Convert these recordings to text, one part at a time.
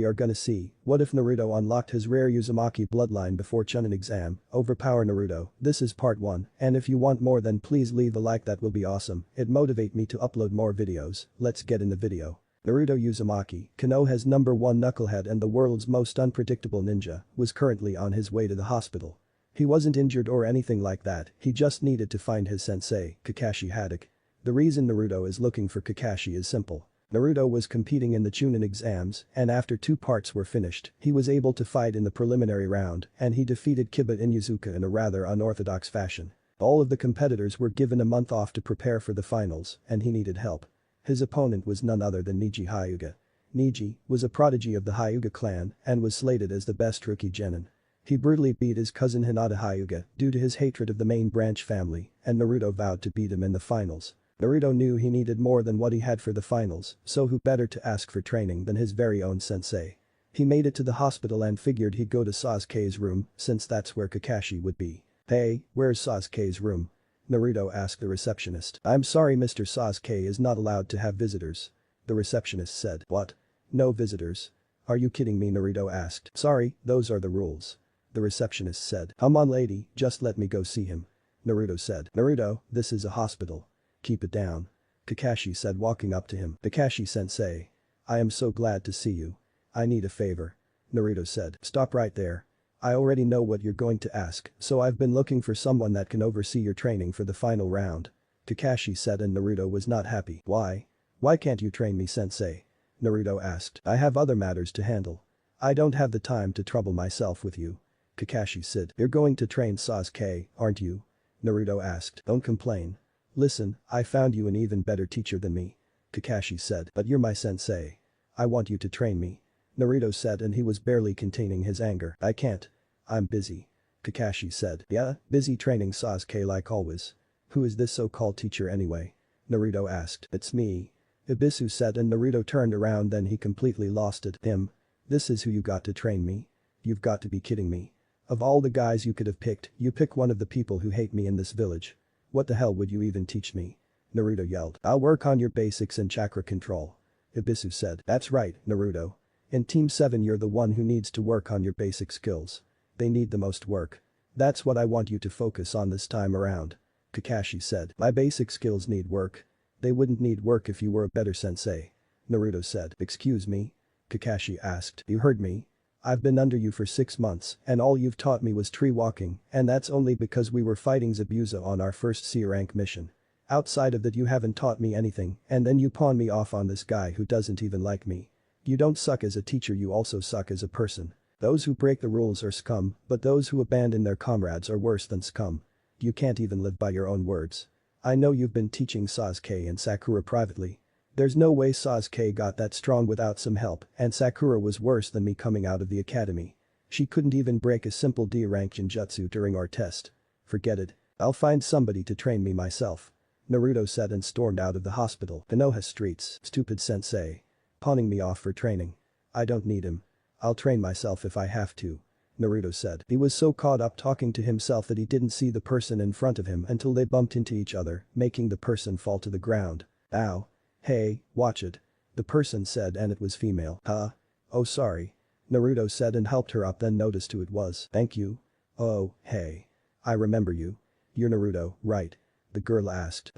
We are gonna see. What if Naruto unlocked his rare Uzumaki bloodline before Chunin exam? Overpower Naruto. This is part 1, and if you want more then please leave a like, that will be awesome. It motivate me to upload more videos. Let's get in the video. Naruto Uzumaki, Konoha's #1 knucklehead and the world's most unpredictable ninja, was currently on his way to the hospital. He wasn't injured or anything like that, he just needed to find his sensei, Kakashi Haddock. The reason Naruto is looking for Kakashi is simple. Naruto was competing in the Chunin exams, and after 2 parts were finished, he was able to fight in the preliminary round, and he defeated Kiba Inuzuka in a rather unorthodox fashion. All of the competitors were given a month off to prepare for the finals, and he needed help. His opponent was none other than Neji Hyuga. Neji was a prodigy of the Hyuga clan and was slated as the best rookie genin. He brutally beat his cousin Hinata Hyuga due to his hatred of the main branch family, and Naruto vowed to beat him in the finals. Naruto knew he needed more than what he had for the finals, so who better to ask for training than his very own sensei. He made it to the hospital and figured he'd go to Sasuke's room, since that's where Kakashi would be. "Hey, where's Sasuke's room?" Naruto asked the receptionist. "I'm sorry, Mr. Sasuke is not allowed to have visitors," the receptionist said. "What? No visitors? Are you kidding me?" Naruto asked. "Sorry, those are the rules," the receptionist said. "Come on lady, just let me go see him," Naruto said. "Naruto, this is a hospital. Keep it down," Kakashi said, walking up to him. "Kakashi-sensei. I am so glad to see you. I need a favor," Naruto said. "Stop right there. I already know what you're going to ask, so I've been looking for someone that can oversee your training for the final round," Kakashi said, and Naruto was not happy. "Why? Why can't you train me, sensei?" Naruto asked. "I have other matters to handle. I don't have the time to trouble myself with you," Kakashi said. "You're going to train Sasuke, aren't you?" Naruto asked. "Don't complain. Listen, I found you an even better teacher than me," Kakashi said. "But you're my sensei. I want you to train me," Naruto said, and he was barely containing his anger. "I can't. I'm busy," Kakashi said. "Yeah, busy training Sasuke like always. Who is this so-called teacher anyway?" Naruto asked. "It's me," Ibisu said, and Naruto turned around, then he completely lost it. "Him? This is who you got to train me? You've got to be kidding me. Of all the guys you could have picked, you pick one of the people who hate me in this village. What the hell would you even teach me?" Naruto yelled. "I'll work on your basics and chakra control," Ibisu said. "That's right, Naruto. In Team 7 you're the one who needs to work on your basic skills. They need the most work. That's what I want you to focus on this time around," Kakashi said. "My basic skills need work. They wouldn't need work if you were a better sensei," Naruto said. "Excuse me?" Kakashi asked. "You heard me. I've been under you for 6 months, and all you've taught me was tree walking, and that's only because we were fighting Zabuza on our first C-rank mission. Outside of that you haven't taught me anything, and then you pawn me off on this guy who doesn't even like me. You don't suck as a teacher, you also suck as a person. Those who break the rules are scum, but those who abandon their comrades are worse than scum. You can't even live by your own words. I know you've been teaching Sasuke and Sakura privately. There's no way Sasuke got that strong without some help, and Sakura was worse than me coming out of the academy. She couldn't even break a simple D-rank ninjutsu during our test. Forget it. I'll find somebody to train me myself," Naruto said and stormed out of the hospital. "Konoha streets, stupid sensei. Pawning me off for training. I don't need him. I'll train myself if I have to," Naruto said. He was so caught up talking to himself that he didn't see the person in front of him until they bumped into each other, making the person fall to the ground. "Ow. Hey, watch it," the person said, and it was female. "Huh? Oh sorry," Naruto said and helped her up, then noticed who it was. "Thank you. Oh, hey. I remember you. You're Naruto, right?" the girl asked.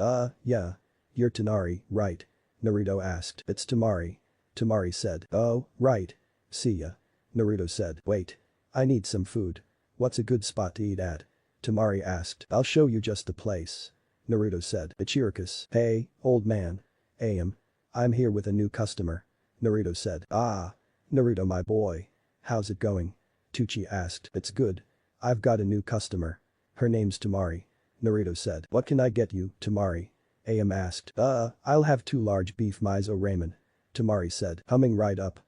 Yeah. You're Tonari, right?" Naruto asked. "It's Temari," Temari said. "Oh, right. See ya," Naruto said. "Wait. I need some food. What's a good spot to eat at?" Temari asked. "I'll show you just the place," Naruto said. "Ichirakus." "Hey, old man. I'm here with a new customer," Naruto said. "Ah. Naruto my boy. How's it going?" Tucci asked. "It's good. I've got a new customer. Her name's Temari," Naruto said. "What can I get you, Temari?" asked. I'll have 2 large beef miso ramen," Temari said. "Coming right up,"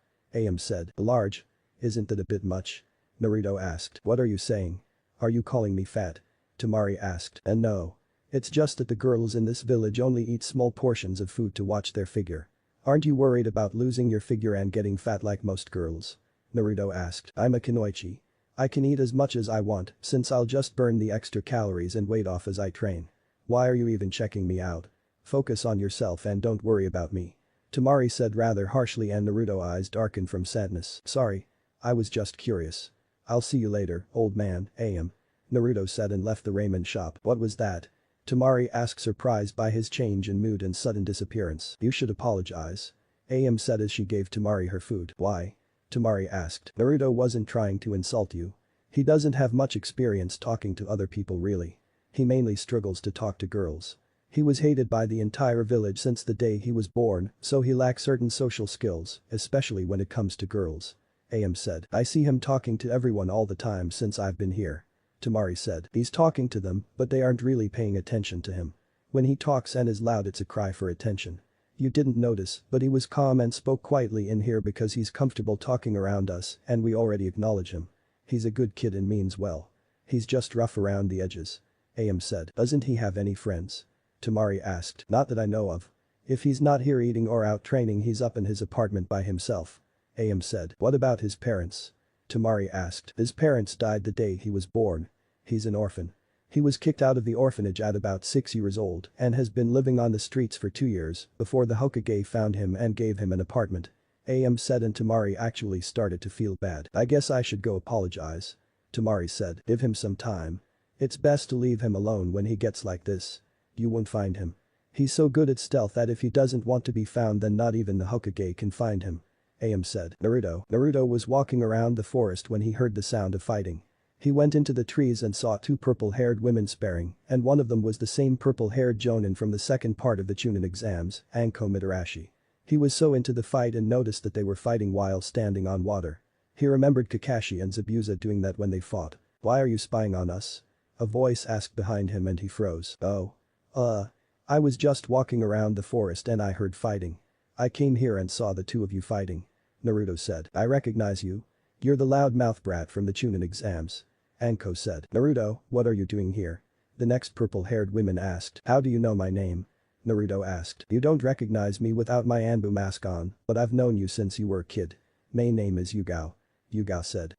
said. "Large? Isn't that a bit much?" Naruto asked. "What are you saying? Are you calling me fat?" Temari asked. "And no. It's just that the girls in this village only eat small portions of food to watch their figure. Aren't you worried about losing your figure and getting fat like most girls?" Naruto asked. "I'm a kunoichi. I can eat as much as I want, since I'll just burn the extra calories and weight off as I train. Why are you even checking me out? Focus on yourself and don't worry about me," Tamari said rather harshly and Naruto's eyes darkened from sadness. Sorry. I was just curious. I'll see you later, old man, am. Naruto said and left the ramen shop. What was that? Tamari asked, surprised by his change in mood and sudden disappearance. You should apologize. Am said as she gave Tamari her food. Why? Tamari asked. Naruto wasn't trying to insult you. He doesn't have much experience talking to other people really. He mainly struggles to talk to girls. He was hated by the entire village since the day he was born, so he lacks certain social skills, especially when it comes to girls. Am said. I see him talking to everyone all the time since I've been here. Tamari said. He's talking to them, but they aren't really paying attention to him. When he talks and is loud it's a cry for attention. You didn't notice, but he was calm and spoke quietly in here because he's comfortable talking around us and we already acknowledge him. He's a good kid and means well. He's just rough around the edges. Am said. Doesn't he have any friends? Tamari asked. Not that I know of. If he's not here eating or out training he's up in his apartment by himself. Am said. What about his parents? Tamari asked. His parents died the day he was born. He's an orphan. He was kicked out of the orphanage at about 6 years old and has been living on the streets for 2 years before the Hokage found him and gave him an apartment. Am said and Tamari actually started to feel bad. I guess I should go apologize. Tamari said. Give him some time. It's best to leave him alone when he gets like this. You won't find him. He's so good at stealth that if he doesn't want to be found then not even the Hokage can find him. Am said. Naruto was walking around the forest when he heard the sound of fighting. He went into the trees and saw 2 purple-haired women sparring, and one of them was the same purple-haired Jonin from the second part of the Chunin exams, Anko Mitarashi. He was so into the fight and noticed that they were fighting while standing on water. He remembered Kakashi and Zabuza doing that when they fought. Why are you spying on us? A voice asked behind him and he froze. Oh. I was just walking around the forest and I heard fighting. I came here and saw the 2 of you fighting. Naruto said. I recognize you. You're the loudmouth brat from the Chunin exams. Anko said. Naruto, what are you doing here? The next purple-haired woman asked. How do you know my name? Naruto asked. You don't recognize me without my Anbu mask on, but I've known you since you were a kid. My name is Yugao. Yugao said.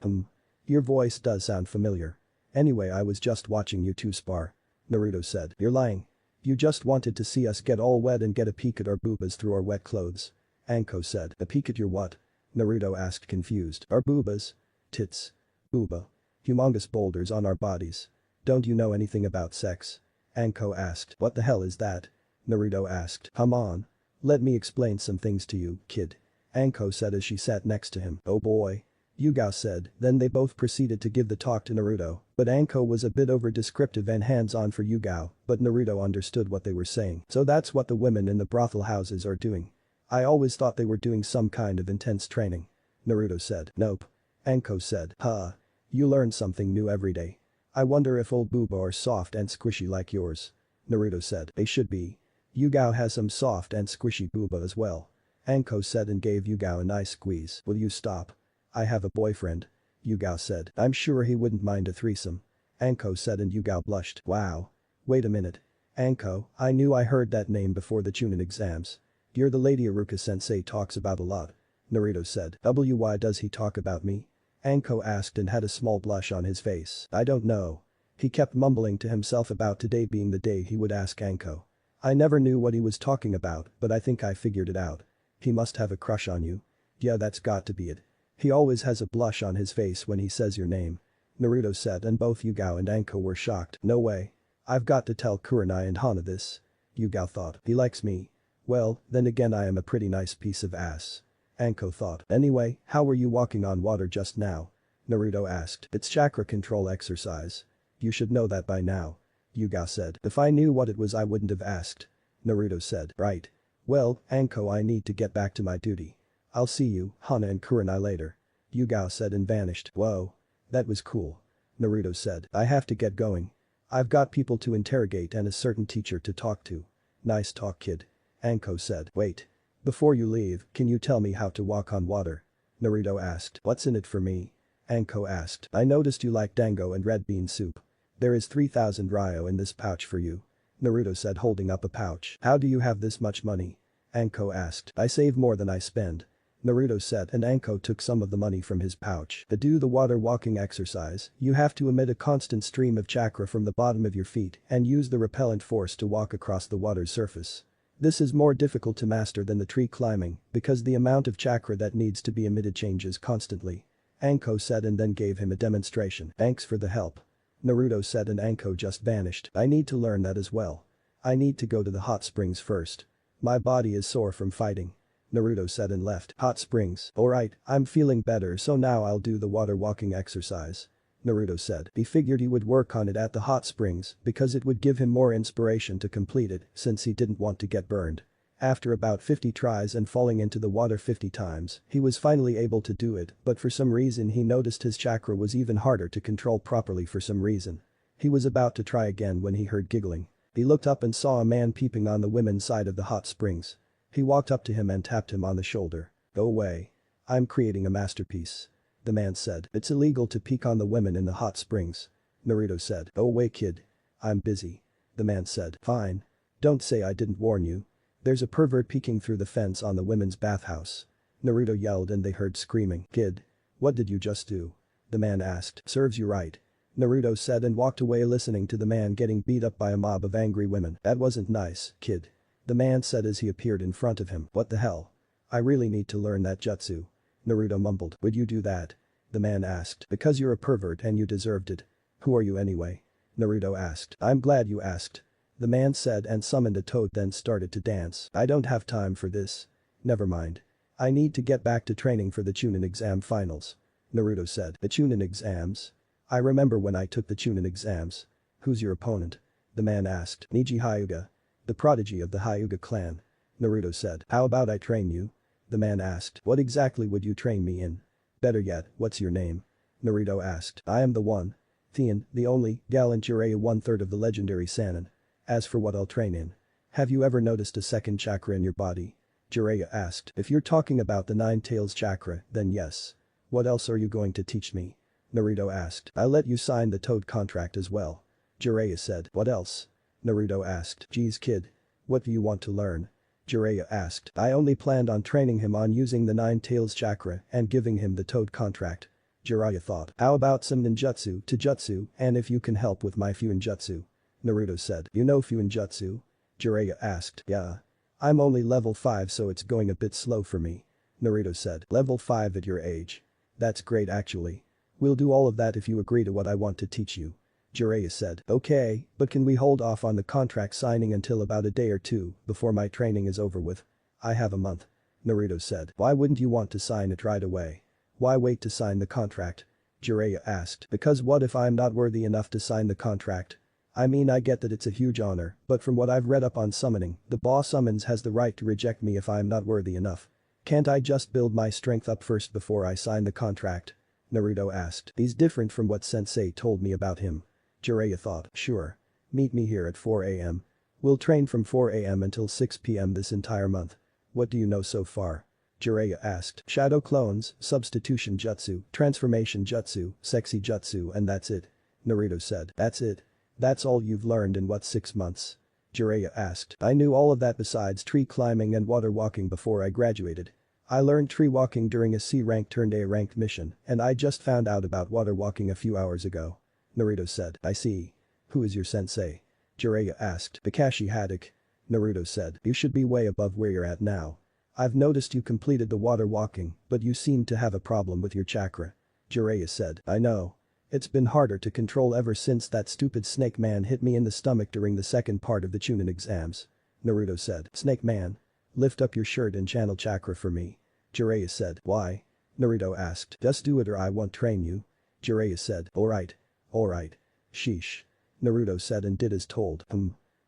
Your voice does sound familiar. Anyway, I was just watching you 2 spar. Naruto said. You're lying. You just wanted to see us get all wet and get a peek at our boobas through our wet clothes. Anko said. A peek at your what? Naruto asked confused. Our boobas? Tits. Booba. Humongous boulders on our bodies. Don't you know anything about sex? Anko asked. What the hell is that? Naruto asked. Come on. Let me explain some things to you, kid. Anko said as she sat next to him. Oh boy. Yugao said, then they both proceeded to give the talk to Naruto, but Anko was a bit over-descriptive and hands-on for Yugao, but Naruto understood what they were saying. So that's what the women in the brothel houses are doing. I always thought they were doing some kind of intense training. Naruto said. Nope. Anko said. Huh. You learn something new every day. I wonder if old booba are soft and squishy like yours. Naruto said. They should be. Yugao has some soft and squishy booba as well. Anko said and gave Yugao a nice squeeze. Will you stop? I have a boyfriend. Yugao said. I'm sure he wouldn't mind a threesome. Anko said and Yugao blushed. Wow. Wait a minute. Anko, I knew I heard that name before the Chunin exams. You're the lady Iruka-sensei talks about a lot. Naruto said. Why does he talk about me? Anko asked and had a small blush on his face. I don't know. He kept mumbling to himself about today being the day he would ask Anko. I never knew what he was talking about, but I think I figured it out. He must have a crush on you. Yeah, that's got to be it. He always has a blush on his face when he says your name. Naruto said and both Yugao and Anko were shocked. No way. I've got to tell Kurenai and Hana this. Yugao thought. He likes me. Well, then again I am a pretty nice piece of ass. Anko thought. Anyway, how were you walking on water just now? Naruto asked. It's chakra control exercise. You should know that by now. Yugao said. If I knew what it was I wouldn't have asked. Naruto said. Right. Well, Anko, I need to get back to my duty. I'll see you, Hana and Kurenai later. Yugao said and vanished. Whoa. That was cool. Naruto said. I have to get going. I've got people to interrogate and a certain teacher to talk to. Nice talk, kid. Anko said. Wait. Before you leave, can you tell me how to walk on water? Naruto asked. What's in it for me? Anko asked. I noticed you like dango and red bean soup. There is 3,000 ryo in this pouch for you. Naruto said holding up a pouch. How do you have this much money? Anko asked. I save more than I spend. Naruto said and Anko took some of the money from his pouch. To do the water walking exercise, you have to emit a constant stream of chakra from the bottom of your feet and use the repellent force to walk across the water's surface. This is more difficult to master than the tree climbing because the amount of chakra that needs to be emitted changes constantly. Anko said and then gave him a demonstration. Thanks for the help. Naruto said and Anko just vanished. I need to learn that as well. I need to go to the hot springs first. My body is sore from fighting. Naruto said and left. Hot springs. Alright, I'm feeling better so now I'll do the water walking exercise. Naruto said. He figured he would work on it at the hot springs because it would give him more inspiration to complete it since he didn't want to get burned. After about 50 tries and falling into the water 50 times, he was finally able to do it but for some reason he noticed his chakra was even harder to control properly for some reason. He was about to try again when he heard giggling. He looked up and saw a man peeping on the women's side of the hot springs. He walked up to him and tapped him on the shoulder. Go away. I'm creating a masterpiece. The man said. It's illegal to peek on the women in the hot springs. Naruto said. Go away kid. I'm busy. The man said. Fine. Don't say I didn't warn you. There's a pervert peeking through the fence on the women's bathhouse. Naruto yelled and they heard screaming. Kid. What did you just do? The man asked. Serves you right. Naruto said and walked away listening to the man getting beat up by a mob of angry women. That wasn't nice, kid. The man said as he appeared in front of him. What the hell? I really need to learn that jutsu. Naruto mumbled. Would you do that? The man asked. Because you're a pervert and you deserved it. Who are you anyway? Naruto asked. I'm glad you asked. The man said and summoned a toad then started to dance. I don't have time for this. Never mind. I need to get back to training for the Chunin exam finals. Naruto said. The Chunin exams? I remember when I took the Chunin exams. Who's your opponent? The man asked. Neji Hyuga. The prodigy of the Hyuga clan. Naruto said. How about I train you? The man asked. What exactly would you train me in? Better yet, what's your name? Naruto asked. I am the one. Theon, the only, gallant Jiraiya 1/3 of the legendary Sannin. As for what I'll train in. Have you ever noticed a second chakra in your body? Jiraiya asked. If you're talking about the Nine Tails chakra, then yes. What else are you going to teach me? Naruto asked. I'll let you sign the Toad contract as well. Jiraiya said. What else? Naruto asked. Geez kid. What do you want to learn? Jiraiya asked. I only planned on training him on using the Nine Tails chakra and giving him the Toad contract. Jiraiya thought. How about some ninjutsu to jutsu and if you can help with my Fuinjutsu? Naruto said. You know Fuinjutsu? Jiraiya asked. Yeah. I'm only level 5 so it's going a bit slow for me. Naruto said. Level 5 at your age. That's great actually. We'll do all of that if you agree to what I want to teach you. Jiraiya said. Okay, but can we hold off on the contract signing until about a day or two before my training is over with? I have a month. Naruto said. Why wouldn't you want to sign it right away? Why wait to sign the contract? Jiraiya asked. Because what if I'm not worthy enough to sign the contract? I mean I get that it's a huge honor, but from what I've read up on summoning, the boss summons has the right to reject me if I'm not worthy enough. Can't I just build my strength up first before I sign the contract? Naruto asked. He's different from what sensei told me about him. Jiraiya thought. Sure. Meet me here at 4 AM. We'll train from 4 AM until 6 PM this entire month. What do you know so far? Jiraiya asked. Shadow clones, substitution jutsu, transformation jutsu, sexy jutsu and that's it. Naruto said. That's it? That's all you've learned in what 6 months? Jiraiya asked. I knew all of that besides tree climbing and water walking before I graduated. I learned tree walking during a C-rank turned A-ranked mission and I just found out about water walking a few hours ago. Naruto said. I see. Who is your sensei? Jiraiya asked. Kakashi Hatake. Naruto said. You should be way above where you're at now. I've noticed you completed the water walking, but you seem to have a problem with your chakra. Jiraiya said. I know. It's been harder to control ever since that stupid Snake Man hit me in the stomach during the second part of the Chunin exams. Naruto said. Snake Man. Lift up your shirt and channel chakra for me. Jiraiya said. Why? Naruto asked. Just do it or I won't train you. Jiraiya said. Alright. Alright. Sheesh. Naruto said and did as told.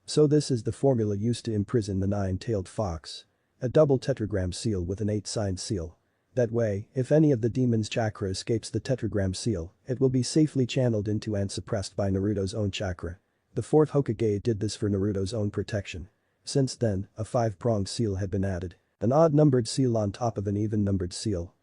So this is the formula used to imprison the nine-tailed fox. A double tetragram seal with an 8-sided seal. That way, if any of the demon's chakra escapes the tetragram seal, it will be safely channeled into and suppressed by Naruto's own chakra. The fourth Hokage did this for Naruto's own protection. Since then, a 5-pronged seal had been added. An odd-numbered seal on top of an even-numbered seal.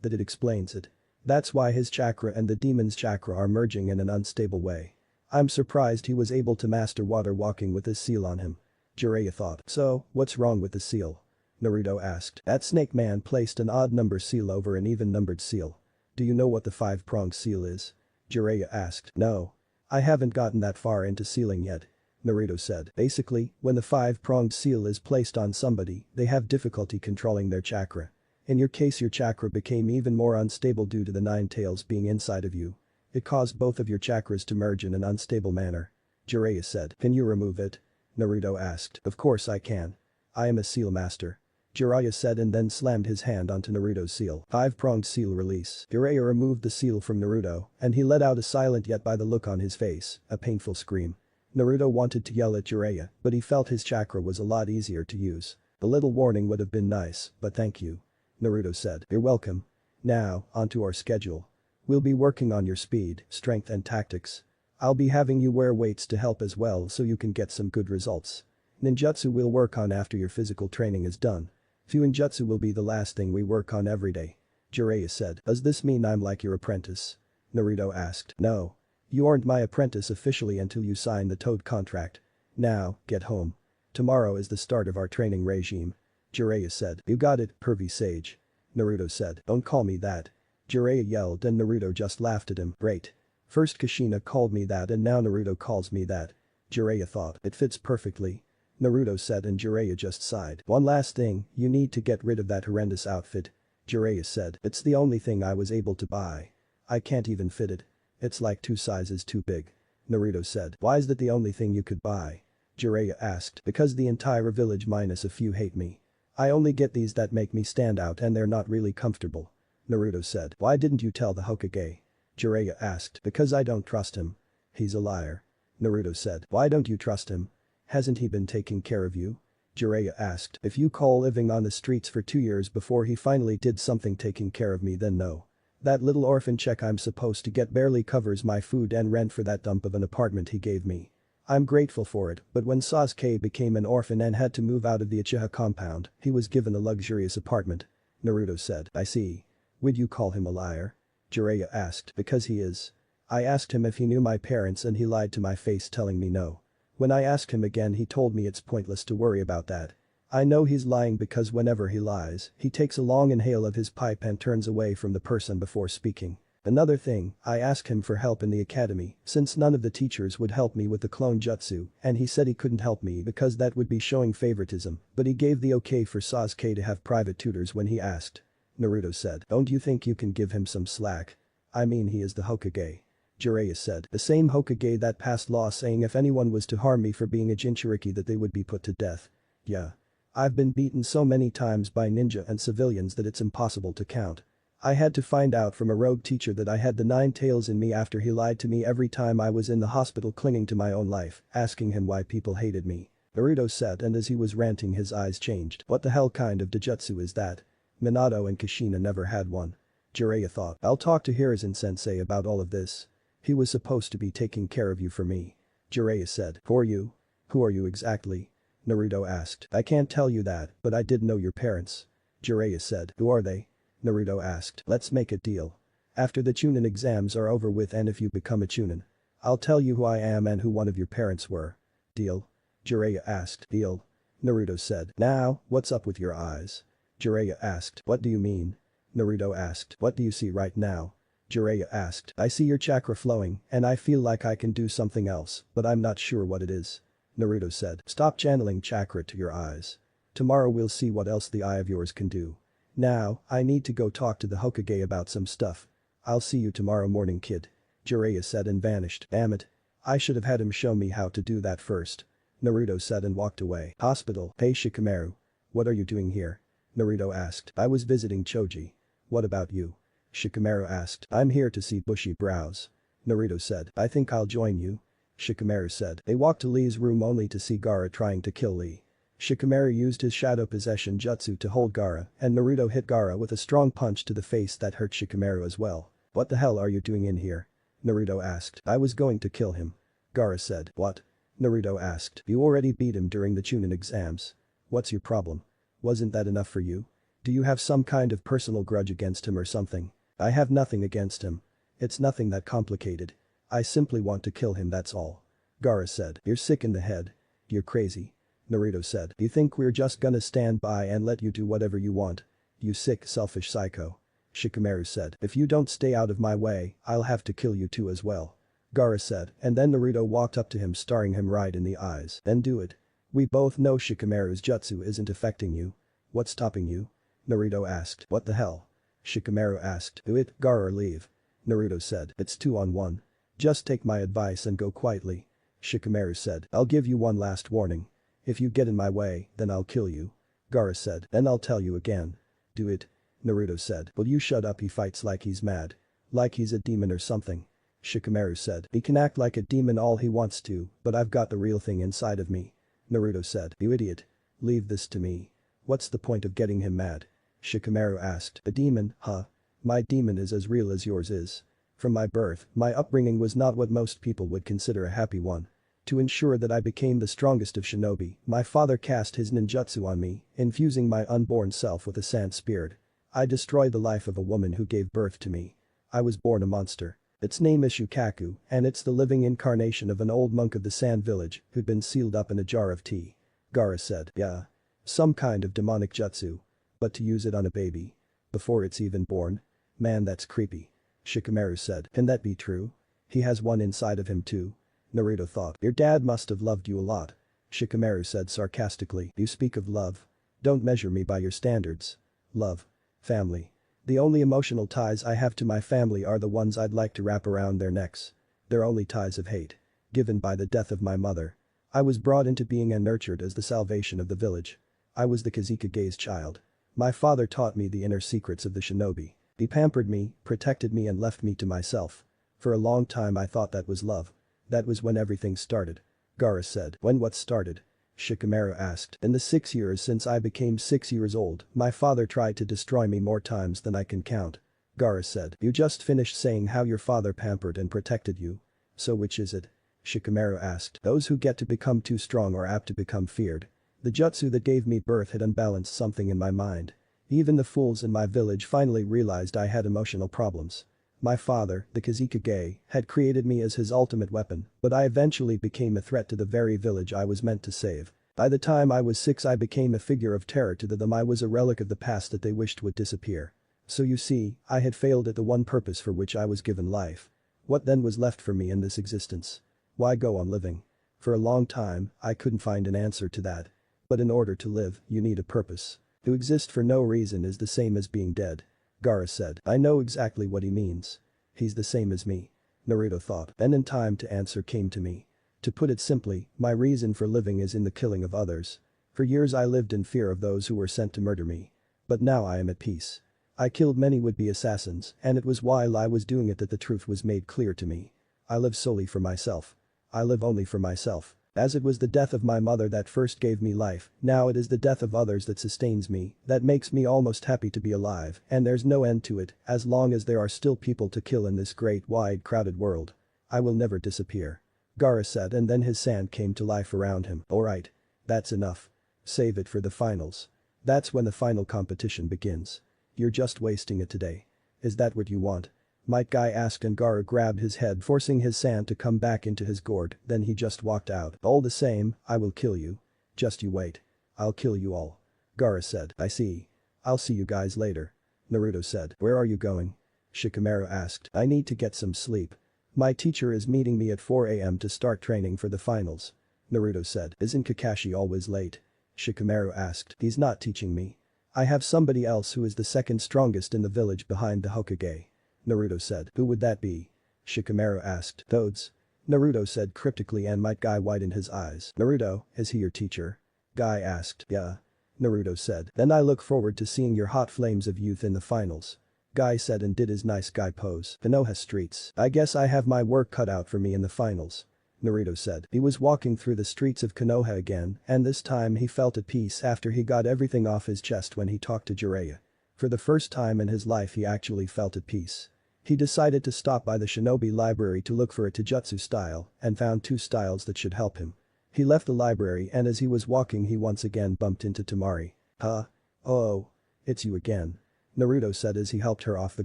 That it explains it. That's why his chakra and the demon's chakra are merging in an unstable way. I'm surprised he was able to master water walking with this seal on him. Jiraiya thought. So, what's wrong with the seal? Naruto asked. That Snake Man placed an odd number seal over an even-numbered seal. Do you know what the 5-pronged seal is? Jiraiya asked. No. I haven't gotten that far into sealing yet. Naruto said. Basically, when the five-pronged seal is placed on somebody, they have difficulty controlling their chakra. In your case your chakra became even more unstable due to the nine tails being inside of you. It caused both of your chakras to merge in an unstable manner. Jiraiya said. Can you remove it? Naruto asked. Of course I can. I am a seal master. Jiraiya said and then slammed his hand onto Naruto's seal. Five-pronged seal release. Jiraiya removed the seal from Naruto, and he let out a silent yet by the look on his face, a painful scream. Naruto wanted to yell at Jiraiya, but he felt his chakra was a lot easier to use. A little warning would have been nice, but thank you. Naruto said. You're welcome. Now, onto our schedule. We'll be working on your speed, strength and tactics. I'll be having you wear weights to help as well so you can get some good results. Ninjutsu we'll work on after your physical training is done. Fuinjutsu will be the last thing we work on every day. Jiraiya said. Does this mean I'm like your apprentice? Naruto asked. No. You aren't my apprentice officially until you sign the Toad contract. Now, get home. Tomorrow is the start of our training regime. Jiraiya said. You got it, pervy sage. Naruto said. Don't call me that. Jiraiya yelled and Naruto just laughed at him. Great. First Kushina called me that and now Naruto calls me that. Jiraiya thought. It fits perfectly. Naruto said and Jiraiya just sighed. One last thing, you need to get rid of that horrendous outfit. Jiraiya said. It's the only thing I was able to buy. I can't even fit it. It's like 2 sizes too big. Naruto said. Why is that the only thing you could buy? Jiraiya asked. Because the entire village minus a few hate me. I only get these that make me stand out and they're not really comfortable. Naruto said. Why didn't you tell the Hokage? Jiraiya asked. Because I don't trust him. He's a liar. Naruto said. Why don't you trust him? Hasn't he been taking care of you? Jiraiya asked. If you call living on the streets for 2 years before he finally did something taking care of me then no. That little orphan check I'm supposed to get barely covers my food and rent for that dump of an apartment he gave me. I'm grateful for it, but when Sasuke became an orphan and had to move out of the Uchiha compound, he was given a luxurious apartment. Naruto said. I see. Would you call him a liar? Jiraiya asked. Because he is. I asked him if he knew my parents and he lied to my face telling me no. When I asked him again he told me it's pointless to worry about that. I know he's lying because whenever he lies, he takes a long inhale of his pipe and turns away from the person before speaking. Another thing, I asked him for help in the academy since none of the teachers would help me with the clone jutsu and he said he couldn't help me because that would be showing favoritism, but he gave the okay for Sasuke to have private tutors when he asked. Naruto said. Don't you think you can give him some slack? I mean he is the Hokage. Jiraiya said. The same Hokage that passed law saying if anyone was to harm me for being a Jinchuriki that they would be put to death. Yeah. I've been beaten so many times by ninja and civilians that it's impossible to count. I had to find out from a rogue teacher that I had the 9 tails in me after he lied to me every time I was in the hospital clinging to my own life, asking him why people hated me. Naruto said and as he was ranting his eyes changed. What the hell kind of dojutsu is that? Minato and Kushina never had one. Jiraiya thought. I'll talk to Hiruzen-sensei about all of this. He was supposed to be taking care of you for me. Jiraiya said. For you? Who are you exactly? Naruto asked. I can't tell you that, but I did know your parents. Jiraiya said. Who are they? Naruto asked. Let's make a deal. After the Chunin exams are over with and if you become a Chunin, I'll tell you who I am and who one of your parents were. Deal? Jiraiya asked. Deal. Naruto said. Now, what's up with your eyes? Jiraiya asked. What do you mean? Naruto asked. What do you see right now? Jiraiya asked. I see your chakra flowing and I feel like I can do something else, but I'm not sure what it is. Naruto said. Stop channeling chakra to your eyes. Tomorrow we'll see what else the eye of yours can do. Now, I need to go talk to the Hokage about some stuff. I'll see you tomorrow morning kid. Jiraiya said and vanished. Damn it. I should have had him show me how to do that first. Naruto said and walked away. Hospital. Hey Shikamaru. What are you doing here? Naruto asked. I was visiting Choji. What about you? Shikamaru asked. I'm here to see bushy brows. Naruto said. I think I'll join you. Shikamaru said. They walked to Lee's room only to see Gaara trying to kill Lee. Shikamaru used his shadow possession jutsu to hold Gaara and Naruto hit Gaara with a strong punch to the face that hurt Shikamaru as well. What the hell are you doing in here? Naruto asked. I was going to kill him. Gaara said. What? Naruto asked. You already beat him during the Chunin exams. What's your problem? Wasn't that enough for you? Do you have some kind of personal grudge against him or something? I have nothing against him. It's nothing that complicated. I simply want to kill him that's all. Gaara said. You're sick in the head. You're crazy. Naruto said. You think we're just gonna stand by and let you do whatever you want? You sick selfish psycho. Shikamaru said. If you don't stay out of my way, I'll have to kill you too as well. Gaara said, and then Naruto walked up to him staring him right in the eyes. Then do it. We both know Shikamaru's jutsu isn't affecting you. What's stopping you? Naruto asked. What the hell? Shikamaru asked. Do it, Gaara, or leave. Naruto said. It's 2-on-1. Just take my advice and go quietly. Shikamaru said. I'll give you one last warning. If you get in my way, then I'll kill you. Gaara said. Then I'll tell you again. Do it. Naruto said. Will you shut up? He fights like he's mad. Like he's a demon or something. Shikamaru said. He can act like a demon all he wants to, but I've got the real thing inside of me. Naruto said. You idiot. Leave this to me. What's the point of getting him mad? Shikamaru asked. A demon, huh? My demon is as real as yours is. From my birth, my upbringing was not what most people would consider a happy one. To ensure that I became the strongest of shinobi, my father cast his ninjutsu on me, infusing my unborn self with a sand spirit. I destroyed the life of a woman who gave birth to me. I was born a monster. Its name is Shukaku, and it's the living incarnation of an old monk of the sand village who'd been sealed up in a jar of tea. Gaara said. Yeah. Some kind of demonic jutsu. But to use it on a baby. Before it's even born? Man, that's creepy. Shikamaru said. Can that be true? He has one inside of him too. Naruto thought. Your dad must have loved you a lot. Shikamaru said sarcastically. You speak of love. Don't measure me by your standards. Love. Family. The only emotional ties I have to my family are the ones I'd like to wrap around their necks. They're only ties of hate. Given by the death of my mother. I was brought into being and nurtured as the salvation of the village. I was the Kazekage's child. My father taught me the inner secrets of the shinobi. He pampered me, protected me and left me to myself. For a long time I thought that was love. That was when everything started. Gaara said. When what started? Shikamaru asked. In the 6 years since I became 6 years old, my father tried to destroy me more times than I can count. Gaara said. You just finished saying how your father pampered and protected you. So which is it? Shikamaru asked. Those who get to become too strong are apt to become feared. The jutsu that gave me birth had unbalanced something in my mind. Even the fools in my village finally realized I had emotional problems. My father, the Kazekage, had created me as his ultimate weapon, but I eventually became a threat to the very village I was meant to save. By the time I was 6 I became a figure of terror to them. I was a relic of the past that they wished would disappear. So you see, I had failed at the one purpose for which I was given life. What then was left for me in this existence? Why go on living? For a long time, I couldn't find an answer to that. But in order to live, you need a purpose. To exist for no reason is the same as being dead. Gaara said. I know exactly what he means. He's the same as me. Naruto thought. Then in time to answer came to me. To put it simply, my reason for living is in the killing of others. For years I lived in fear of those who were sent to murder me. But now I am at peace. I killed many would-be assassins, and it was while I was doing it that the truth was made clear to me. I live solely for myself. I live only for myself. As it was the death of my mother that first gave me life, now it is the death of others that sustains me, that makes me almost happy to be alive, and there's no end to it, as long as there are still people to kill in this great wide crowded world. I will never disappear. Gaara said, and then his sand came to life around him. Alright. That's enough. Save it for the finals. That's when the final competition begins. You're just wasting it today. Is that what you want? Might Guy asked, and Gaara grabbed his head, forcing his sand to come back into his gourd. Then he just walked out. All the same, I will kill you. Just you wait. I'll kill you all. Gaara said. I see. I'll see you guys later. Naruto said. Where are you going? Shikamaru asked. I need to get some sleep. My teacher is meeting me at 4 a.m. to start training for the finals. Naruto said. Isn't Kakashi always late? Shikamaru asked. He's not teaching me. I have somebody else who is the second strongest in the village behind the Hokage. Naruto said. Who would that be? Shikamaru asked. Toads. Naruto said cryptically, and Might Guy widened his eyes. Naruto, is he your teacher? Guy asked. Yeah. Naruto said. Then I look forward to seeing your hot flames of youth in the finals. Guy said and did his nice guy pose. Konoha streets. I guess I have my work cut out for me in the finals. Naruto said. He was walking through the streets of Konoha again, and this time he felt at peace after he got everything off his chest when he talked to Jiraiya. For the first time in his life he actually felt at peace. He decided to stop by the shinobi library to look for a taijutsu style and found 2 styles that should help him. He left the library, and as he was walking he once again bumped into Temari. Huh? Oh. It's you again. Naruto said as he helped her off the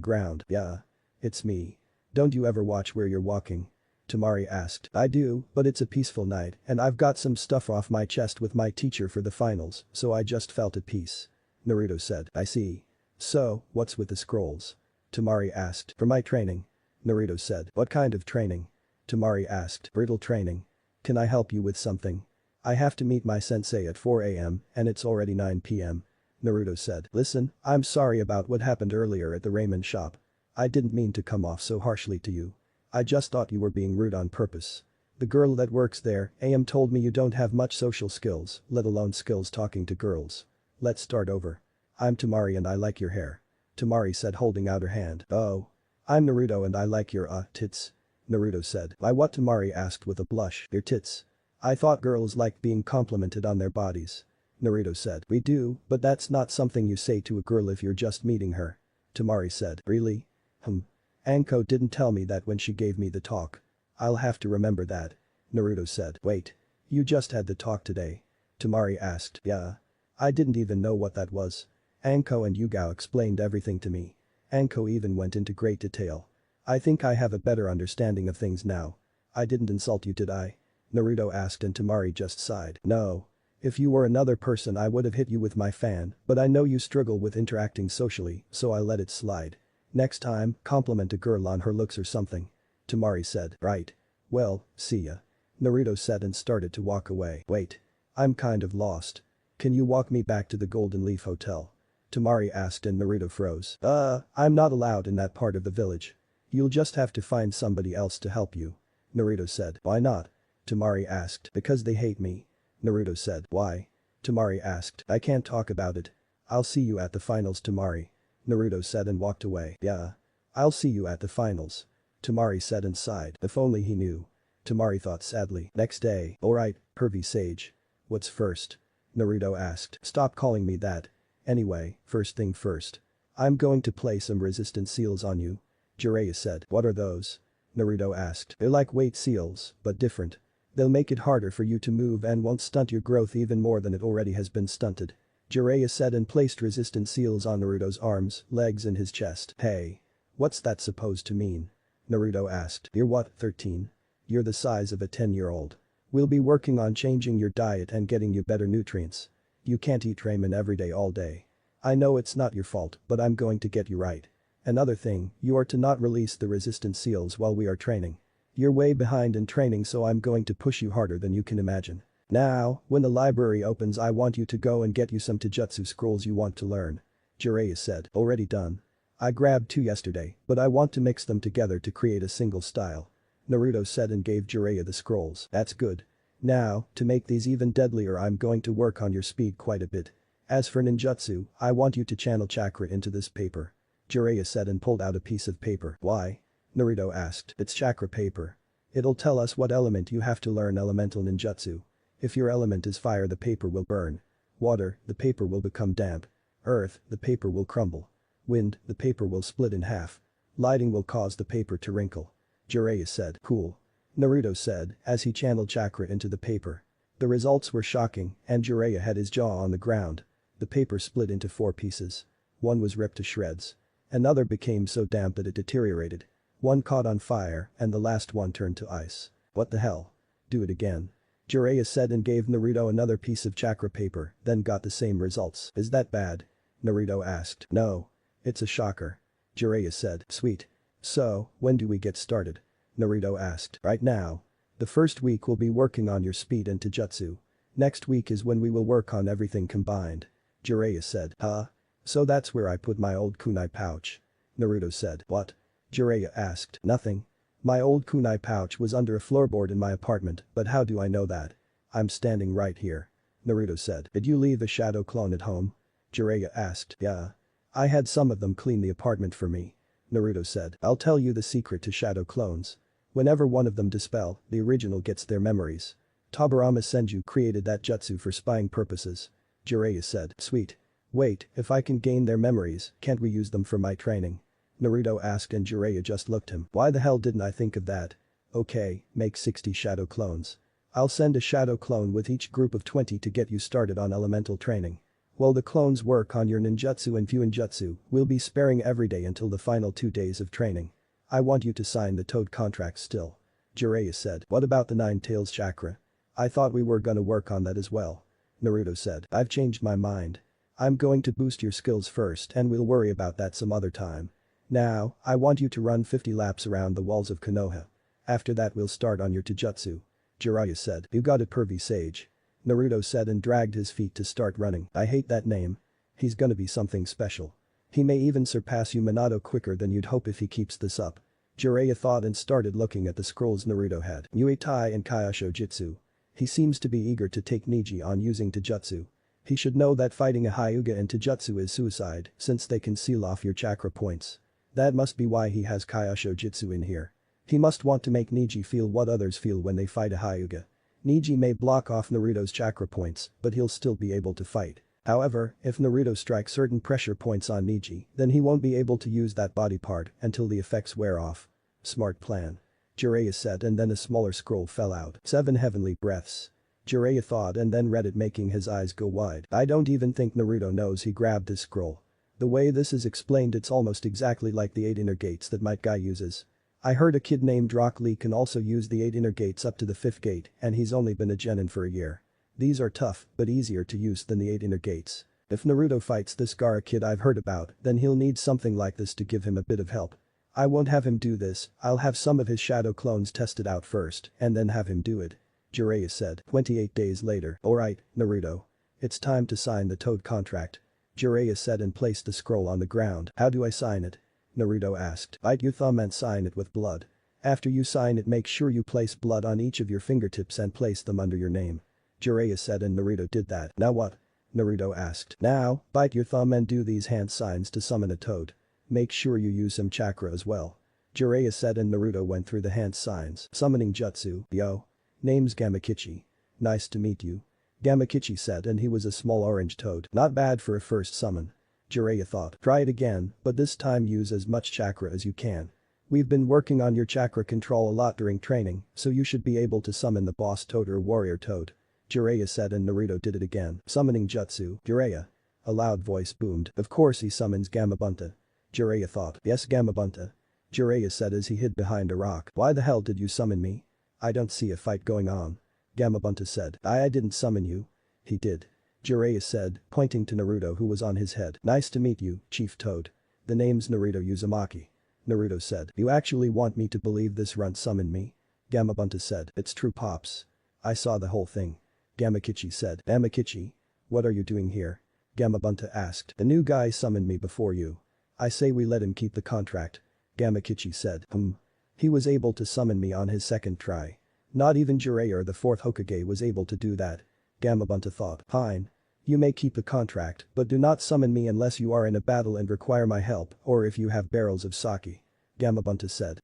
ground. Yeah. It's me. Don't you ever watch where you're walking? Temari asked. I do, but it's a peaceful night and I've got some stuff off my chest with my teacher for the finals, so I just felt at peace. Naruto said. I see. So, what's with the scrolls? Temari asked. For my training. Naruto said. What kind of training? Tamari asked. Brittle training. Can I help you with something? I have to meet my sensei at 4 AM and it's already 9 PM. Naruto said. Listen, I'm sorry about what happened earlier at the ramen shop. I didn't mean to come off so harshly to you. I just thought you were being rude on purpose. The girl that works there, AM told me you don't have much social skills, let alone skills talking to girls. Let's start over. I'm Tamari and I like your hair. Tamari said holding out her hand. Oh. I'm Naruto and I like your tits. Naruto said. By what? Tamari asked with a blush. Your tits. I thought girls liked being complimented on their bodies. Naruto said. We do, but that's not something you say to a girl if you're just meeting her. Tamari said. Really? Anko didn't tell me that when she gave me the talk. I'll have to remember that. Naruto said. Wait. You just had the talk today? Tamari asked. Yeah. I didn't even know what that was. Anko and Yugao explained everything to me. Anko even went into great detail. I think I have a better understanding of things now. I didn't insult you, did I? Naruto asked and Tamari just sighed. No. If you were another person I would have hit you with my fan, but I know you struggle with interacting socially, so I let it slide. Next time, compliment a girl on her looks or something. Tamari said. Right. Well, see ya. Naruto said and started to walk away. Wait. I'm kind of lost. Can you walk me back to the Golden Leaf Hotel? Tamari asked and Naruto froze. I'm not allowed in that part of the village. You'll just have to find somebody else to help you. Naruto said. Why not? Tamari asked. Because they hate me. Naruto said. Why? Tamari asked. I can't talk about it. I'll see you at the finals, Tamari. Naruto said and walked away. Yeah. I'll see you at the finals. Tamari said and sighed. If only he knew. Tamari thought sadly. Next day. Alright, pervy sage. What's first? Naruto asked. Stop calling me that. Anyway, first thing first. I'm going to play some resistant seals on you. Jiraiya said. What are those? Naruto asked. They're like weight seals, but different. They'll make it harder for you to move and won't stunt your growth even more than it already has been stunted. Jiraiya said and placed resistant seals on Naruto's arms, legs and his chest. Hey. What's that supposed to mean? Naruto asked. You're what, 13? You're the size of a 10-year-old. We'll be working on changing your diet and getting you better nutrients. You can't eat ramen every day all day. I know it's not your fault, but I'm going to get you right. Another thing, you are to not release the resistant seals while we are training. You're way behind in training so I'm going to push you harder than you can imagine. Now, when the library opens I want you to go and get you some taijutsu scrolls you want to learn. Jiraiya said. Already done. I grabbed 2 yesterday, but I want to mix them together to create a single style. Naruto said and gave Jiraiya the scrolls. That's good. Now, to make these even deadlier I'm going to work on your speed quite a bit. As for ninjutsu, I want you to channel chakra into this paper. Jiraiya said and pulled out a piece of paper. Why? Naruto asked. It's chakra paper. It'll tell us what element you have to learn elemental ninjutsu. If your element is fire the paper will burn. Water, the paper will become damp. Earth, the paper will crumble. Wind, the paper will split in half. Lighting will cause the paper to wrinkle. Jiraiya said. Cool. Naruto said as he channeled chakra into the paper. The results were shocking and Jiraiya had his jaw on the ground. The paper split into 4 pieces. One was ripped to shreds. Another became so damp that it deteriorated. One caught on fire and the last one turned to ice. What the hell? Do it again. Jiraiya said and gave Naruto another piece of chakra paper, then got the same results. Is that bad? Naruto asked. No. It's a shocker. Jiraiya said. Sweet. So, when do we get started? Naruto asked. Right now. The first week we'll be working on your speed and taijutsu. Next week is when we will work on everything combined. Jiraiya said. Huh? So that's where I put my old kunai pouch. Naruto said. What? Jiraiya asked. Nothing. My old kunai pouch was under a floorboard in my apartment, but how do I know that? I'm standing right here. Naruto said. Did you leave a shadow clone at home? Jiraiya asked. Yeah. I had some of them clean the apartment for me. Naruto said. I'll tell you the secret to shadow clones. Whenever one of them dispel, the original gets their memories. Tobirama Senju created that jutsu for spying purposes. Jiraiya said. Sweet. Wait, if I can gain their memories, can't we use them for my training? Naruto asked and Jiraiya just looked him. Why the hell didn't I think of that? Okay, make 60 shadow clones. I'll send a shadow clone with each group of 20 to get you started on elemental training. While the clones work on your ninjutsu and fuinjutsu, we'll be sparing every day until the final 2 days of training. I want you to sign the Toad contract still. Jiraiya said. What about the 9 tails chakra? I thought we were gonna work on that as well. Naruto said. I've changed my mind. I'm going to boost your skills first and we'll worry about that some other time. Now, I want you to run 50 laps around the walls of Konoha. After that we'll start on your Taijutsu. Jiraiya said. You got it, pervy sage. Naruto said and dragged his feet to start running. I hate that name. He's gonna be something special. He may even surpass you Minato quicker than you'd hope if he keeps this up. Jiraiya thought and started looking at the scrolls Naruto had. Muay Thai and Kyosho Jitsu. He seems to be eager to take Neji on using Taijutsu. He should know that fighting a Hyuga in Taijutsu is suicide since they can seal off your chakra points. That must be why he has Kyosho Jitsu in here. He must want to make Neji feel what others feel when they fight a Hyuga. Neji may block off Naruto's chakra points, but he'll still be able to fight. However, if Naruto strikes certain pressure points on Neji, then he won't be able to use that body part until the effects wear off. Smart plan. Jiraiya said and then a smaller scroll fell out. 7 heavenly breaths. Jiraiya thought and then read it making his eyes go wide. I don't even think Naruto knows he grabbed this scroll. The way this is explained it's almost exactly like the 8 inner gates that Might Guy uses. I heard a kid named Rock Lee can also use the 8 inner gates up to the 5th gate and he's only been a genin for a year. These are tough but easier to use than the 8 inner gates. If Naruto fights this Gaara kid I've heard about then he'll need something like this to give him a bit of help. I won't have him do this, I'll have some of his shadow clones tested out first and then have him do it. Jiraiya said. 28 days later. Alright, Naruto. It's time to sign the Toad contract. Jiraiya said and placed the scroll on the ground. How do I sign it? Naruto asked. Bite your thumb and sign it with blood. After you sign it make sure you place blood on each of your fingertips and place them under your name. Jiraiya said and Naruto did that. Now what? Naruto asked. Now, bite your thumb and do these hand signs to summon a toad. Make sure you use some chakra as well. Jiraiya said and Naruto went through the hand signs. Summoning jutsu. Yo. Name's Gamakichi. Nice to meet you. Gamakichi said and he was a small orange toad. Not bad for a first summon. Jiraiya thought. Try it again, but this time use as much chakra as you can. We've been working on your chakra control a lot during training, so you should be able to summon the boss toad or warrior toad. Jiraiya said and Naruto did it again. Summoning jutsu. Jiraiya. A loud voice boomed. Of course he summons Gamabunta. Jiraiya thought. Yes Gamabunta. Jiraiya said as he hid behind a rock. Why the hell did you summon me? I don't see a fight going on. Gamabunta said. I didn't summon you. He did. Jiraiya said, pointing to Naruto who was on his head. Nice to meet you, Chief Toad. The name's Naruto Uzumaki. Naruto said. You actually want me to believe this runt summoned me? Gamabunta said. It's true pops. I saw the whole thing. Gamakichi said. Gamakichi? What are you doing here? Gamabunta asked. The new guy summoned me before you. I say we let him keep the contract. Gamakichi said. He was able to summon me on his second try. Not even Jiraiya or the 4th Hokage was able to do that. Gamabunta thought. Fine. You may keep the contract, but do not summon me unless you are in a battle and require my help or if you have barrels of sake. Gamabunta said.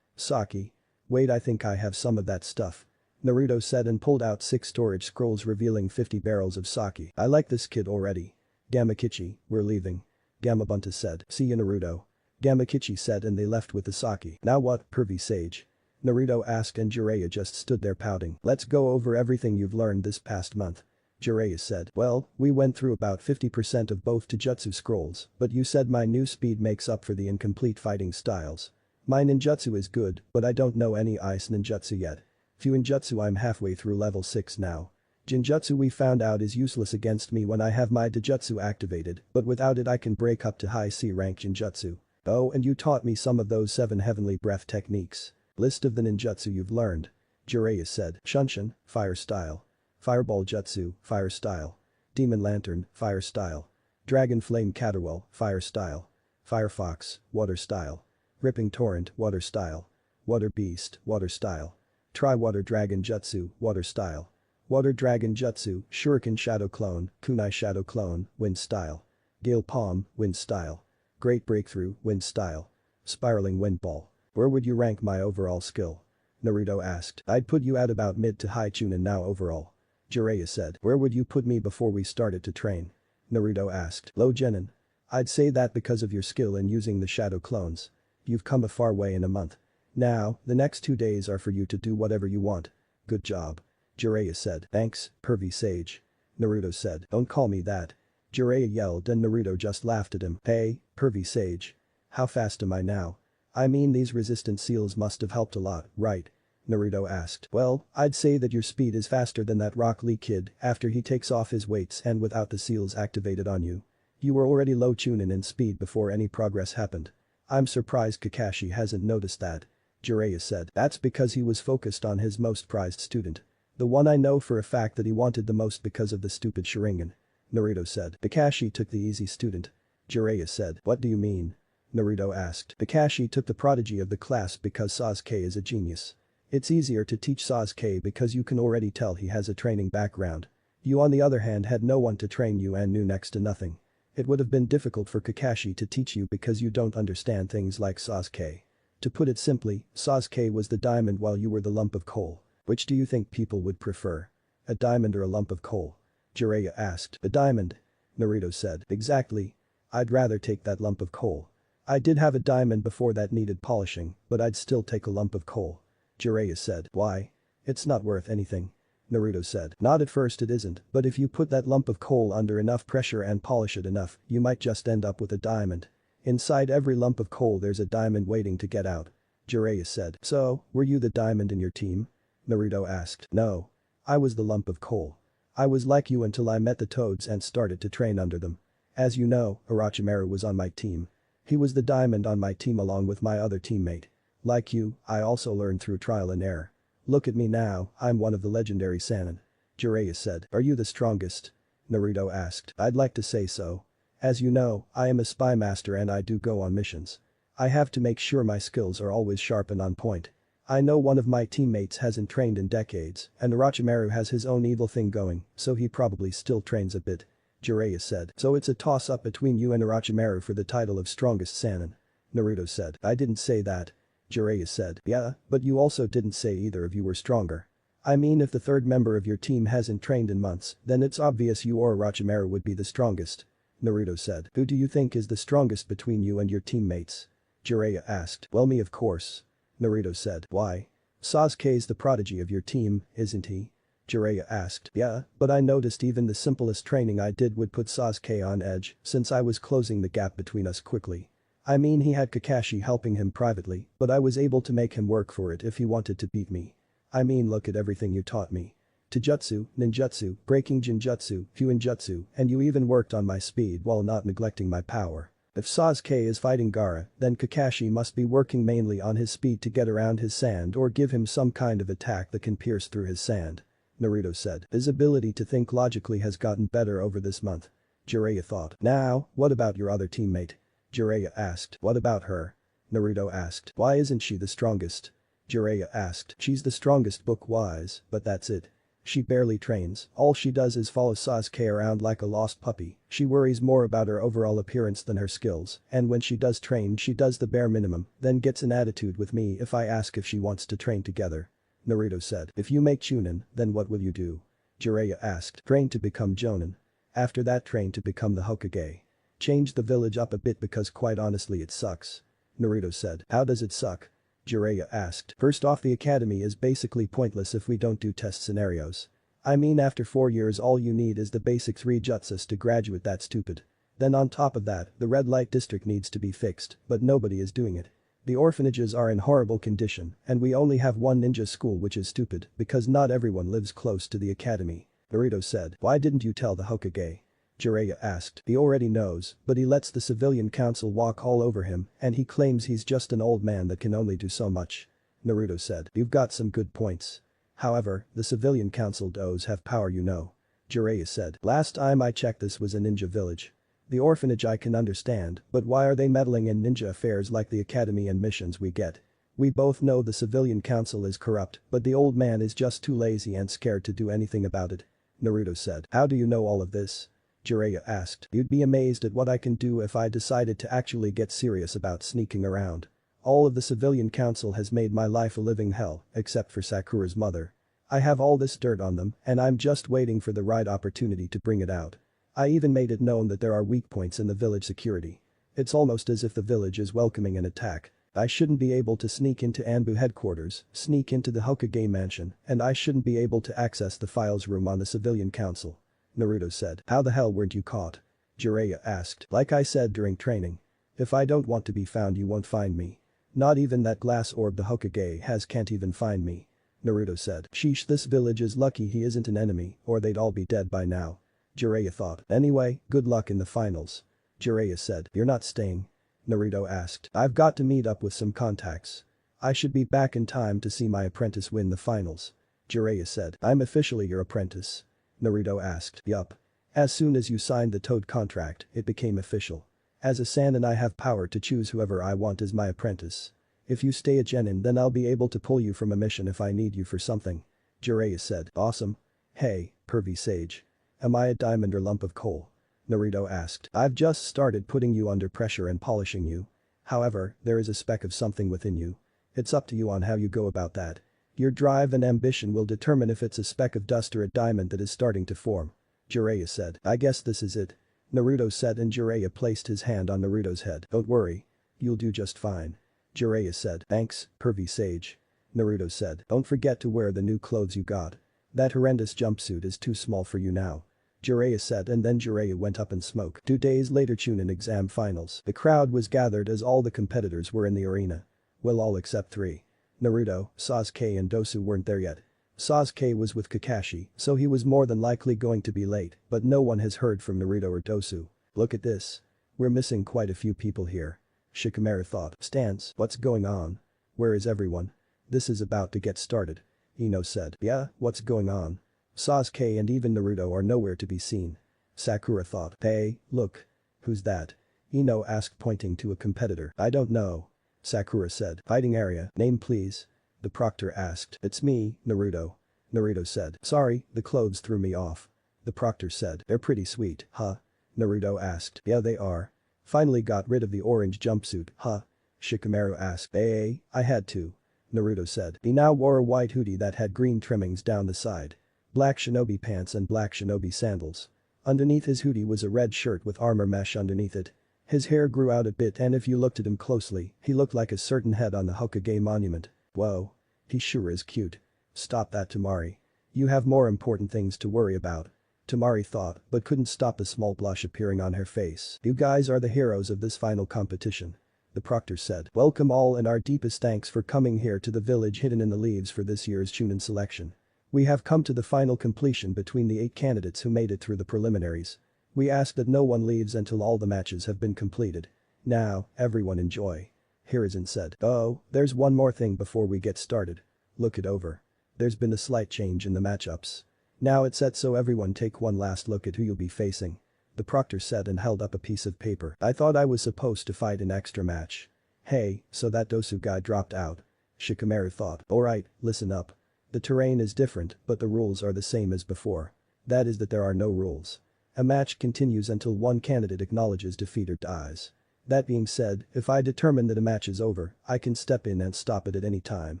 Sake? Wait, I think I have some of that stuff. Naruto said and pulled out 6 storage scrolls revealing 50 barrels of sake. I like this kid already. Gamakichi, we're leaving. Gamabunta said. See you Naruto. Gamakichi said and they left with the sake. Now what, pervy sage? Naruto asked and Jiraiya just stood there pouting. Let's go over everything you've learned this past month. Jiraiya said. Well, we went through about 50% of both Taijutsu scrolls, but you said my new speed makes up for the incomplete fighting styles. My ninjutsu is good, but I don't know any ice ninjutsu yet. Fuinjutsu I'm halfway through level 6 now. Jinjutsu we found out is useless against me when I have my Taijutsu activated, but without it I can break up to high C rank Jinjutsu. Oh and you taught me some of those 7 heavenly breath techniques. List of the ninjutsu you've learned. Jiraiya said. Shunshin, fire style. Fireball jutsu, fire style. Demon lantern, fire style. Dragon flame caterwall, fire style. Firefox, water style. Ripping torrent, water style. Water beast, water style. Try water dragon jutsu, water style. Water dragon jutsu, shuriken shadow clone, kunai shadow clone, wind style. Gale palm, wind style. Great breakthrough, wind style. Spiraling wind ball. Where would you rank my overall skill? Naruto asked. I'd put you at about mid to high Chunin now overall. Jiraiya said. Where would you put me before we started to train? Naruto asked. Low genin. I'd say that because of your skill in using the shadow clones. You've come a far way in a month. Now, the next 2 days are for you to do whatever you want. Good job. Jiraiya said. Thanks, pervy sage. Naruto said. Don't call me that. Jiraiya yelled and Naruto just laughed at him. Hey, pervy sage. How fast am I now? I mean these resistant seals must have helped a lot, right? Naruto asked. Well, I'd say that your speed is faster than that Rock Lee kid after he takes off his weights and without the seals activated on you. You were already low Chunin in speed before any progress happened. I'm surprised Kakashi hasn't noticed that. Jiraiya said. That's because he was focused on his most prized student. The one I know for a fact that he wanted the most because of the stupid Sharingan. Naruto said. Kakashi took the easy student. Jiraiya said. What do you mean? Naruto asked. Kakashi took the prodigy of the class because Sasuke is a genius. It's easier to teach Sasuke because you can already tell he has a training background. You on the other hand had no one to train you and knew next to nothing. It would have been difficult for Kakashi to teach you because you don't understand things like Sasuke. To put it simply, Sasuke was the diamond while you were the lump of coal. Which do you think people would prefer? A diamond or a lump of coal? Jiraiya asked. A diamond. Naruto said. Exactly. I'd rather take that lump of coal. I did have a diamond before that needed polishing, but I'd still take a lump of coal. Jiraiya said. Why? It's not worth anything. Naruto said. Not at first it isn't, but if you put that lump of coal under enough pressure and polish it enough, you might just end up with a diamond. Inside every lump of coal there's a diamond waiting to get out. Jiraiya said. So, were you the diamond in your team? Naruto asked. No. I was the lump of coal. I was like you until I met the toads and started to train under them. As you know, Orochimaru was on my team. He was the diamond on my team along with my other teammate. Like you, I also learned through trial and error. Look at me now, I'm one of the legendary Sannin. Jiraiya said. Are you the strongest? Naruto asked. I'd like to say so. As you know, I am a spy master and I do go on missions. I have to make sure my skills are always sharp and on point. I know one of my teammates hasn't trained in decades, and Orochimaru has his own evil thing going, so he probably still trains a bit. Jiraiya said. So it's a toss-up between you and Orochimaru for the title of strongest Sannin. Naruto said. I didn't say that. Jiraiya said. Yeah, but you also didn't say either of you were stronger. I mean if the third member of your team hasn't trained in months, then it's obvious you or Orochimaru would be the strongest. Naruto said. Who do you think is the strongest between you and your teammates? Jiraiya asked. Well, me of course. Naruto said. Why? Sasuke's the prodigy of your team, isn't he? Jiraiya asked. Yeah, but I noticed even the simplest training I did would put Sasuke on edge since I was closing the gap between us quickly. I mean he had Kakashi helping him privately, but I was able to make him work for it if he wanted to beat me. I mean look at everything you taught me. Taijutsu, ninjutsu, breaking genjutsu, fuinjutsu, and you even worked on my speed while not neglecting my power. If Sasuke is fighting Gaara, then Kakashi must be working mainly on his speed to get around his sand or give him some kind of attack that can pierce through his sand. Naruto said. His ability to think logically has gotten better over this month. Jiraiya thought. Now, what about your other teammate? Jiraiya asked. What about her? Naruto asked. Why isn't she the strongest? Jiraiya asked. She's the strongest book-wise, but that's it. She barely trains, all she does is follow Sasuke around like a lost puppy, she worries more about her overall appearance than her skills, and when she does train she does the bare minimum, then gets an attitude with me if I ask if she wants to train together. Naruto said. If you make Chunin, then what will you do? Jiraiya asked. Train to become Jonin. After that train to become the Hokage. Change the village up a bit because quite honestly it sucks. Naruto said. How does it suck? Jiraiya asked. First off, the academy is basically pointless if we don't do test scenarios. I mean after 4 years all you need is the basic 3 jutsus to graduate, that's stupid. Then on top of that, the red light district needs to be fixed, but nobody is doing it. The orphanages are in horrible condition, and we only have one ninja school which is stupid because not everyone lives close to the academy. Naruto said. Why didn't you tell the Hokage? Jiraiya asked. He already knows, but he lets the civilian council walk all over him and he claims he's just an old man that can only do so much. Naruto said. You've got some good points. However, the civilian council does have power, you know. Jiraiya said. Last time I checked this was a ninja village. The orphanage I can understand, but why are they meddling in ninja affairs like the academy and missions we get? We both know the civilian council is corrupt, but the old man is just too lazy and scared to do anything about it. Naruto said. How do you know all of this? Jiraiya asked. You'd be amazed at what I can do if I decided to actually get serious about sneaking around. All of the civilian council has made my life a living hell, except for Sakura's mother. I have all this dirt on them and I'm just waiting for the right opportunity to bring it out. I even made it known that there are weak points in the village security. It's almost as if the village is welcoming an attack. I shouldn't be able to sneak into Anbu headquarters, sneak into the Hokage mansion, and I shouldn't be able to access the files room on the civilian council. Naruto said. How the hell weren't you caught? Jiraiya asked. Like I said during training. If I don't want to be found you won't find me. Not even that glass orb the Hokage has can't even find me. Naruto said. Sheesh, this village is lucky he isn't an enemy or they'd all be dead by now. Jiraiya thought. Anyway, good luck in the finals. Jiraiya said. You're not staying? Naruto asked. I've got to meet up with some contacts. I should be back in time to see my apprentice win the finals. Jiraiya said. I'm officially your apprentice. Naruto asked. Yup. As soon as you signed the Toad contract, it became official. As a Sannin I have power to choose whoever I want as my apprentice. If you stay a genin then I'll be able to pull you from a mission if I need you for something. Jiraiya said. Awesome. Hey, pervy sage. Am I a diamond or lump of coal? Naruto asked. I've just started putting you under pressure and polishing you. However, there is a speck of something within you. It's up to you on how you go about that. Your drive and ambition will determine if it's a speck of dust or a diamond that is starting to form. Jiraiya said. I guess this is it. Naruto said and Jiraiya placed his hand on Naruto's head. Don't worry. You'll do just fine. Jiraiya said. Thanks, pervy sage. Naruto said. Don't forget to wear the new clothes you got. That horrendous jumpsuit is too small for you now. Jiraiya said and then Jiraiya went up and smoked. 2 days later Chunin exam finals. The crowd was gathered as all the competitors were in the arena. Well, all except 3. Naruto, Sasuke and Dosu weren't there yet. Sasuke was with Kakashi, so he was more than likely going to be late, but no one has heard from Naruto or Dosu. Look at this. We're missing quite a few people here. Shikamaru thought. Stance, what's going on? Where is everyone? This is about to get started. Ino said. Yeah, what's going on? Sasuke and even Naruto are nowhere to be seen. Sakura thought. Hey, look. Who's that? Ino asked pointing to a competitor. I don't know. Sakura said. Fighting area, name please. The proctor asked. It's me, Naruto. Naruto said. Sorry, the clothes threw me off. The proctor said. They're pretty sweet, huh? Naruto asked. Yeah, they are. Finally got rid of the orange jumpsuit, huh? Shikamaru asked. Hey, I had to. Naruto said. He now wore a white hoodie that had green trimmings down the side. Black shinobi pants and black shinobi sandals. Underneath his hoodie was a red shirt with armor mesh underneath it. His hair grew out a bit and if you looked at him closely, he looked like a certain head on the Hokage monument. Whoa. He sure is cute. Stop that, Temari. You have more important things to worry about. Temari thought, but couldn't stop a small blush appearing on her face. You guys are the heroes of this final competition. The proctor said. Welcome all and our deepest thanks for coming here to the village hidden in the leaves for this year's Chunin selection. We have come to the final completion between the 8 candidates who made it through the preliminaries. We ask that no one leaves until all the matches have been completed. Now, everyone enjoy. Hiruzen said. Oh, there's one more thing before we get started. Look it over. There's been a slight change in the matchups. Now it's set so everyone take one last look at who you'll be facing. The proctor said and held up a piece of paper. I thought I was supposed to fight an extra match. Hey, so that Dosu guy dropped out. Shikamaru thought. Alright, listen up. The terrain is different, but the rules are the same as before. That is that there are no rules. A match continues until one candidate acknowledges defeat or dies. That being said, if I determine that a match is over, I can step in and stop it at any time.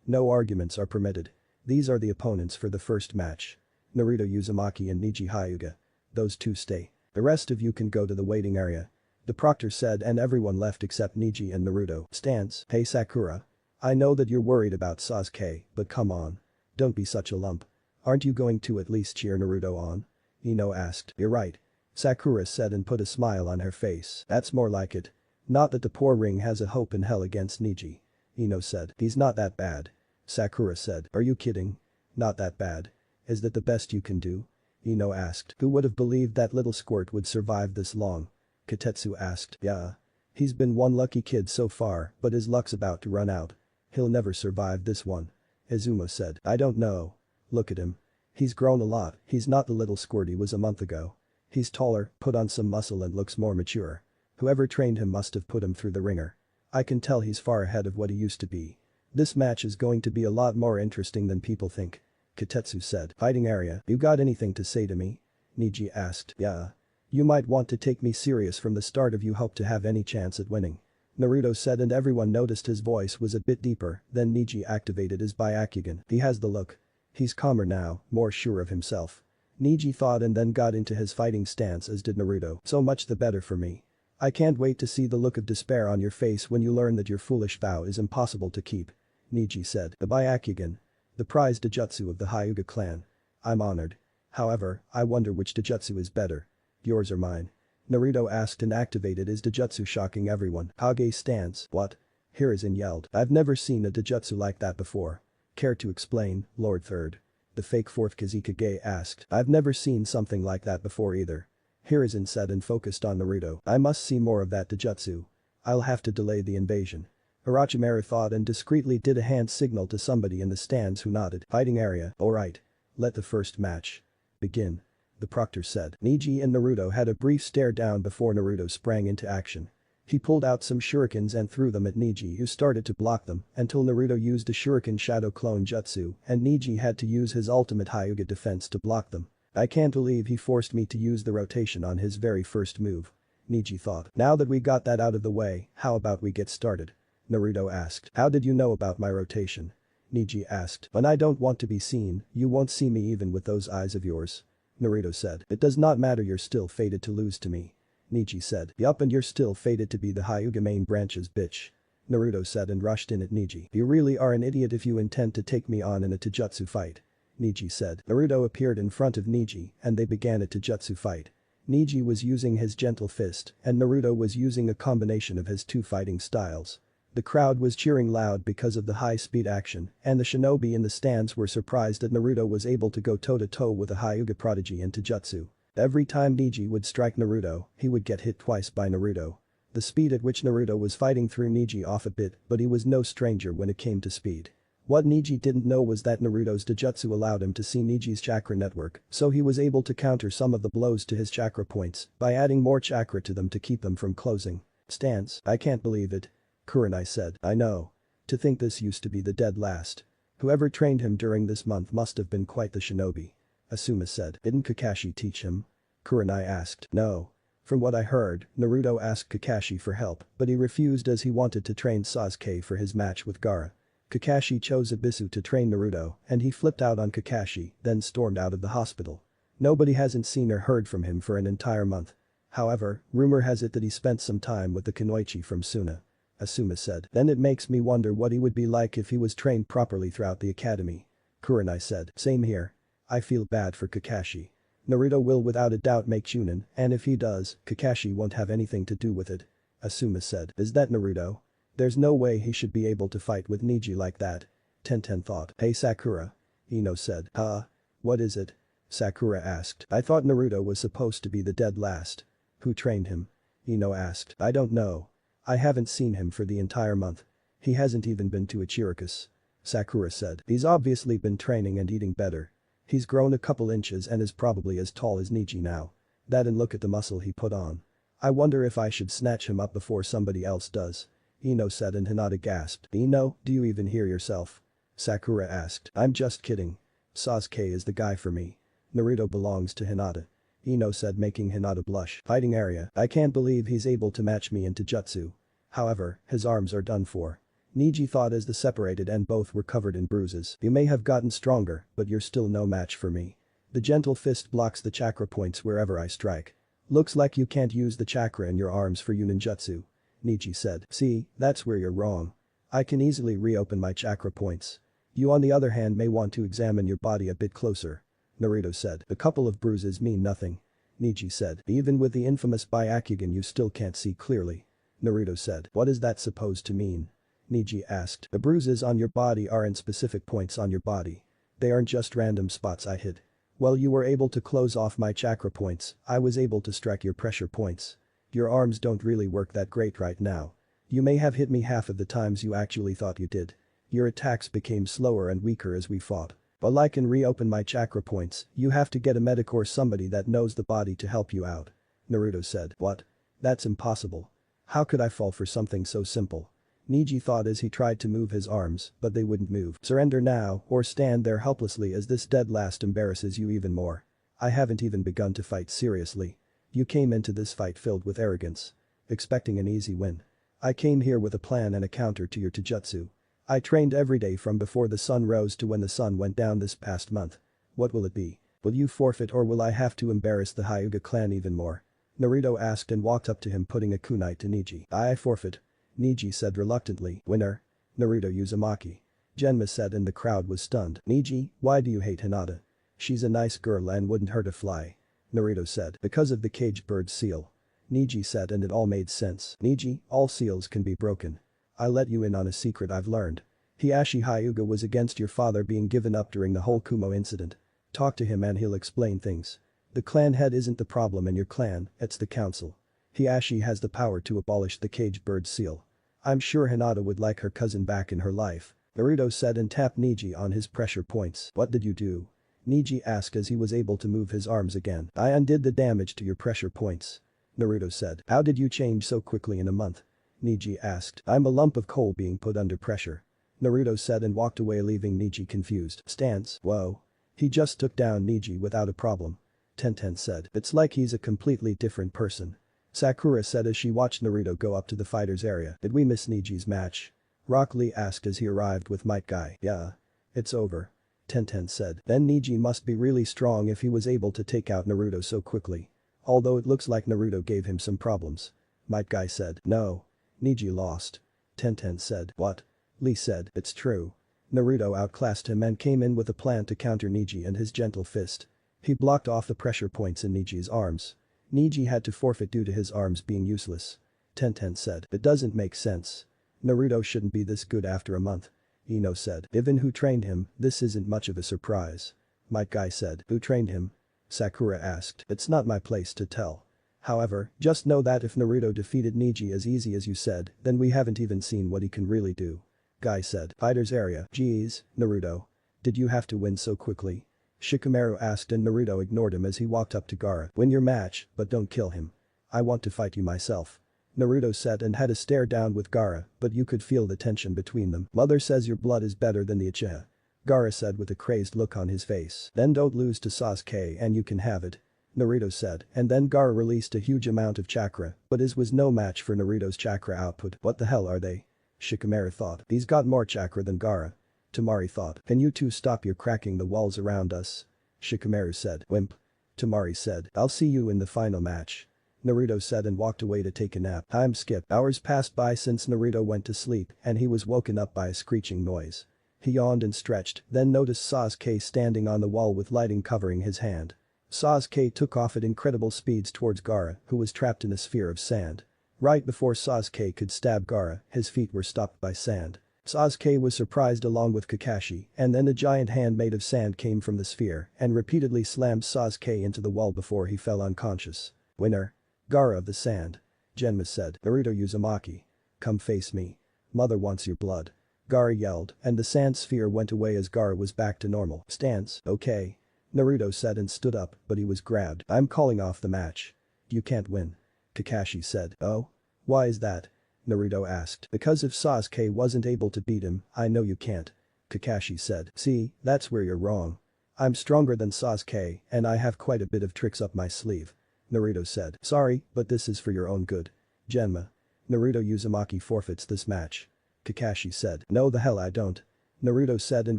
No arguments are permitted. These are the opponents for the first match. Naruto Uzumaki and Neji Hyuga. Those 2 stay. The rest of you can go to the waiting area. The proctor said and everyone left except Neji and Naruto. Stance. Hey Sakura. I know that you're worried about Sasuke, but come on. Don't be such a lump. Aren't you going to at least cheer Naruto on? Ino asked. You're right. Sakura said and put a smile on her face. That's more like it. Not that the poor ring has a hope in hell against Neji. Ino said. He's not that bad. Sakura said. Are you kidding? Not that bad. Is that the best you can do? Ino asked. Who would have believed that little squirt would survive this long? Katetsu asked. Yeah. He's been one lucky kid so far, but his luck's about to run out. He'll never survive this one. Izuma said. I don't know. Look at him. He's grown a lot, he's not the little squirt he was a month ago. He's taller, put on some muscle and looks more mature. Whoever trained him must have put him through the ringer. I can tell he's far ahead of what he used to be. This match is going to be a lot more interesting than people think. Katetsu said. Fighting area, you got anything to say to me? Neji asked. Yeah. You might want to take me serious from the start if you hope to have any chance at winning. Naruto said and everyone noticed his voice was a bit deeper, then Neji activated his Byakugan. He has the look. He's calmer now, more sure of himself. Neji thought and then got into his fighting stance as did Naruto. So much the better for me. I can't wait to see the look of despair on your face when you learn that your foolish vow is impossible to keep. Neji said. The Byakugan. The prized Dojutsu of the Hyuga clan. I'm honored. However, I wonder which Dojutsu is better. Yours or mine? Naruto asked and activated his Dojutsu shocking everyone. Hage stance. What? Hiruzen yelled. I've never seen a Dojutsu like that before. Care to explain, Lord Third? The fake 4th Kazekage asked. I've never seen something like that before either. Hiruzen said and focused on Naruto. I must see more of that Dojutsu. I'll have to delay the invasion. Orochimaru thought and discreetly did a hand signal to somebody in the stands who nodded. Fighting area, alright. Let the first match begin. The proctor said. Neji and Naruto had a brief stare down before Naruto sprang into action. He pulled out some shurikens and threw them at Neji, who started to block them until Naruto used a shuriken shadow clone jutsu and Neji had to use his ultimate Hyuga defense to block them. I can't believe he forced me to use the rotation on his very first move. Neji thought. Now that we got that out of the way, how about we get started? Naruto asked. How did you know about my rotation? Neji asked. When I don't want to be seen, you won't see me even with those eyes of yours. Naruto said. It does not matter, you're still fated to lose to me. Neji said. Yup, and you're still fated to be the Hyuga main branch's bitch. Naruto said and rushed in at Neji. You really are an idiot if you intend to take me on in a taijutsu fight. Neji said. Naruto appeared in front of Neji and they began a taijutsu fight. Neji was using his gentle fist and Naruto was using a combination of his two fighting styles. The crowd was cheering loud because of the high-speed action, and the shinobi in the stands were surprised that Naruto was able to go toe-to-toe with a Hyuga prodigy in taijutsu. Every time Neji would strike Naruto, he would get hit twice by Naruto. The speed at which Naruto was fighting threw Neji off a bit, but he was no stranger when it came to speed. What Neji didn't know was that Naruto's taijutsu allowed him to see Neji's chakra network, so he was able to counter some of the blows to his chakra points by adding more chakra to them to keep them from closing. Stance. I can't believe it. Kurenai said. I know. To think this used to be the dead last. Whoever trained him during this month must have been quite the shinobi. Asuma said. Didn't Kakashi teach him? Kurenai asked. No. From what I heard, Naruto asked Kakashi for help, but he refused as he wanted to train Sasuke for his match with Gaara. Kakashi chose Abisu to train Naruto and he flipped out on Kakashi, then stormed out of the hospital. Nobody hasn't seen or heard from him for an entire month. However, rumor has it that he spent some time with the Kunoichi from Suna. Asuma said. Then it makes me wonder what he would be like if he was trained properly throughout the academy. Kurenai said. Same here. I feel bad for Kakashi. Naruto will without a doubt make Chunin, and if he does, Kakashi won't have anything to do with it. Asuma said. Is that Naruto? There's no way he should be able to fight with Neji like that. Tenten thought. Hey Sakura. Ino said. Huh? What is it? Sakura asked. I thought Naruto was supposed to be the dead last. Who trained him? Ino asked. I don't know. I haven't seen him for the entire month. He hasn't even been to Ichirikus. Sakura said. He's obviously been training and eating better. He's grown a couple inches and is probably as tall as Neji now. That and look at the muscle he put on. I wonder if I should snatch him up before somebody else does. Ino said and Hinata gasped. Ino, do you even hear yourself? Sakura asked. I'm just kidding. Sasuke is the guy for me. Naruto belongs to Hinata. Ino said, making Hinata blush. Fighting area. I can't believe he's able to match me in taijutsu. However, his arms are done for. Neji thought as they separated and both were covered in bruises. You may have gotten stronger, but you're still no match for me. The gentle fist blocks the chakra points wherever I strike. Looks like you can't use the chakra in your arms for Yuninjutsu. Neji said. See, that's where you're wrong. I can easily reopen my chakra points. You on the other hand may want to examine your body a bit closer. Naruto said. A couple of bruises mean nothing. Neji said. Even with the infamous Byakugan you still can't see clearly. Naruto said. What is that supposed to mean? Neji asked. The bruises on your body aren't specific points on your body. They aren't just random spots I hit. While you were able to close off my chakra points, I was able to strike your pressure points. Your arms don't really work that great right now. You may have hit me half of the times you actually thought you did. Your attacks became slower and weaker as we fought. While I can reopen my chakra points, you have to get a medic or somebody that knows the body to help you out. Naruto said. What? That's impossible. How could I fall for something so simple? Neji thought as he tried to move his arms, but they wouldn't move. Surrender now or stand there helplessly as this dead last embarrasses you even more. I haven't even begun to fight seriously. You came into this fight filled with arrogance. Expecting an easy win. I came here with a plan and a counter to your taijutsu. I trained every day from before the sun rose to when the sun went down this past month. What will it be? Will you forfeit or will I have to embarrass the Hyuga clan even more? Naruto asked and walked up to him putting a kunai to Neji. I forfeit. Neji said reluctantly. Winner? Naruto Uzumaki. Genma said and the crowd was stunned. Neji, why do you hate Hinata? She's a nice girl and wouldn't hurt a fly. Naruto said. Because of the caged bird seal. Neji said and it all made sense. Neji, all seals can be broken. I'll let you in on a secret I've learned. Hiashi Hyuga was against your father being given up during the whole Kumo incident. Talk to him and he'll explain things. The clan head isn't the problem in your clan, it's the council. Hiashi has the power to abolish the caged bird seal. I'm sure Hinata would like her cousin back in her life. Naruto said and tapped Neji on his pressure points. What did you do? Neji asked as he was able to move his arms again. I undid the damage to your pressure points. Naruto said. How did you change so quickly in a month? Neji asked. I'm a lump of coal being put under pressure. Naruto said and walked away leaving Neji confused. Stance. Whoa. He just took down Neji without a problem. Tenten said. It's like he's a completely different person. Sakura said as she watched Naruto go up to the fighters area. Did we miss Neji's match? Rock Lee asked as he arrived with Might Guy. Yeah. It's over. Tenten said. Then Neji must be really strong if he was able to take out Naruto so quickly. Although it looks like Naruto gave him some problems. Might Guy said. No. Neji lost. Tenten said. What? Lee said. It's true. Naruto outclassed him and came in with a plan to counter Neji and his gentle fist. He blocked off the pressure points in Neji's arms. Neji had to forfeit due to his arms being useless. Tenten said. It doesn't make sense. Naruto shouldn't be this good after a month. Ino said. Given who trained him, this isn't much of a surprise. Might Guy said. Who trained him? Sakura asked. It's not my place to tell. However, just know that if Naruto defeated Neji as easy as you said, then we haven't even seen what he can really do. Guy said. Fighters area. Geez, Naruto. Did you have to win so quickly? Shikamaru asked and Naruto ignored him as he walked up to Gaara. Win your match, but don't kill him. I want to fight you myself. Naruto said and had a stare down with Gaara, but you could feel the tension between them. Mother says your blood is better than the Uchiha. Gaara said with a crazed look on his face. Then don't lose to Sasuke and you can have it. Naruto said, and then Gaara released a huge amount of chakra, but his was no match for Naruto's chakra output. What the hell are they? Shikamaru thought. He's got more chakra than Gaara. Tamari thought. Can you two stop your cracking the walls around us? Shikamaru said. Wimp. Tamari said. I'll see you in the final match. Naruto said and walked away to take a nap. Time skipped. Hours passed by since Naruto went to sleep and he was woken up by a screeching noise. He yawned and stretched, then noticed Sasuke standing on the wall with lighting covering his hand. Sasuke took off at incredible speeds towards Gaara, who was trapped in a sphere of sand. Right before Sasuke could stab Gaara, his feet were stopped by sand. Sasuke was surprised along with Kakashi, and then a giant hand made of sand came from the sphere and repeatedly slammed Sasuke into the wall before he fell unconscious. Winner. Gaara of the sand. Genma said. Naruto Uzumaki. Come face me. Mother wants your blood. Gaara yelled, and the sand sphere went away as Gaara was back to normal. Stance. Okay. Naruto said and stood up, but he was grabbed. I'm calling off the match. You can't win. Kakashi said. Oh? Why is that? Naruto asked. Because if Sasuke wasn't able to beat him, I know you can't. Kakashi said. See, that's where you're wrong. I'm stronger than Sasuke, and I have quite a bit of tricks up my sleeve. Naruto said. Sorry, but this is for your own good. Genma. Naruto Uzumaki forfeits this match. Kakashi said. No the hell I don't. Naruto said and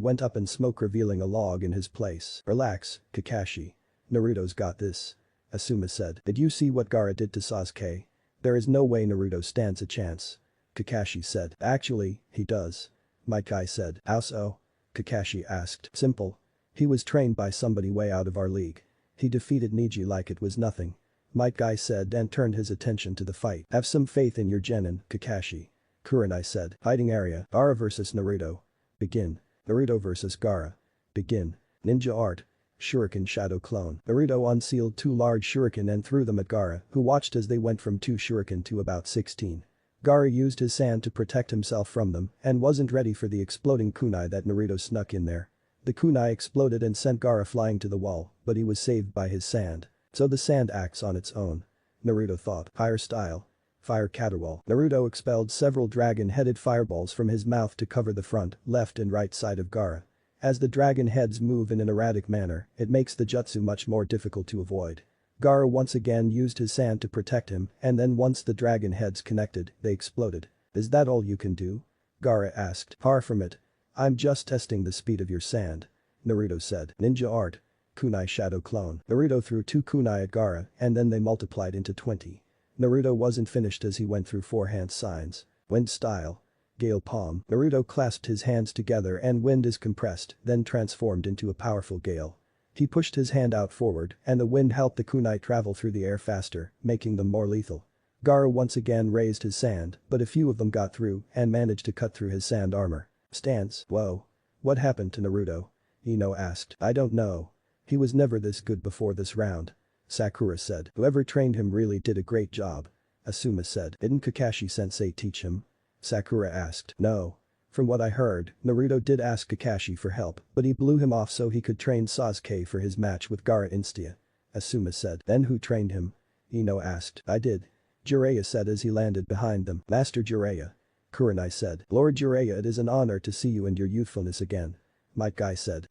went up and smoke revealing a log in his place. Relax, Kakashi. Naruto's got this. Asuma said. Did you see what Gaara did to Sasuke? There is no way Naruto stands a chance. Kakashi said. Actually, he does. Might Guy said. How so? Kakashi asked. Simple. He was trained by somebody way out of our league. He defeated Neji like it was nothing. Might Guy said and turned his attention to the fight. Have some faith in your genin, Kakashi. Kurenai said. Fighting area. Gaara vs Naruto. Begin. Naruto vs Gaara. Begin. Ninja art. Shuriken shadow clone. Naruto unsealed 2 large shuriken and threw them at Gaara, who watched as they went from 2 shuriken to about 16. Gaara used his sand to protect himself from them and wasn't ready for the exploding kunai that Naruto snuck in there. The kunai exploded and sent Gaara flying to the wall, but he was saved by his sand. So the sand acts on its own. Naruto thought. Fire style. Fire caterwall. Naruto expelled several dragon-headed fireballs from his mouth to cover the front, left and right side of Gaara. As the dragon heads move in an erratic manner, it makes the jutsu much more difficult to avoid. Gaara once again used his sand to protect him, and then once the dragon heads connected, they exploded. Is that all you can do? Gaara asked. Far from it. I'm just testing the speed of your sand. Naruto said. Ninja art. Kunai shadow clone. Naruto threw 2 kunai at Gaara and then they multiplied into 20. Naruto wasn't finished as he went through 4 hand signs. Wind style. Gale palm. Naruto clasped his hands together and wind is compressed, then transformed into a powerful gale. He pushed his hand out forward and the wind helped the kunai travel through the air faster, making them more lethal. Gaara once again raised his sand, but a few of them got through and managed to cut through his sand armor. Stance. Whoa. What happened to Naruto? Ino asked. I don't know. He was never this good before this round. Sakura said. Whoever trained him really did a great job. Asuma said. Didn't Kakashi sensei teach him? Sakura asked. No. From what I heard, Naruto did ask Kakashi for help, but he blew him off so he could train Sasuke for his match with Gaara Instia. Asuma said. Then who trained him? Ino asked. I did. Jiraiya said as he landed behind them. Master Jiraiya. Kurenai said. Lord Jiraiya, it is an honor to see you and your youthfulness again. Might Guy said.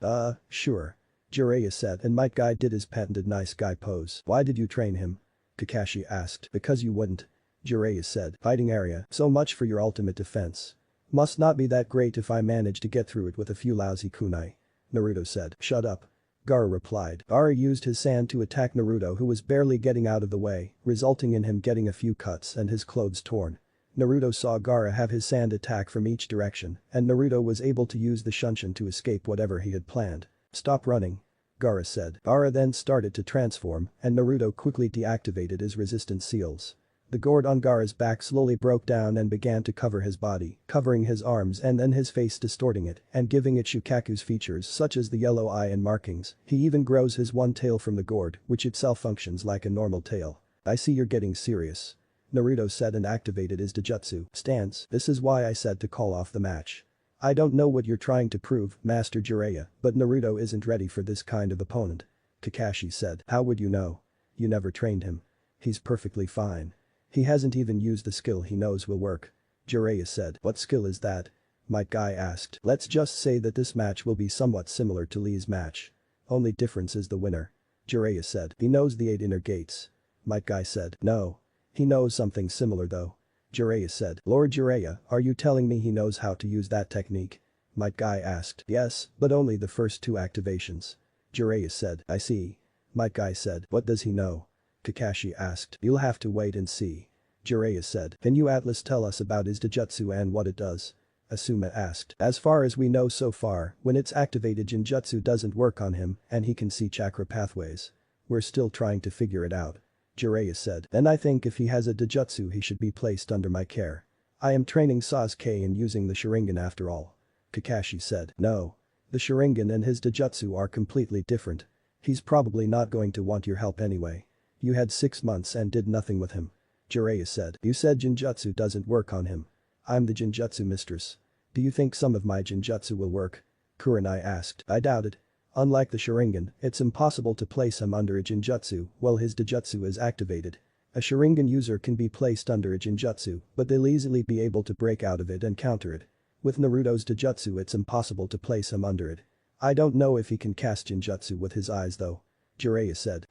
Sure. Jiraiya said, and Might Guy did his patented nice guy pose. Why did you train him? Kakashi asked. Because you wouldn't. Jiraiya said. Fighting area, so much for your ultimate defense. Must not be that great if I manage to get through it with a few lousy kunai. Naruto said. Shut up. Gaara replied. Gaara used his sand to attack Naruto, who was barely getting out of the way, resulting in him getting a few cuts and his clothes torn. Naruto saw Gaara have his sand attack from each direction, and Naruto was able to use the Shunshin to escape whatever he had planned. Stop running. Gaara said. Gaara then started to transform, and Naruto quickly deactivated his resistance seals. The gourd on Gaara's back slowly broke down and began to cover his body, covering his arms and then his face, distorting it and giving it Shukaku's features such as the yellow eye and markings. He even grows his one tail from the gourd, which itself functions like a normal tail. I see you're getting serious. Naruto said and activated his Dojutsu stance. This is why I said to call off the match. I don't know what you're trying to prove, Master Jiraiya, but Naruto isn't ready for this kind of opponent. Kakashi said. How would you know? You never trained him. He's perfectly fine. He hasn't even used the skill he knows will work. Jiraiya said. What skill is that? Might Guy asked. Let's just say that this match will be somewhat similar to Lee's match. Only difference is the winner. Jiraiya said. He knows the 8 inner gates. Might Guy said. No. He knows something similar though. Jiraiya said. Lord Jiraiya, are you telling me he knows how to use that technique? Might Guy asked. Yes, but only the first 2 activations. Jiraiya said. I see. Might Guy said. What does he know? Kakashi asked. You'll have to wait and see. Jiraiya said. Can you Atlas tell us about his Dojutsu and what it does? Asuma asked. As far as we know so far, when it's activated Jinjutsu doesn't work on him and he can see chakra pathways. We're still trying to figure it out. Jiraiya said. Then I think if he has a Dojutsu he should be placed under my care. I am training Sasuke in using the Sharingan after all. Kakashi said. No. The Sharingan and his Dojutsu are completely different. He's probably not going to want your help anyway. You had 6 months and did nothing with him. Jiraiya said. You said Jinjutsu doesn't work on him. I'm the Jinjutsu mistress. Do you think some of my Jinjutsu will work? Kurenai asked. I doubt it. Unlike the Sharingan, it's impossible to place him under a Jinjutsu while his Dojutsu is activated. A Sharingan user can be placed under a Jinjutsu, but they'll easily be able to break out of it and counter it. With Naruto's Dojutsu it's impossible to place him under it. I don't know if he can cast Jinjutsu with his eyes though. Jiraiya said.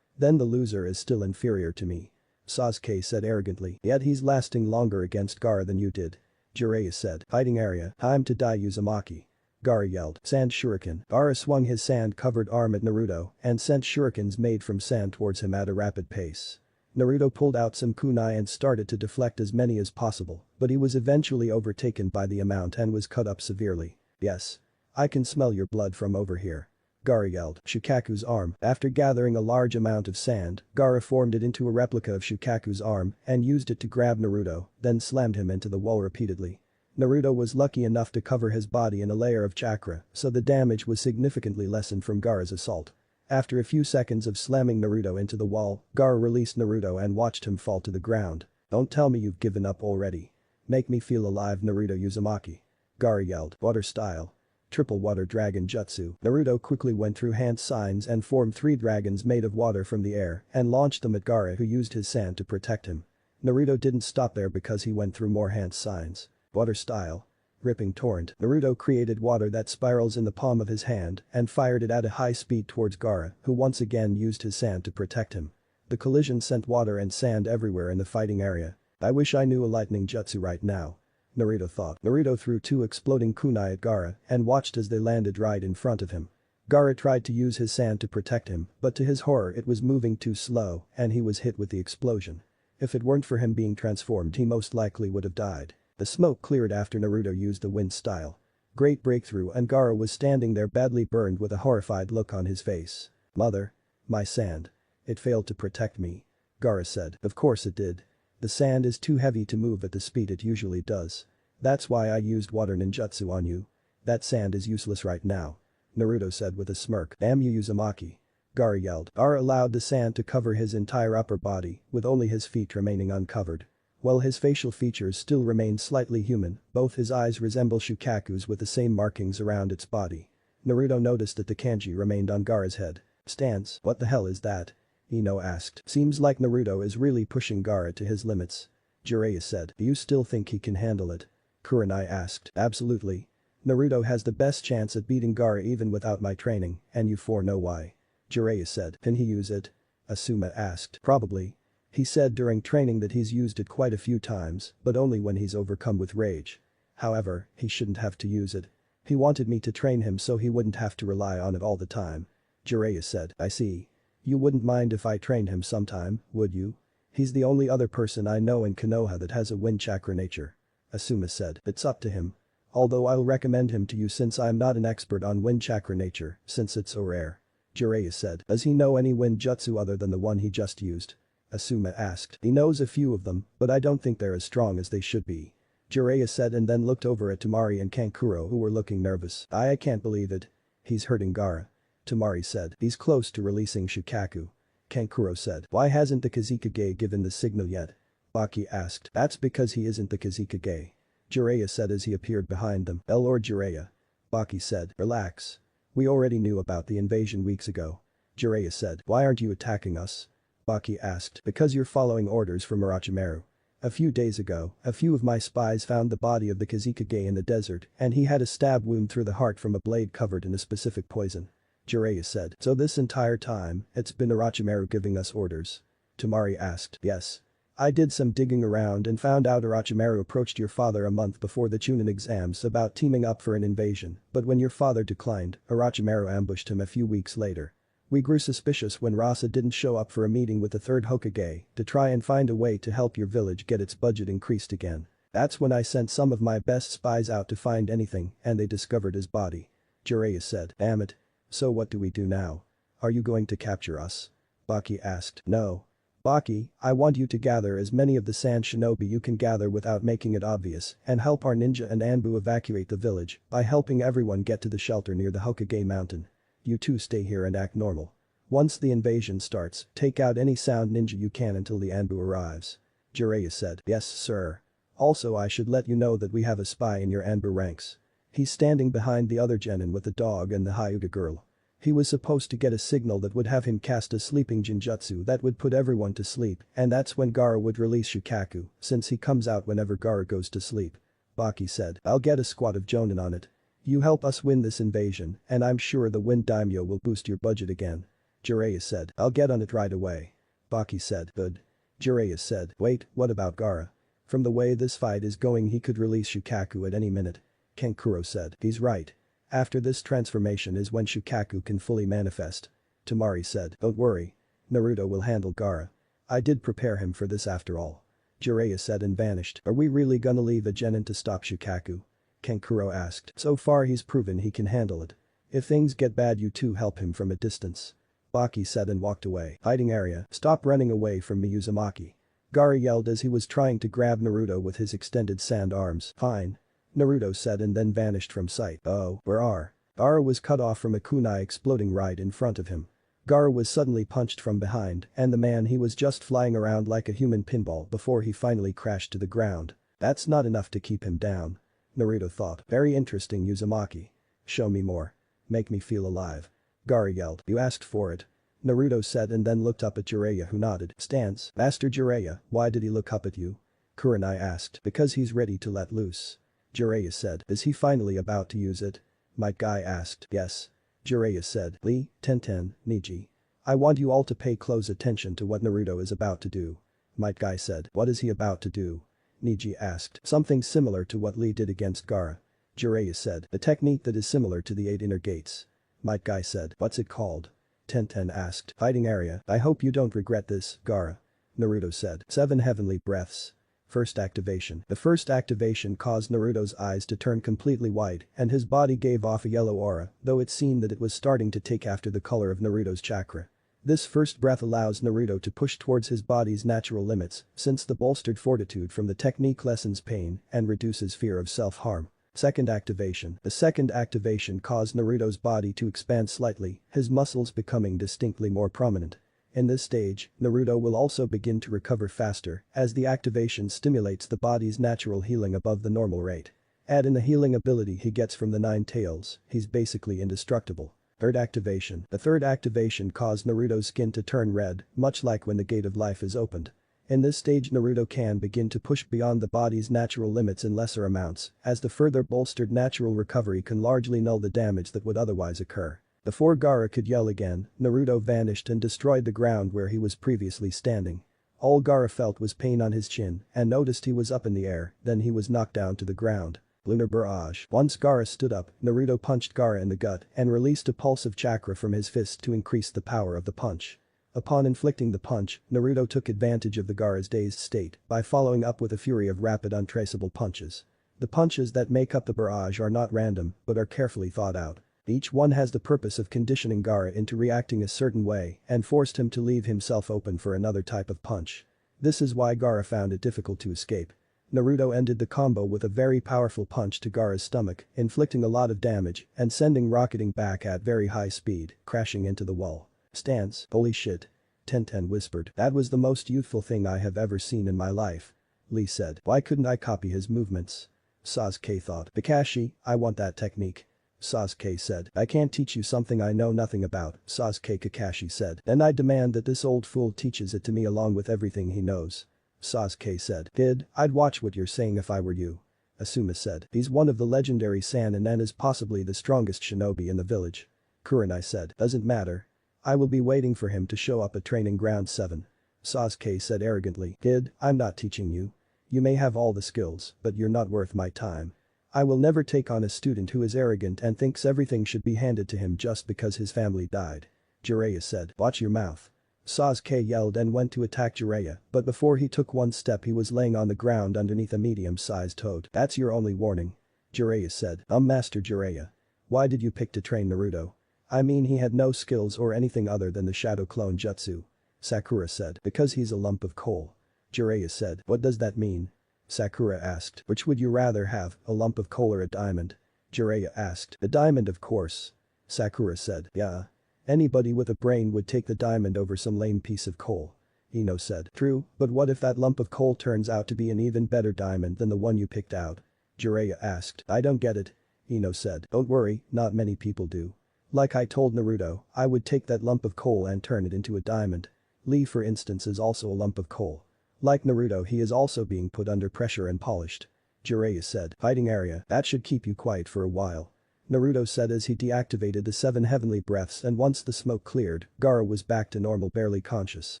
Then the loser is still inferior to me. Sasuke said arrogantly. Yet he's lasting longer against Gaara than you did. Jiraiya said. Fighting area, time to die Uzumaki. Gaara yelled. Sand shuriken. Gaara swung his sand-covered arm at Naruto and sent shurikens made from sand towards him at a rapid pace. Naruto pulled out some kunai and started to deflect as many as possible, but he was eventually overtaken by the amount and was cut up severely. Yes. I can smell your blood from over here. Gaara yelled. Shukaku's arm. After gathering a large amount of sand, Gaara formed it into a replica of Shukaku's arm and used it to grab Naruto, then slammed him into the wall repeatedly. Naruto was lucky enough to cover his body in a layer of chakra, so the damage was significantly lessened from Gaara's assault. After a few seconds of slamming Naruto into the wall, Gaara released Naruto and watched him fall to the ground. Don't tell me you've given up already. Make me feel alive Naruto Uzumaki. Gaara yelled. Water style. Triple water dragon jutsu. Naruto quickly went through hand signs and formed 3 dragons made of water from the air and launched them at Gaara, who used his sand to protect him. Naruto didn't stop there because he went through more hand signs. Water style. Ripping torrent. Naruto created water that spirals in the palm of his hand and fired it at a high speed towards Gaara, who once again used his sand to protect him. The collision sent water and sand everywhere in the fighting area. I wish I knew a lightning jutsu right now. Naruto thought. Naruto threw 2 exploding kunai at Gaara and watched as they landed right in front of him. Gaara tried to use his sand to protect him, but to his horror it was moving too slow and he was hit with the explosion. If it weren't for him being transformed he most likely would have died. The smoke cleared after Naruto used the wind style. Great breakthrough and Gaara was standing there badly burned with a horrified look on his face. Mother. My sand. It failed to protect me. Gaara said. Of course it did. The sand is too heavy to move at the speed it usually does. That's why I used water ninjutsu on you. That sand is useless right now. Naruto said with a smirk. Damn you Uzumaki. Gaara yelled. Gaara allowed the sand to cover his entire upper body, with only his feet remaining uncovered. While his facial features still remained slightly human, both his eyes resemble Shukaku's with the same markings around its body. Naruto noticed that the kanji remained on Gaara's head. Stance, what the hell is that? Ino asked. Seems like Naruto is really pushing Gaara to his limits. Jiraiya said. Do you still think he can handle it? Kurenai asked. Absolutely. Naruto has the best chance at beating Gaara even without my training, and you four know why. Jiraiya said. Can he use it? Asuma asked. Probably. He said during training that he's used it quite a few times, but only when he's overcome with rage. However, he shouldn't have to use it. He wanted me to train him so he wouldn't have to rely on it all the time. Jiraiya said. I see. You wouldn't mind if I trained him sometime, would you? He's the only other person I know in Konoha that has a wind chakra nature. Asuma said. It's up to him. Although I'll recommend him to you since I'm not an expert on wind chakra nature, since it's so rare. Jiraiya said. Does he know any wind jutsu other than the one he just used? Asuma asked. He knows a few of them, but I don't think they're as strong as they should be. Jiraiya said and then looked over at Temari and Kankuro who were looking nervous. I can't believe it. He's hurting Gaara. Temari said. He's close to releasing Shukaku. Kankuro said. Why hasn't the Kazekage given the signal yet? Baki asked. That's because he isn't the Kazekage. Jiraiya said as he appeared behind them. Lord Jiraiya. Baki said. Relax. We already knew about the invasion weeks ago. Jiraiya said. Why aren't you attacking us? Baki asked. Because you're following orders from Orochimaru. A few days ago, a few of my spies found the body of the Kazekage in the desert and he had a stab wound through the heart from a blade covered in a specific poison. Jiraiya said. So this entire time, it's been Orochimaru giving us orders? Temari asked. Yes. I did some digging around and found out Orochimaru approached your father a month before the Chunin exams about teaming up for an invasion, but when your father declined, Orochimaru ambushed him a few weeks later. We grew suspicious when Rasa didn't show up for a meeting with the third Hokage to try and find a way to help your village get its budget increased again. That's when I sent some of my best spies out to find anything and they discovered his body. Jiraiya said. Damn it. So what do we do now? Are you going to capture us? Baki asked. No. Baki, I want you to gather as many of the sand shinobi you can gather without making it obvious and help our ninja and Anbu evacuate the village by helping everyone get to the shelter near the Hokage mountain. You two stay here and act normal. Once the invasion starts, take out any sound ninja you can until the Anbu arrives. Jiraiya said. Yes, sir. Also I should let you know that we have a spy in your Anbu ranks. He's standing behind the other genin with the dog and the Hyuga girl. He was supposed to get a signal that would have him cast a sleeping genjutsu that would put everyone to sleep and that's when Gaara would release Shukaku, since he comes out whenever Gaara goes to sleep. Baki said. I'll get a squad of jonin on it. You help us win this invasion and I'm sure the Wind Daimyo will boost your budget again. Jiraiya said. I'll get on it right away. Baki said. Good. Jiraiya said. Wait, what about Gaara? From the way this fight is going he could release Shukaku at any minute. Kankuro said. He's right. After this transformation is when Shukaku can fully manifest. Temari said. Don't worry. Naruto will handle Gaara. I did prepare him for this after all. Jiraiya said and vanished. Are we really gonna leave a genin to stop Shukaku? Kankuro asked. So far he's proven he can handle it. If things get bad you two help him from a distance. Baki said and walked away. Hiding area. Stop running away from me Uzumaki. Gaara yelled as he was trying to grab Naruto with his extended sand arms. Fine. Naruto said and then vanished from sight. Oh, where are? Gaara was cut off from a kunai exploding right in front of him. Gaara was suddenly punched from behind and the man he was just flying around like a human pinball before he finally crashed to the ground. That's not enough to keep him down. Naruto thought. Very interesting Uzumaki. Show me more. Make me feel alive. Gaara yelled. You asked for it. Naruto said and then looked up at Jiraiya who nodded. Stance. Master Jiraiya, why did he look up at you? Kurenai asked. Because he's ready to let loose. Jiraiya said. Is he finally about to use it? Might Guy asked. Yes. Jiraiya said. Lee, Tenten, Niji. I want you all to pay close attention to what Naruto is about to do. Might Guy said. What is he about to do? Niji asked. Something similar to what Lee did against Gaara. Jiraiya said. A technique that is similar to the 8 inner gates. Might Guy said. What's it called? Tenten asked. Fighting area. I hope you don't regret this, Gaara. Naruto said. 7 heavenly breaths. First activation. The first activation caused Naruto's eyes to turn completely white and his body gave off a yellow aura, though it seemed that it was starting to take after the color of Naruto's chakra. This first breath allows Naruto to push towards his body's natural limits since the bolstered fortitude from the technique lessens pain and reduces fear of self-harm. Second activation. The second activation caused Naruto's body to expand slightly, his muscles becoming distinctly more prominent. In this stage, Naruto will also begin to recover faster as the activation stimulates the body's natural healing above the normal rate. Add in the healing ability he gets from the 9 tails, he's basically indestructible. Third activation. The third activation caused Naruto's skin to turn red, much like when the Gate of Life is opened. In this stage Naruto can begin to push beyond the body's natural limits in lesser amounts, as the further bolstered natural recovery can largely null the damage that would otherwise occur. Before Gaara could yell again, Naruto vanished and destroyed the ground where he was previously standing. All Gaara felt was pain on his chin and noticed he was up in the air, then he was knocked down to the ground. Lunar Barrage. Once Gaara stood up, Naruto punched Gaara in the gut and released a pulse of chakra from his fist to increase the power of the punch. Upon inflicting the punch, Naruto took advantage of the Gaara's dazed state by following up with a fury of rapid untraceable punches. The punches that make up the barrage are not random, but are carefully thought out. Each one has the purpose of conditioning Gaara into reacting a certain way and forced him to leave himself open for another type of punch. This is why Gaara found it difficult to escape. Naruto ended the combo with a very powerful punch to Gaara's stomach, inflicting a lot of damage and sending rocketing back at very high speed, crashing into the wall. Stance, holy shit. Tenten whispered. That was the most youthful thing I have ever seen in my life. Lee said. Why couldn't I copy his movements? Sasuke thought. Kakashi, I want that technique. Sasuke said. I can't teach you something I know nothing about, Sasuke Kakashi said. Then I demand that this old fool teaches it to me along with everything he knows. Sasuke said. Kid, I'd watch what you're saying if I were you. Asuma said. He's one of the legendary Sannin and is possibly the strongest shinobi in the village. Kurenai said. Doesn't matter. I will be waiting for him to show up at training ground 7. Sasuke said arrogantly. Kid, I'm not teaching you. You may have all the skills, but you're not worth my time. I will never take on a student who is arrogant and thinks everything should be handed to him just because his family died. Jiraiya said. Watch your mouth. Sasuke yelled and went to attack Jiraiya, but before he took one step he was laying on the ground underneath a medium-sized toad. That's your only warning. Jiraiya said. Master Jiraiya. Why did you pick to train Naruto? I mean he had no skills or anything other than the shadow clone jutsu. Sakura said. Because he's a lump of coal. Jiraiya said. What does that mean? Sakura asked. Which would you rather have, a lump of coal or a diamond? Jiraiya asked. A diamond of course. Sakura said. Yeah. Anybody with a brain would take the diamond over some lame piece of coal. Ino said. True, but what if that lump of coal turns out to be an even better diamond than the one you picked out? Jiraiya asked. I don't get it. Ino said. Don't worry, not many people do. Like I told Naruto, I would take that lump of coal and turn it into a diamond. Lee for instance is also a lump of coal. Like Naruto he is also being put under pressure and polished. Jiraiya said. Fighting area, that should keep you quiet for a while. Naruto said as he deactivated the 7 heavenly breaths and once the smoke cleared, Gaara was back to normal barely conscious.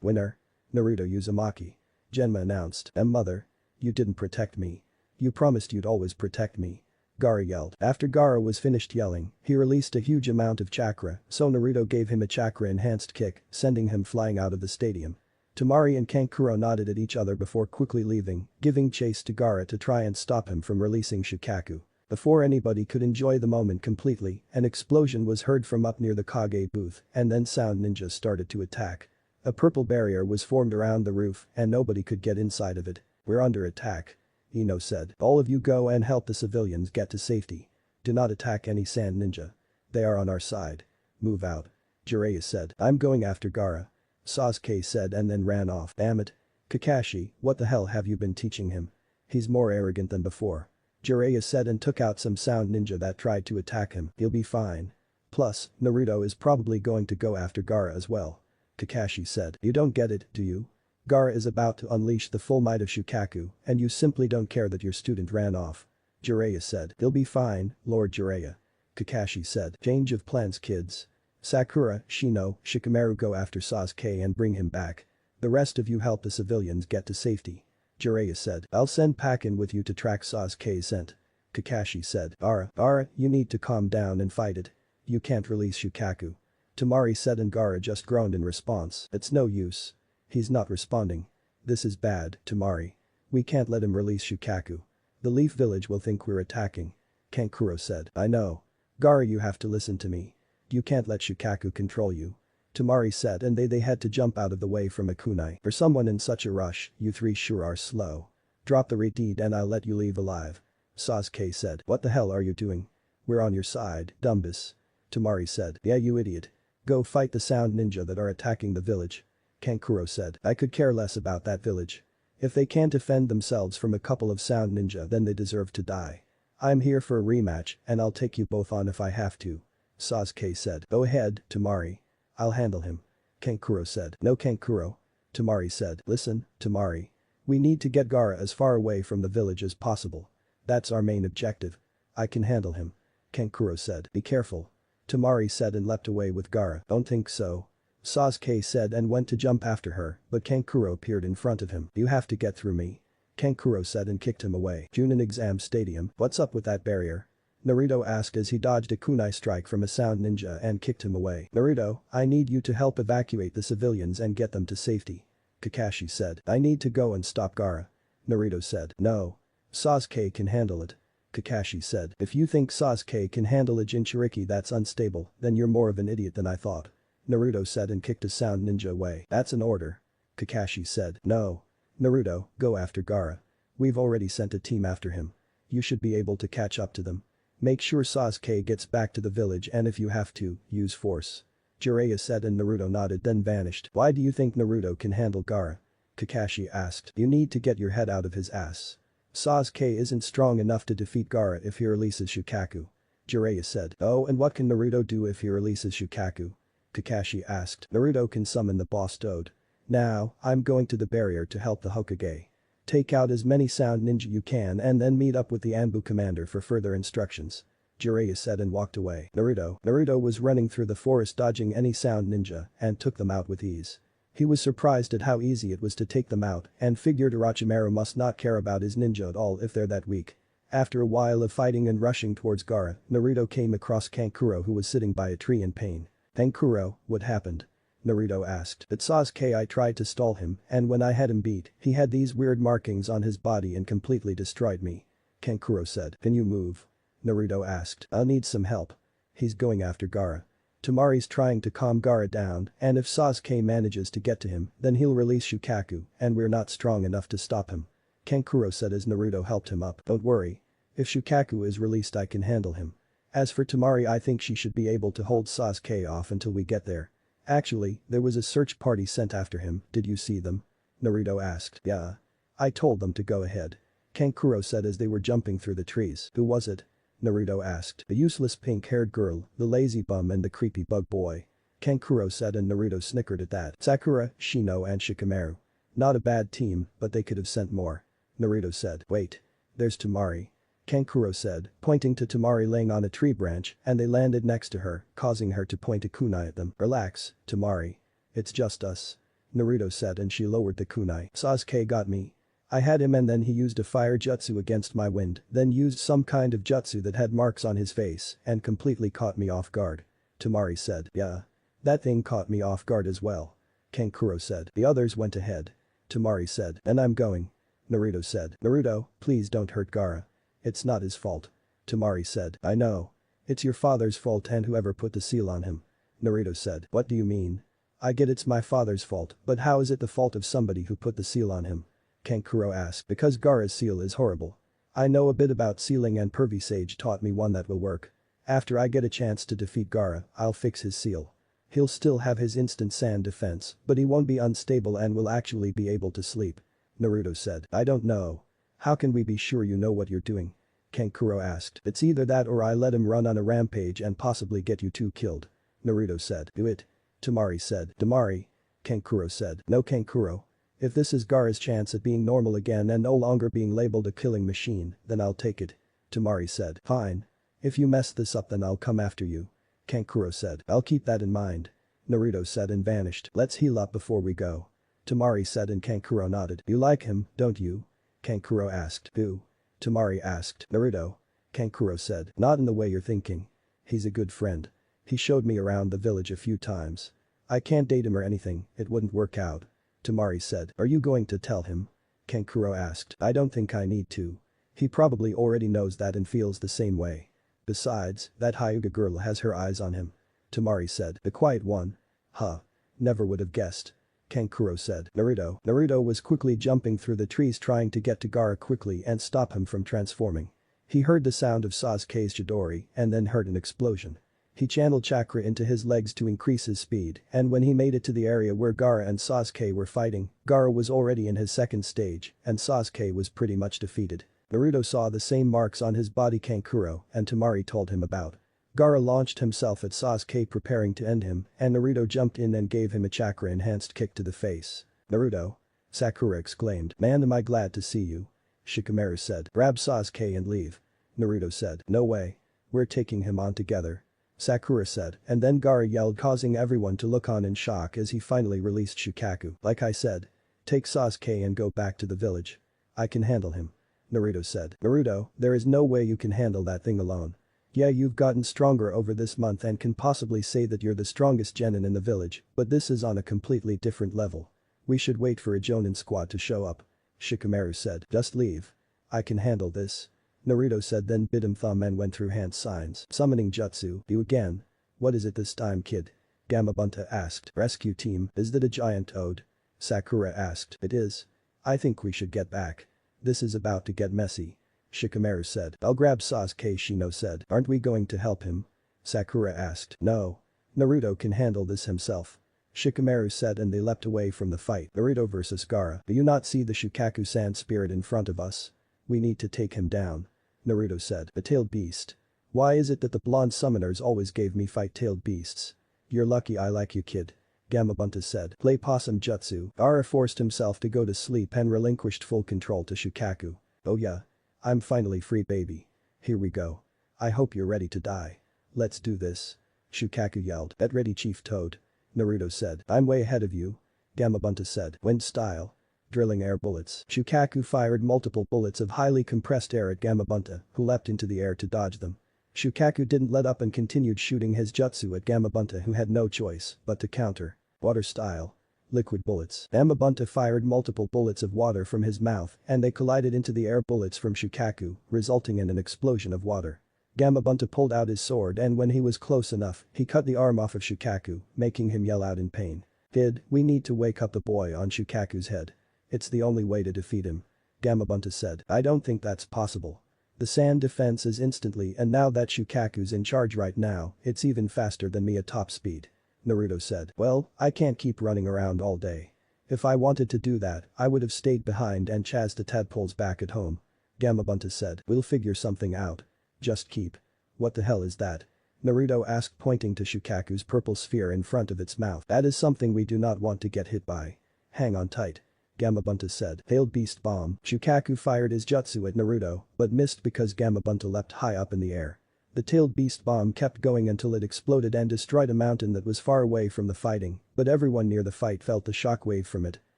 Winner? Naruto Uzumaki. Genma announced. Mother. You didn't protect me. You promised you'd always protect me. Gaara yelled. After Gaara was finished yelling, he released a huge amount of chakra, so Naruto gave him a chakra-enhanced kick, sending him flying out of the stadium. Temari and Kankuro nodded at each other before quickly leaving, giving chase to Gaara to try and stop him from releasing Shukaku. Before anybody could enjoy the moment completely, an explosion was heard from up near the Kage booth, and then sound ninjas started to attack. A purple barrier was formed around the roof and nobody could get inside of it. We're under attack. Ino said. All of you go and help the civilians get to safety. Do not attack any sand ninja. They are on our side. Move out. Jiraiya said. I'm going after Gaara. Sasuke said and then ran off. Damn it. Kakashi, what the hell have you been teaching him? He's more arrogant than before. Jiraiya said and took out some sound ninja that tried to attack him. He'll be fine. Plus, Naruto is probably going to go after Gaara as well. Kakashi said. You don't get it, do you? Gaara is about to unleash the full might of Shukaku, and you simply don't care that your student ran off. Jiraiya said. He'll be fine, Lord Jiraiya. Kakashi said. Change of plans kids. Sakura, Shino, Shikamaru go after Sasuke and bring him back. The rest of you help the civilians get to safety. Jiraiya said. I'll send Pakin with you to track Sasuke's scent. Kakashi said. Gaara, you need to calm down and fight it. You can't release Shukaku. Temari said and Gaara just groaned in response. It's no use. He's not responding. This is bad, Temari. We can't let him release Shukaku. The Leaf Village will think we're attacking. Kankuro said. I know. Gaara, you have to listen to me. You can't let Shukaku control you. Temari said and they had to jump out of the way from a kunai. For someone in such a rush, you three sure are slow. Drop the redeed and I'll let you leave alive. Sasuke said. What the hell are you doing? We're on your side, Dumbus. Temari said. Yeah you idiot. Go fight the sound ninja that are attacking the village. Kankuro said. I could care less about that village. If they can't defend themselves from a couple of sound ninja then they deserve to die. I'm here for a rematch and I'll take you both on if I have to. Sasuke said. Go ahead, Temari. I'll handle him. Kankuro said. No Kankuro. Temari said. Listen, Temari. We need to get Gaara as far away from the village as possible. That's our main objective. I can handle him. Kankuro said. Be careful. Temari said and leapt away with Gaara. Don't think so. Sasuke said and went to jump after her, but Kankuro appeared in front of him. You have to get through me. Kankuro said and kicked him away. Chunin Exam Stadium. What's up with that barrier? Naruto asked as he dodged a kunai strike from a sound ninja and kicked him away. Naruto, I need you to help evacuate the civilians and get them to safety. Kakashi said. I need to go and stop Gaara. Naruto said. No. Sasuke can handle it. Kakashi said. If you think Sasuke can handle a Jinchuriki that's unstable, then you're more of an idiot than I thought. Naruto said and kicked a sound ninja away. That's an order. Kakashi said. No. Naruto, go after Gaara. We've already sent a team after him. You should be able to catch up to them. Make sure Sasuke gets back to the village and if you have to, use force. Jiraiya said and Naruto nodded then vanished. Why do you think Naruto can handle Gaara? Kakashi asked. You need to get your head out of his ass. Sasuke isn't strong enough to defeat Gaara if he releases Shukaku. Jiraiya said. Oh, and what can Naruto do if he releases Shukaku? Kakashi asked. Naruto can summon the boss toad. Now, I'm going to the barrier to help the Hokage. Take out as many sound ninja you can and then meet up with the Anbu commander for further instructions. Jiraiya said and walked away. Naruto was running through the forest dodging any sound ninja and took them out with ease. He was surprised at how easy it was to take them out and figured Orochimaru must not care about his ninja at all if they're that weak. After a while of fighting and rushing towards Gaara, Naruto came across Kankuro who was sitting by a tree in pain. Kankuro, what happened? Naruto asked. At Sasuke I tried to stall him and when I had him beat, he had these weird markings on his body and completely destroyed me. Kankuro said. Can you move? Naruto asked. I'll need some help. He's going after Gaara. Temari's trying to calm Gaara down and if Sasuke manages to get to him, then he'll release Shukaku and we're not strong enough to stop him. Kankuro said as Naruto helped him up. Don't worry. If Shukaku is released I can handle him. As for Temari I think she should be able to hold Sasuke off until we get there. Actually, there was a search party sent after him, did you see them? Naruto asked. Yeah. I told them to go ahead. Kankuro said as they were jumping through the trees. Who was it? Naruto asked. The useless pink-haired girl, the lazy bum and the creepy bug boy. Kankuro said and Naruto snickered at that. Sakura, Shino and Shikamaru. Not a bad team, but they could have sent more. Naruto said. Wait. There's Temari. Kankuro said, pointing to Temari laying on a tree branch and they landed next to her, causing her to point a kunai at them. Relax, Temari. It's just us. Naruto said and she lowered the kunai. Sasuke got me. I had him and then he used a fire jutsu against my wind, then used some kind of jutsu that had marks on his face and completely caught me off guard. Temari said. Yeah. That thing caught me off guard as well. Kankuro said. The others went ahead. Temari said. And I'm going. Naruto said. Naruto, please don't hurt Gaara. It's not his fault. Temari said. I know. It's your father's fault and whoever put the seal on him. Naruto said. What do you mean? I get it's my father's fault, but how is it the fault of somebody who put the seal on him? Kankuro asked. Because Gaara's seal is horrible. I know a bit about sealing and Pervy Sage taught me one that will work. After I get a chance to defeat Gaara, I'll fix his seal. He'll still have his instant sand defense, but he won't be unstable and will actually be able to sleep. Naruto said. I don't know. How can we be sure you know what you're doing? Kankuro asked. It's either that or I let him run on a rampage and possibly get you two killed. Naruto said. Do it. Temari said. Temari. Kankuro said. No Kankuro. If this is Gaara's chance at being normal again and no longer being labeled a killing machine, then I'll take it. Temari said. Fine. If you mess this up then I'll come after you. Kankuro said. I'll keep that in mind. Naruto said and vanished. Let's heal up before we go. Temari said and Kankuro nodded. You like him, don't you? Kankuro asked. Who? Temari asked. Naruto. Kankuro said. Not in the way you're thinking. He's a good friend. He showed me around the village a few times. I can't date him or anything, it wouldn't work out. Temari said. Are you going to tell him? Kankuro asked. I don't think I need to. He probably already knows that and feels the same way. Besides, that Hyuga girl has her eyes on him. Temari said. The quiet one? Huh. Never would have guessed. Kankuro said. Naruto was quickly jumping through the trees trying to get to Gaara quickly and stop him from transforming. He heard the sound of Sasuke's Chidori and then heard an explosion. He channeled chakra into his legs to increase his speed, and when he made it to the area where Gaara and Sasuke were fighting, Gaara was already in his second stage, and Sasuke was pretty much defeated. Naruto saw the same marks on his body Kankuro, and Temari told him about. Gaara launched himself at Sasuke preparing to end him, and Naruto jumped in and gave him a chakra-enhanced kick to the face. "Naruto!" Sakura exclaimed. "Man, am I glad to see you." Shikamaru said. "Grab Sasuke and leave." Naruto said. "No way. We're taking him on together." Sakura said, and then Gaara yelled, causing everyone to look on in shock as he finally released Shukaku. "Like I said. Take Sasuke and go back to the village. I can handle him." Naruto said. "Naruto, there is no way you can handle that thing alone. Yeah, you've gotten stronger over this month and can possibly say that you're the strongest genin in the village, but this is on a completely different level. We should wait for a Jonin squad to show up." Shikamaru said. "Just leave. I can handle this." Naruto said, then bit him thumb and went through hand signs. "Summoning jutsu, you again? What is it this time, kid?" Gamabunta asked. "Rescue team, is that a giant toad?" Sakura asked. "It is. I think we should get back. This is about to get messy." Shikamaru said. "I'll grab Sasuke," Shino said. "Aren't we going to help him?" Sakura asked. "No. Naruto can handle this himself." Shikamaru said, and they leapt away from the fight. "Naruto versus Gaara. Do you not see the Shukaku sand spirit in front of us? We need to take him down." Naruto said. "A tailed beast. Why is it that the blonde summoners always gave me fight-tailed beasts? You're lucky I like you, kid." Gamabunta said. "Play possum jutsu." Gaara forced himself to go to sleep and relinquished full control to Shukaku. "Oh yeah. I'm finally free, baby. Here we go. I hope you're ready to die. Let's do this." Shukaku yelled. "Get ready, Chief Toad." Naruto said. "I'm way ahead of you." Gamabunta said. "Wind style." Drilling air bullets. Shukaku fired multiple bullets of highly compressed air at Gamabunta, who leapt into the air to dodge them. Shukaku didn't let up and continued shooting his jutsu at Gamabunta, who had no choice but to counter. Water style. Liquid bullets. Gamabunta fired multiple bullets of water from his mouth and they collided into the air bullets from Shukaku, resulting in an explosion of water. Gamabunta pulled out his sword and when he was close enough, he cut the arm off of Shukaku, making him yell out in pain. "Kid, we need to wake up the boy on Shukaku's head. It's the only way to defeat him." Gamabunta said. "I don't think that's possible. The sand defense is instantly and now that Shukaku's in charge right now, it's even faster than me at top speed." Naruto said. "Well, I can't keep running around all day. If I wanted to do that, I would have stayed behind and chased the tadpoles back at home." Gamabunta said. "We'll figure something out. Just keep." "What the hell is that?" Naruto asked, pointing to Shukaku's purple sphere in front of its mouth. "That is something we do not want to get hit by. Hang on tight." Gamabunta said. "Tailed beast bomb." Shukaku fired his jutsu at Naruto, but missed because Gamabunta leapt high up in the air. The tailed beast bomb kept going until it exploded and destroyed a mountain that was far away from the fighting, but everyone near the fight felt the shockwave from it.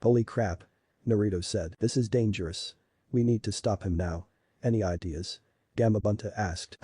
"Holy crap." Naruto said. "This is dangerous. We need to stop him now. Any ideas?" Gamabunta asked.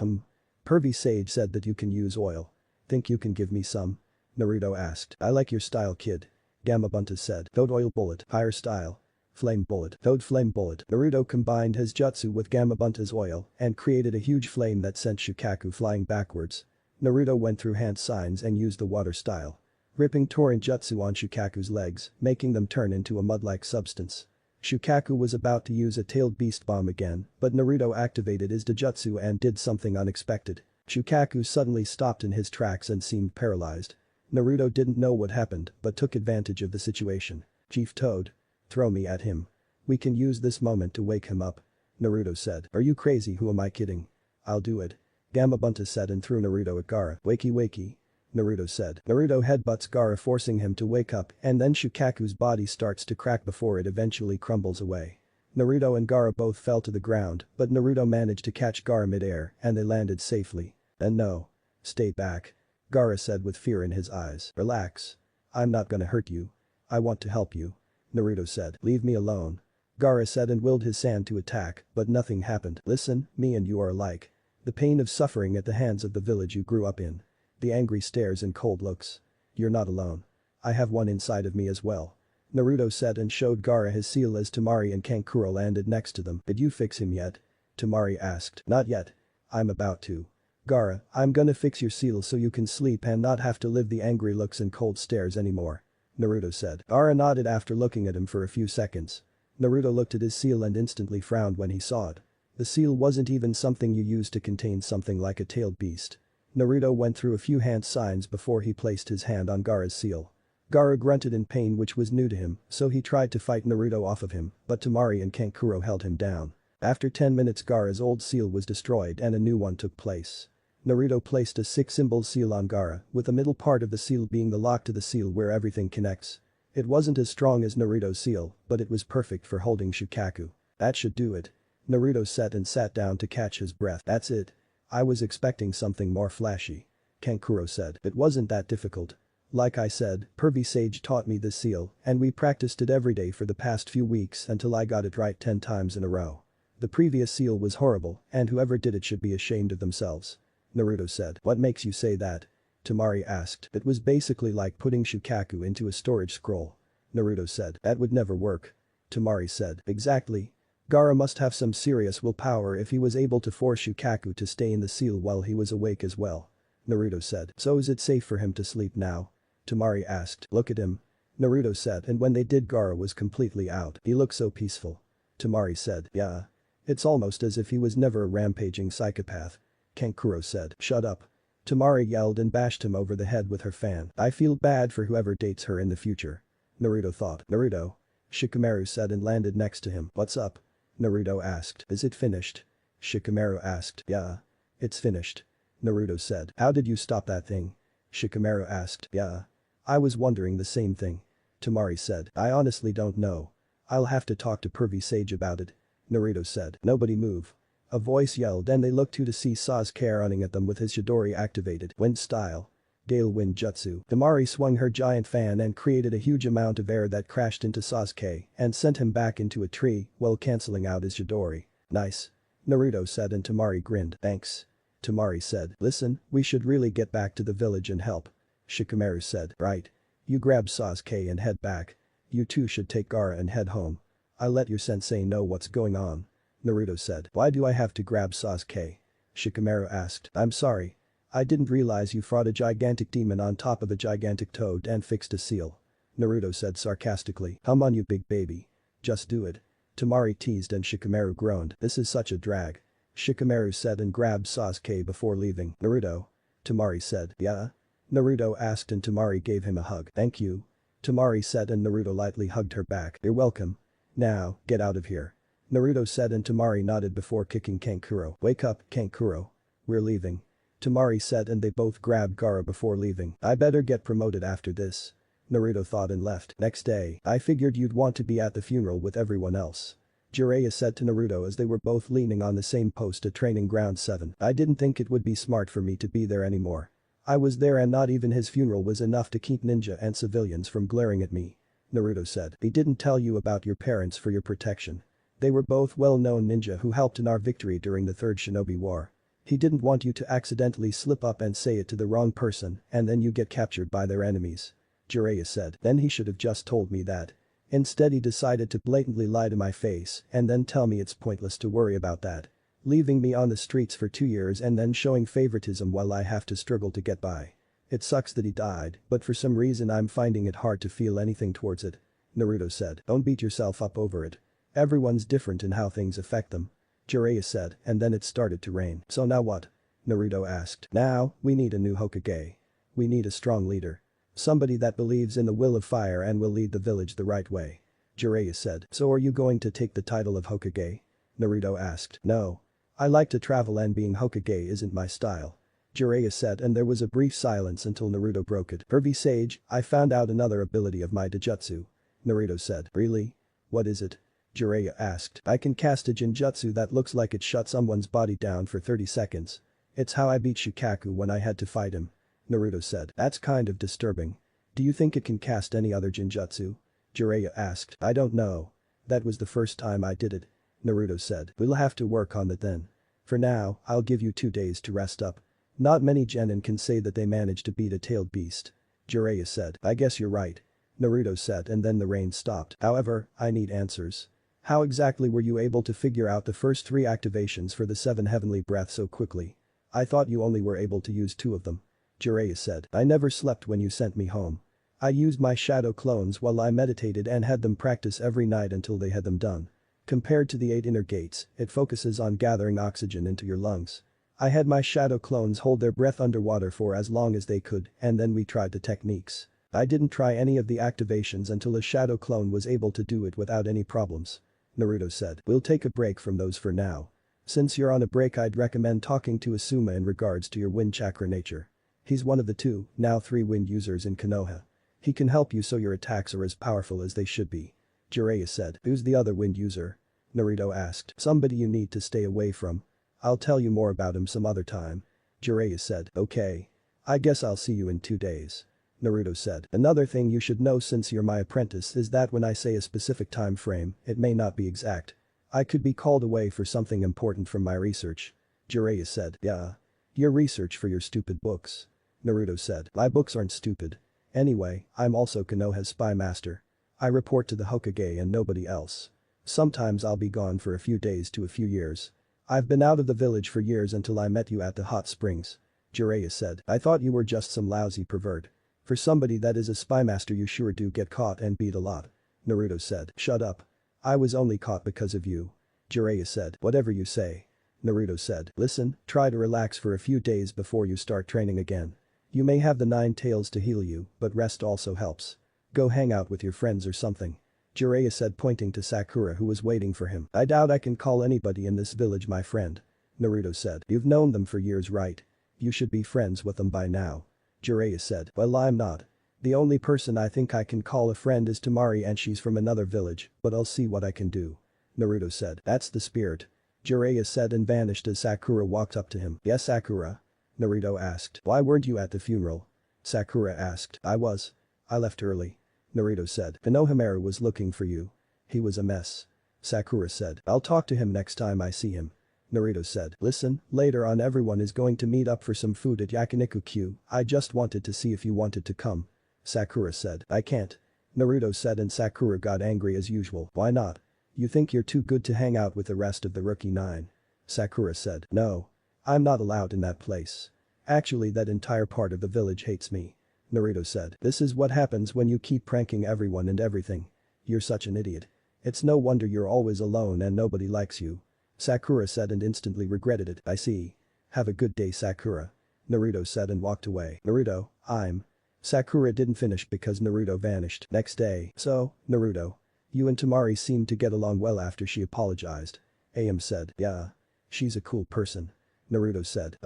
Pervy Sage said that you can use oil. Think you can give me some?" Naruto asked. "I like your style, kid." Gamabunta said. "Toad oil bullet, higher style. Flame bullet, Toad flame bullet." Naruto combined his jutsu with Gamabunta's oil and created a huge flame that sent Shukaku flying backwards. Naruto went through hand signs and used the water style. Ripping torrent jutsu on Shukaku's legs, making them turn into a mud-like substance. Shukaku was about to use a tailed beast bomb again, but Naruto activated his dojutsu and did something unexpected. Shukaku suddenly stopped in his tracks and seemed paralyzed. Naruto didn't know what happened but took advantage of the situation. "Chief Toad. Throw me at him. We can use this moment to wake him up." Naruto said. "Are you crazy? Who am I kidding? I'll do it." Gamabunta said and threw Naruto at Gaara. "Wakey wakey." Naruto said. Naruto headbutts Gaara, forcing him to wake up, and then Shukaku's body starts to crack before it eventually crumbles away. Naruto and Gaara both fell to the ground, but Naruto managed to catch Gaara mid-air and they landed safely. "And no. Stay back." Gaara said with fear in his eyes. "Relax. I'm not gonna hurt you. I want to help you." Naruto said. "Leave me alone." Gaara said and willed his sand to attack, but nothing happened. "Listen, me and you are alike. The pain of suffering at the hands of the village you grew up in. The angry stares and cold looks. You're not alone. I have one inside of me as well." Naruto said and showed Gaara his seal as Temari and Kankuro landed next to them. "Did you fix him yet?" Temari asked. "Not yet. I'm about to." "Gaara, I'm gonna fix your seal so you can sleep and not have to live the angry looks and cold stares anymore," Naruto said. Gaara nodded after looking at him for a few seconds. Naruto looked at his seal and instantly frowned when he saw it. The seal wasn't even something you use to contain something like a tailed beast. Naruto went through a few hand signs before he placed his hand on Gaara's seal. Gaara grunted in pain, which was new to him, so he tried to fight Naruto off of him, but Temari and Kankuro held him down. After 10 minutes Gaara's old seal was destroyed and a new one took place. Naruto placed a 6-symbol seal on Gaara, with the middle part of the seal being the lock to the seal where everything connects. It wasn't as strong as Naruto's seal, but it was perfect for holding Shukaku. That should do it. Naruto sat down to catch his breath. That's it. I was expecting something more flashy. Kankuro said. It wasn't that difficult. Like I said, Pervy Sage taught me this seal, and we practiced it every day for the past few weeks until I got it right 10 times in a row. The previous seal was horrible, and whoever did it should be ashamed of themselves. Naruto said. What makes you say that? Temari asked. It was basically like putting Shukaku into a storage scroll. Naruto said. That would never work. Temari said. Exactly. Gaara must have some serious willpower if he was able to force Shukaku to stay in the seal while he was awake as well. Naruto said. So is it safe for him to sleep now? Temari asked. Look at him. Naruto said, and when they did Gaara was completely out. He looked so peaceful. Temari said. Yeah. It's almost as if he was never a rampaging psychopath. Kankuro said. Shut up. Temari yelled and bashed him over the head with her fan. I feel bad for whoever dates her in the future. Naruto thought. Naruto. Shikamaru said and landed next to him. What's up? Naruto asked. Is it finished? Shikamaru asked. Yeah. It's finished. Naruto said. How did you stop that thing? Shikamaru asked. Yeah. I was wondering the same thing. Temari said. I honestly don't know. I'll have to talk to Pervy Sage about it. Naruto said. Nobody move. A voice yelled and they looked to see Sasuke running at them with his Chidori activated. Wind style. Gale Wind Jutsu. Temari swung her giant fan and created a huge amount of air that crashed into Sasuke and sent him back into a tree while cancelling out his Chidori. Nice. Naruto said and Temari grinned. Thanks. Temari said. Listen, we should really get back to the village and help. Shikamaru said. Right. You grab Sasuke and head back. You two should take Gaara and head home. I'll let your sensei know what's going on. Naruto said. Why do I have to grab Sasuke? Shikamaru asked. I'm sorry. I didn't realize you fought a gigantic demon on top of a gigantic toad and fixed a seal. Naruto said sarcastically. Come on you big baby. Just do it. Temari teased and Shikamaru groaned. This is such a drag. Shikamaru said and grabbed Sasuke before leaving. Naruto. Temari said. Yeah? Naruto asked and Temari gave him a hug. Thank you. Temari said and Naruto lightly hugged her back. You're welcome. Now, get out of here. Naruto said and Temari nodded before kicking Kankuro. Wake up, Kankuro. We're leaving. Temari said and they both grabbed Gaara before leaving. I better get promoted after this. Naruto thought and left. Next day, I figured you'd want to be at the funeral with everyone else. Jiraiya said to Naruto as they were both leaning on the same post at Training Ground 7. I didn't think it would be smart for me to be there anymore. I was there and not even his funeral was enough to keep ninja and civilians from glaring at me. Naruto said. He didn't tell you about your parents for your protection. They were both well-known ninja who helped in our victory during the Third Shinobi War. He didn't want you to accidentally slip up and say it to the wrong person and then you get captured by their enemies. Jiraiya said. Then he should have just told me that. Instead he decided to blatantly lie to my face and then tell me it's pointless to worry about that. Leaving me on the streets for 2 years and then showing favoritism while I have to struggle to get by. It sucks that he died, but for some reason I'm finding it hard to feel anything towards it. Naruto said. Don't beat yourself up over it. Everyone's different in how things affect them. Jiraiya said, and then it started to rain. So now what? Naruto asked. Now, we need a new Hokage. We need a strong leader. Somebody that believes in the will of fire and will lead the village the right way. Jiraiya said. So are you going to take the title of Hokage? Naruto asked. No. I like to travel and being Hokage isn't my style. Jiraiya said and there was a brief silence until Naruto broke it. Pervy Sage, I found out another ability of my Dijutsu. Naruto said. Really? What is it? Jiraiya asked. I can cast a Jinjutsu that looks like it shut someone's body down for 30 seconds. It's how I beat Shukaku when I had to fight him. Naruto said. That's kind of disturbing. Do you think it can cast any other Jinjutsu? Jiraiya asked. I don't know. That was the first time I did it. Naruto said. We'll have to work on it then. For now, I'll give you 2 days to rest up. Not many genin can say that they managed to beat a tailed beast. Jiraiya said. I guess you're right. Naruto said and then the rain stopped. However, I need answers. How exactly were you able to figure out the first 3 activations for the 7 heavenly breaths so quickly? I thought you only were able to use 2 of them. Jiraiya said. I never slept when you sent me home. I used my shadow clones while I meditated and had them practice every night until they had them done. Compared to the 8 inner gates, it focuses on gathering oxygen into your lungs. I had my shadow clones hold their breath underwater for as long as they could, and then we tried the techniques. I didn't try any of the activations until a shadow clone was able to do it without any problems. Naruto said. We'll take a break from those for now. Since you're on a break, I'd recommend talking to Asuma in regards to your wind chakra nature. He's one of the 2, now 3 wind users in Konoha. He can help you so your attacks are as powerful as they should be. Jiraiya said. Who's the other wind user? Naruto asked. Somebody you need to stay away from. I'll tell you more about him some other time. Jiraiya said. Okay. I guess I'll see you in 2 days. Naruto said. Another thing you should know since you're my apprentice is that when I say a specific time frame, it may not be exact. I could be called away for something important from my research. Jiraiya said. Yeah. Your research for your stupid books. Naruto said. My books aren't stupid. Anyway, I'm also Konoha's spy master. I report to the Hokage and nobody else. Sometimes I'll be gone for a few days to a few years. I've been out of the village for years until I met you at the hot springs. Jiraiya said. I thought you were just some lousy pervert. For somebody that is a spy master, you sure do get caught and beat a lot. Naruto said. Shut up. I was only caught because of you. Jiraiya said. Whatever you say. Naruto said. Listen, try to relax for a few days before you start training again. You may have the 9 tails to heal you, but rest also helps. Go hang out with your friends or something. Jiraiya said, pointing to Sakura, who was waiting for him. I doubt I can call anybody in this village my friend. Naruto said. You've known them for years, right? You should be friends with them by now. Jiraiya said. Well, I'm not. The only person I think I can call a friend is Temari, and she's from another village, but I'll see what I can do. Naruto said. That's the spirit. Jiraiya said and vanished as Sakura walked up to him. Yes, Sakura? Naruto asked. Why weren't you at the funeral? Sakura asked. I was. I left early. Naruto said. Konohamaru was looking for you. He was a mess. Sakura said. I'll talk to him next time I see him. Naruto said. Listen, later on everyone is going to meet up for some food at Yakiniku-Q. I just wanted to see if you wanted to come. Sakura said. I can't. Naruto said, and Sakura got angry as usual. Why not? You think you're too good to hang out with the rest of the Rookie 9? Sakura said. No. I'm not allowed in that place. Actually, that entire part of the village hates me. Naruto said. This is what happens when you keep pranking everyone and everything. You're such an idiot. It's no wonder you're always alone and nobody likes you. Sakura said and instantly regretted it. I see. Have a good day, Sakura. Naruto said and walked away. Naruto, I'm. Sakura didn't finish because Naruto vanished. Next day. So, Naruto. You and Temari seemed to get along well after she apologized. Am said. Yeah. She's a cool person. Naruto said.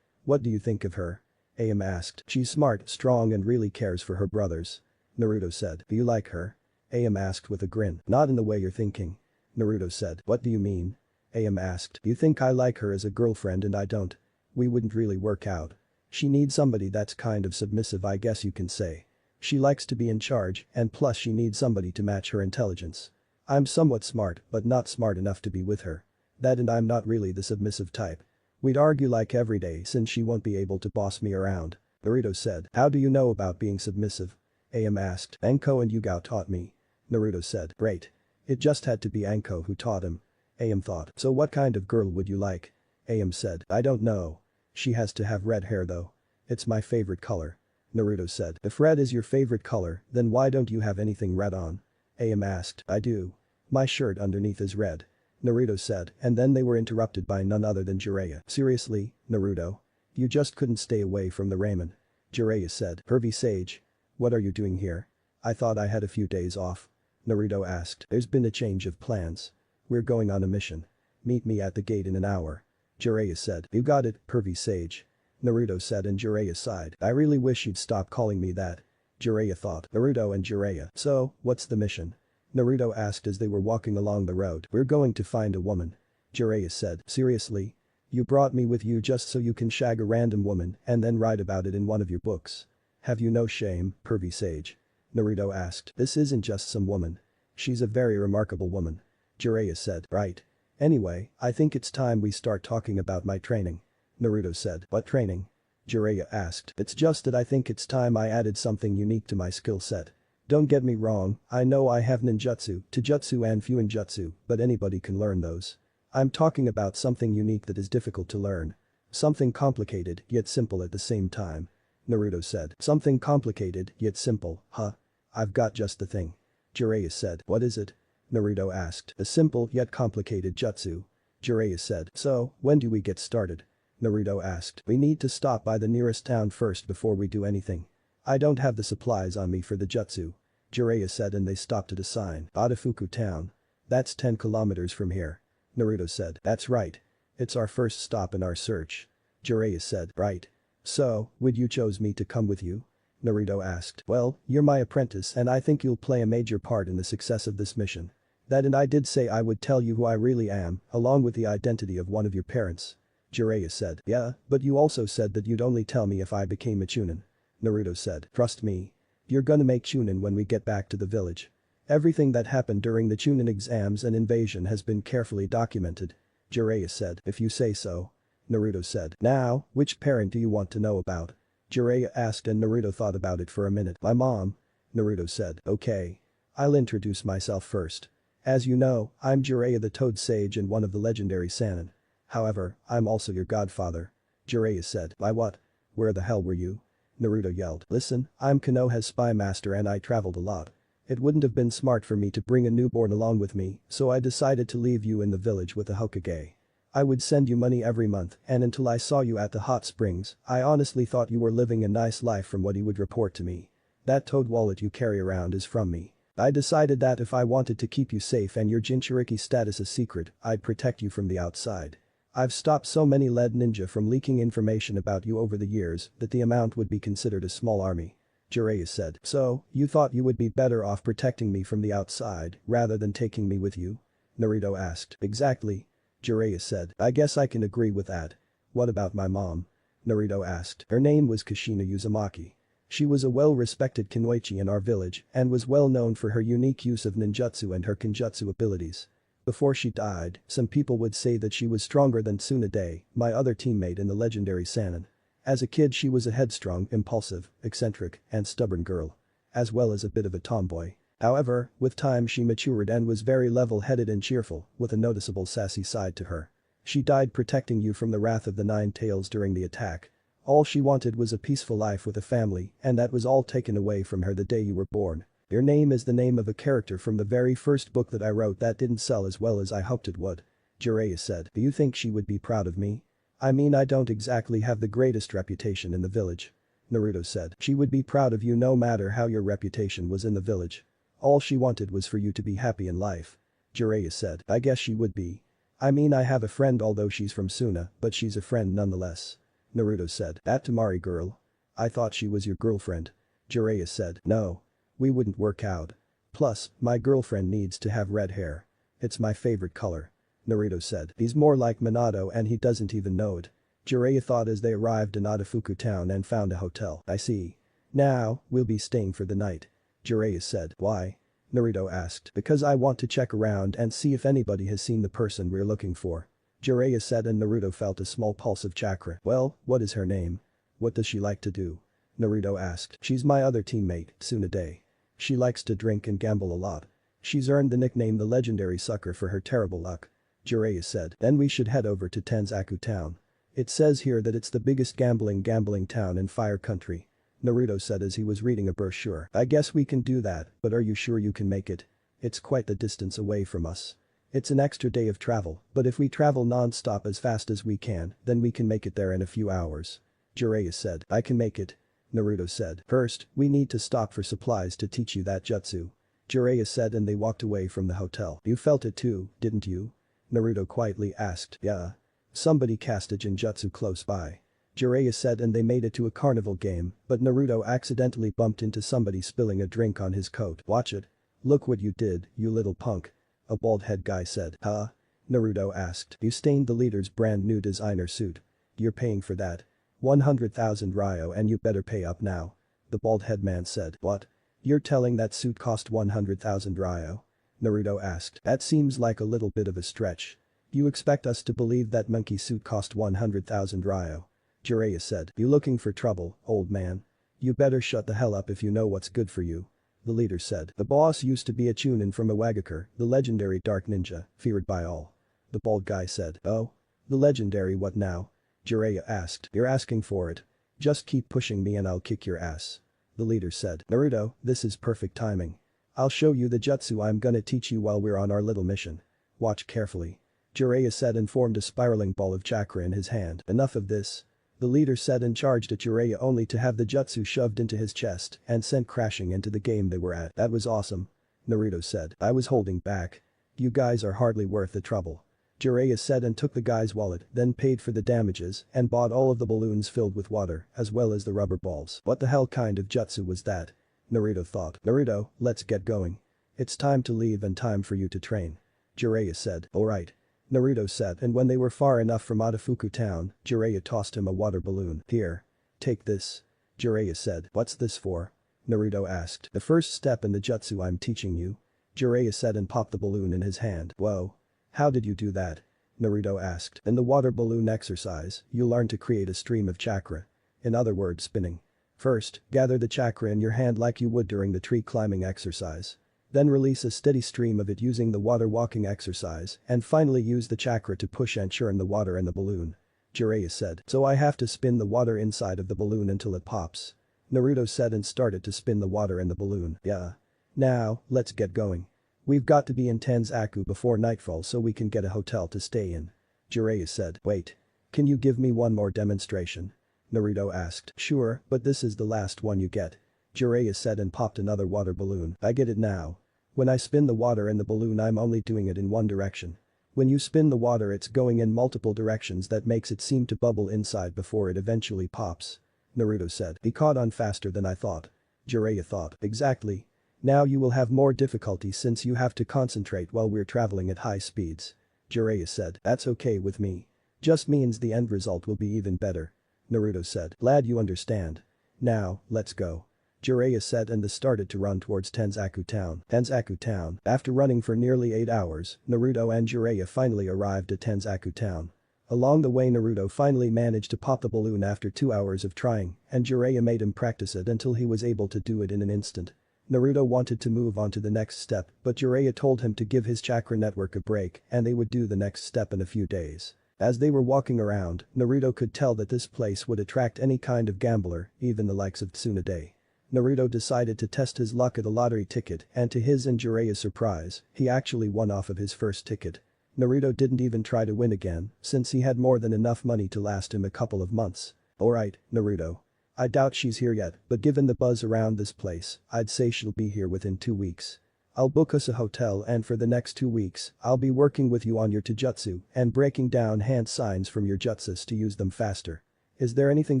What do you think of her? Am asked. She's smart, strong and really cares for her brothers. Naruto said. Do you like her? Am asked with a grin. Not in the way you're thinking. Naruto said. What do you mean? Am asked. You think I like her as a girlfriend and I don't. We wouldn't really work out. She needs somebody that's kind of submissive, I guess you can say. She likes to be in charge, and plus she needs somebody to match her intelligence. I'm somewhat smart, but not smart enough to be with her. That, and I'm not really the submissive type. We'd argue like every day since she won't be able to boss me around. Naruto said. How do you know about being submissive? Am asked. Anko and Yugao taught me. Naruto said. Great. It just had to be Anko who taught him. Am thought. So what kind of girl would you like? Am said. I don't know. She has to have red hair though. It's my favorite color. Naruto said. If red is your favorite color, then why don't you have anything red on? Am asked. I do. My shirt underneath is red. Naruto said, and then they were interrupted by none other than Jiraiya. Seriously, Naruto? You just couldn't stay away from the ramen. Jiraiya said. Pervy Sage. What are you doing here? I thought I had a few days off. Naruto asked. There's been a change of plans. We're going on a mission. Meet me at the gate in an hour. Jiraiya said. You got it, Pervy Sage. Naruto said, and Jiraiya sighed. I really wish you'd stop calling me that. Jiraiya thought. Naruto and Jiraiya. So, what's the mission? Naruto asked as they were walking along the road. We're going to find a woman. Jiraiya said. Seriously? You brought me with you just so you can shag a random woman and then write about it in one of your books. Have you no shame, Pervy Sage? Naruto asked. This isn't just some woman. She's a very remarkable woman. Jiraiya said. Right. Anyway, I think it's time we start talking about my training. Naruto said. What training? Jiraiya asked. It's just that I think it's time I added something unique to my skill set. Don't get me wrong, I know I have ninjutsu, taijutsu and fuinjutsu, but anybody can learn those. I'm talking about something unique that is difficult to learn. Something complicated, yet simple at the same time. Naruto said. Something complicated, yet simple, huh? I've got just the thing. Jiraiya said. What is it? Naruto asked. A simple yet complicated jutsu. Jiraiya said. So, when do we get started? Naruto asked. We need to stop by the nearest town first before we do anything. I don't have the supplies on me for the jutsu. Jiraiya said and they stopped at a sign. Adafuku town. That's 10 kilometers from here. Naruto said. That's right. It's our first stop in our search. Jiraiya said. Right. So, would you choose me to come with you? Naruto asked. Well, you're my apprentice and I think you'll play a major part in the success of this mission. That and I did say I would tell you who I really am, along with the identity of one of your parents. Jiraiya said. Yeah, but you also said that you'd only tell me if I became a Chunin. Naruto said. Trust me. You're gonna make Chunin when we get back to the village. Everything that happened during the Chunin exams and invasion has been carefully documented. Jiraiya said. If you say so. Naruto said. Now, which parent do you want to know about? Jiraiya asked and Naruto thought about it for a minute. My mom. Naruto said. Okay. I'll introduce myself first. As you know, I'm Jiraiya the Toad Sage and one of the legendary Sannin. However, I'm also your godfather. Jiraiya said. By what? Where the hell were you? Naruto yelled. Listen, I'm Konoha's spy master and I traveled a lot. It wouldn't have been smart for me to bring a newborn along with me, so I decided to leave you in the village with the Hokage. I would send you money every month and until I saw you at the hot springs, I honestly thought you were living a nice life from what he would report to me. That toad wallet you carry around is from me. I decided that if I wanted to keep you safe and your Jinchuriki status a secret, I'd protect you from the outside. I've stopped so many lead ninja from leaking information about you over the years that the amount would be considered a small army. Jiraiya said. So, you thought you would be better off protecting me from the outside rather than taking me with you? Naruto asked. Exactly. Jiraiya said. I guess I can agree with that. What about my mom? Naruto asked. Her name was Kushina Uzumaki. She was a well-respected kunoichi in our village and was well known for her unique use of ninjutsu and her kenjutsu abilities. Before she died, some people would say that she was stronger than Tsunade, my other teammate in the legendary Sannin. As a kid she was a headstrong, impulsive, eccentric, and stubborn girl. As well as a bit of a tomboy. However, with time she matured and was very level-headed and cheerful, with a noticeable sassy side to her. She died protecting you from the wrath of the Nine Tails during the attack. All she wanted was a peaceful life with a family, and that was all taken away from her the day you were born. Your name is the name of a character from the very first book that I wrote that didn't sell as well as I hoped it would. Jiraiya said. Do you think she would be proud of me? I mean I don't exactly have the greatest reputation in the village. Naruto said. She would be proud of you no matter how your reputation was in the village. All she wanted was for you to be happy in life. Jiraiya said. I guess she would be. I mean I have a friend although she's from Suna, but she's a friend nonetheless. Naruto said. That Tamari girl? I thought she was your girlfriend. Jiraiya said. No. We wouldn't work out. Plus, my girlfriend needs to have red hair. It's my favorite color. Naruto said. He's more like Minato and he doesn't even know it. Jiraiya thought as they arrived in Adafuku town and found a hotel. I see. Now, we'll be staying for the night. Jiraiya said. Why? Naruto asked. Because I want to check around and see if anybody has seen the person we're looking for. Jiraiya said and Naruto felt a small pulse of chakra. Well, what is her name? What does she like to do? Naruto asked. She's my other teammate, Tsunade. She likes to drink and gamble a lot. She's earned the nickname the legendary sucker for her terrible luck. Jiraiya said. Then we should head over to Tenzaku town. It says here that it's the biggest gambling town in Fire Country. Naruto said as he was reading a brochure. I guess we can do that, but are you sure you can make it? It's quite the distance away from us. It's an extra day of travel, but if we travel non-stop as fast as we can, then we can make it there in a few hours. Jiraiya said. I can make it. Naruto said. First, we need to stop for supplies to teach you that jutsu. Jiraiya said and they walked away from the hotel. You felt it too, didn't you? Naruto quietly asked. Yeah. Somebody cast a genjutsu close by. Jiraiya said and they made it to a carnival game, but Naruto accidentally bumped into somebody spilling a drink on his coat. Watch it. Look what you did, you little punk. A bald head guy said. Huh? Naruto asked. You stained the leader's brand new designer suit. You're paying for that. 100,000 Ryo and you better pay up now. The bald head man said. What? You're telling that suit cost 100,000 Ryo? Naruto asked. That seems like a little bit of a stretch. You expect us to believe that monkey suit cost 100,000 Ryo? Jiraiya said. You looking for trouble, old man? You better shut the hell up if you know what's good for you. The leader said. The boss used to be a Chunin from Iwagakure, the legendary dark ninja, feared by all. The bald guy said. Oh? The legendary what now? Jiraiya asked. You're asking for it. Just keep pushing me and I'll kick your ass. The leader said. Naruto, this is perfect timing. I'll show you the jutsu I'm gonna teach you while we're on our little mission. Watch carefully. Jiraiya said and formed a spiraling ball of chakra in his hand. Enough of this. The leader said and charged at Jiraiya only to have the jutsu shoved into his chest and sent crashing into the game they were at. That was awesome. Naruto said. I was holding back. You guys are hardly worth the trouble. Jiraiya said and took the guy's wallet, then paid for the damages and bought all of the balloons filled with water as well as the rubber balls. What the hell kind of jutsu was that? Naruto thought. Naruto, let's get going. It's time to leave and time for you to train. Jiraiya said. Alright. Naruto said, and when they were far enough from Atafuku town, Jiraiya tossed him a water balloon. Here. Take this. Jiraiya said. What's this for? Naruto asked. The first step in the jutsu I'm teaching you. Jiraiya said and popped the balloon in his hand. Whoa. How did you do that? Naruto asked. In the water balloon exercise, you learn to create a stream of chakra. In other words, spinning. First, gather the chakra in your hand like you would during the tree climbing exercise. Then release a steady stream of it using the water walking exercise and finally use the chakra to push and churn the water in the balloon. Jiraiya said. So I have to spin the water inside of the balloon until it pops. Naruto said and started to spin the water in the balloon. Yeah. Now, let's get going. We've got to be in Tenzaku before nightfall so we can get a hotel to stay in. Jiraiya said. Wait. Can you give me one more demonstration? Naruto asked. Sure, but this is the last one you get. Jiraiya said and popped another water balloon. I get it now. When I spin the water in the balloon I'm only doing it in one direction. When you spin the water it's going in multiple directions that makes it seem to bubble inside before it eventually pops. Naruto said. He caught on faster than I thought. Jiraiya thought. Exactly. Now you will have more difficulty since you have to concentrate while we're traveling at high speeds. Jiraiya said. That's okay with me. Just means the end result will be even better. Naruto said. Glad you understand. Now, let's go. Jiraiya said and they started to run towards Tenzaku town. Tenzaku town. After running for nearly 8 hours, Naruto and Jiraiya finally arrived at Tenzaku town. Along the way Naruto finally managed to pop the balloon after 2 hours of trying, and Jiraiya made him practice it until he was able to do it in an instant. Naruto wanted to move on to the next step, but Jiraiya told him to give his chakra network a break and they would do the next step in a few days. As they were walking around, Naruto could tell that this place would attract any kind of gambler, even the likes of Tsunade. Naruto decided to test his luck at a lottery ticket and to his and Jiraiya's surprise, he actually won off of his first ticket. Naruto didn't even try to win again, since he had more than enough money to last him a couple of months. Alright, Naruto. I doubt she's here yet, but given the buzz around this place, I'd say she'll be here within 2 weeks. I'll book us a hotel and for the next 2 weeks, I'll be working with you on your taijutsu and breaking down hand signs from your jutsus to use them faster. Is there anything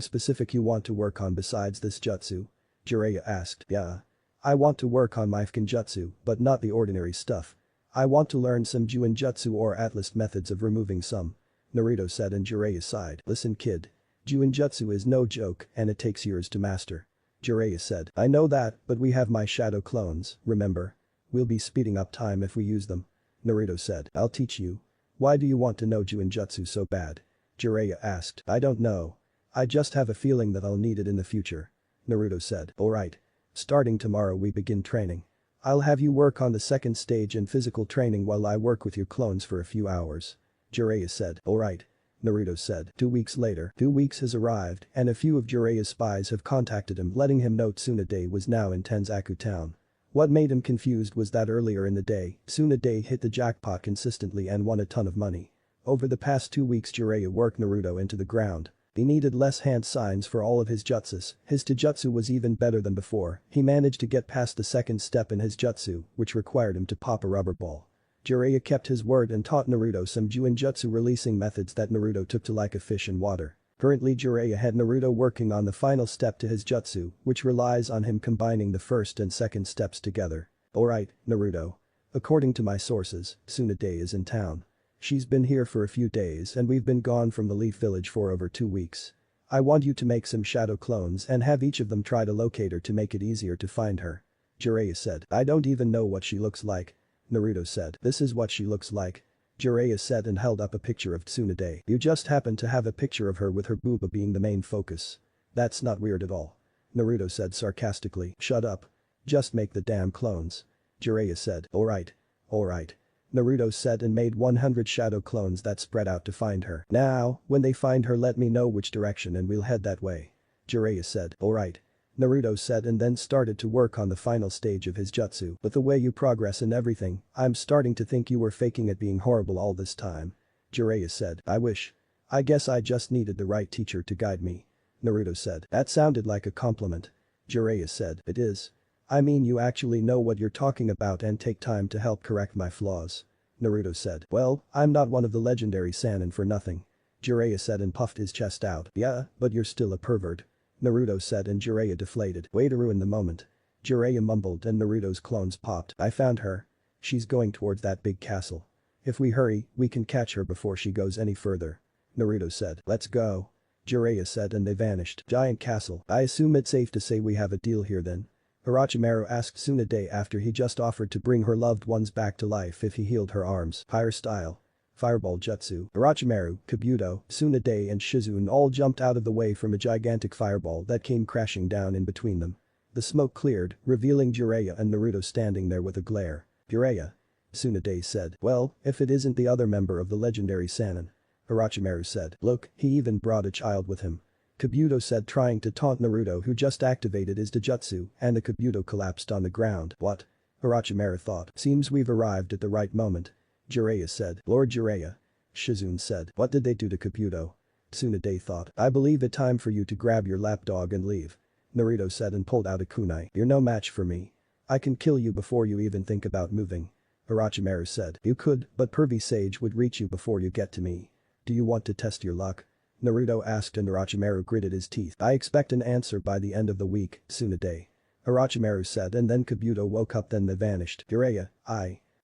specific you want to work on besides this jutsu? Jiraiya asked. Yeah. I want to work on my Fukinjutsu, but not the ordinary stuff. I want to learn some Juinjutsu or Atlas methods of removing some. Naruto said and Jiraiya sighed. Listen kid. Juinjutsu is no joke and it takes years to master. Jiraiya said. I know that, but we have my shadow clones, remember? We'll be speeding up time if we use them. Naruto said. I'll teach you. Why do you want to know Juinjutsu so bad? Jiraiya asked. I don't know. I just have a feeling that I'll need it in the future. Naruto said. Alright. Starting tomorrow we begin training. I'll have you work on the second stage in physical training while I work with your clones for a few hours. Jiraiya said. Alright. Naruto said. 2 weeks later. 2 weeks has arrived and a few of Jiraiya's spies have contacted him letting him know Tsunade was now in Tenzaku town. What made him confused was that earlier in the day, Tsunade hit the jackpot consistently and won a ton of money. Over the past 2 weeks Jiraiya worked Naruto into the ground. He needed less hand signs for all of his jutsus, his taijutsu was even better than before, he managed to get past the second step in his jutsu, which required him to pop a rubber ball. Jiraiya kept his word and taught Naruto some Juinjutsu releasing methods that Naruto took to like a fish in water. Currently Jiraiya had Naruto working on the final step to his jutsu, which relies on him combining the first and second steps together. Alright, Naruto. According to my sources, Tsunade is in town. She's been here for a few days and we've been gone from the Leaf Village for over 2 weeks. I want you to make some shadow clones and have each of them try to locate her to make it easier to find her. Jiraiya said. I don't even know what she looks like. Naruto said. This is what she looks like. Jiraiya said and held up a picture of Tsunade. You just happen to have a picture of her with her booba being the main focus. That's not weird at all. Naruto said sarcastically. Shut up. Just make the damn clones. Jiraiya said. Alright. Alright. Naruto said and made 100 shadow clones that spread out to find her. Now, when they find her let me know which direction and we'll head that way. Jiraiya said. Alright. Naruto said and then started to work on the final stage of his jutsu. But the way you progress and everything, I'm starting to think you were faking it being horrible all this time. Jiraiya said. I wish. I guess I just needed the right teacher to guide me. Naruto said. That sounded like a compliment. Jiraiya said. It is. I mean you actually know what you're talking about and take time to help correct my flaws. Naruto said. Well, I'm not one of the legendary Sannin for nothing. Jiraiya said and puffed his chest out. Yeah, but you're still a pervert. Naruto said and Jiraiya deflated. Way to ruin the moment. Jiraiya mumbled and Naruto's clones popped. I found her. She's going towards that big castle. If we hurry, we can catch her before she goes any further. Naruto said. Let's go. Jiraiya said and they vanished. Giant castle. I assume it's safe to say we have a deal here then. Orochimaru asked Tsunade after he just offered to bring her loved ones back to life if he healed her arms. Fire style. Fireball jutsu. Orochimaru, Kabuto, Tsunade and Shizune all jumped out of the way from a gigantic fireball that came crashing down in between them. The smoke cleared, revealing Jiraiya and Naruto standing there with a glare. Jiraiya. Tsunade said. Well, if it isn't the other member of the legendary Sannin. Orochimaru said. Look, he even brought a child with him. Kabuto said trying to taunt Naruto who just activated his Dojutsu and the Kabuto collapsed on the ground. What? Orochimaru thought. Seems we've arrived at the right moment. Jiraiya said. Lord Jiraiya. Shizune said. What did they do to Kabuto? Tsunade thought. I believe it time for you to grab your lapdog and leave. Naruto said and pulled out a kunai. You're no match for me. I can kill you before you even think about moving. Orochimaru said. You could, but Pervy Sage would reach you before you get to me. Do you want to test your luck? Naruto asked and Orochimaru gritted his teeth. I expect an answer by the end of the week, Tsunade. Orochimaru said and then Kabuto woke up then they vanished. Jiraiya,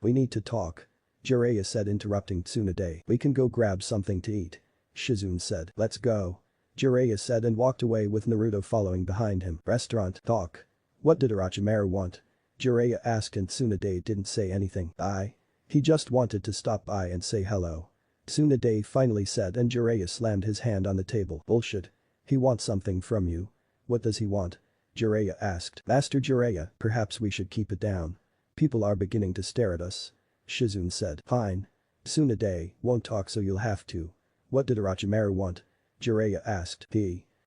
we need to talk. Jiraiya said interrupting Tsunade. We can go grab something to eat. Shizune said. Let's go. Jiraiya said and walked away with Naruto following behind him. Restaurant talk. What did Orochimaru want? Jiraiya asked and Tsunade didn't say anything. He just wanted to stop by and say hello. Tsunade finally said and Jiraiya slammed his hand on the table. Bullshit. He wants something from you. What does he want? Jiraiya asked. Master Jiraiya, perhaps we should keep it down. People are beginning to stare at us. Shizune said. Fine. Tsunade won't talk so you'll have to. What did Orochimaru want? Jiraiya asked.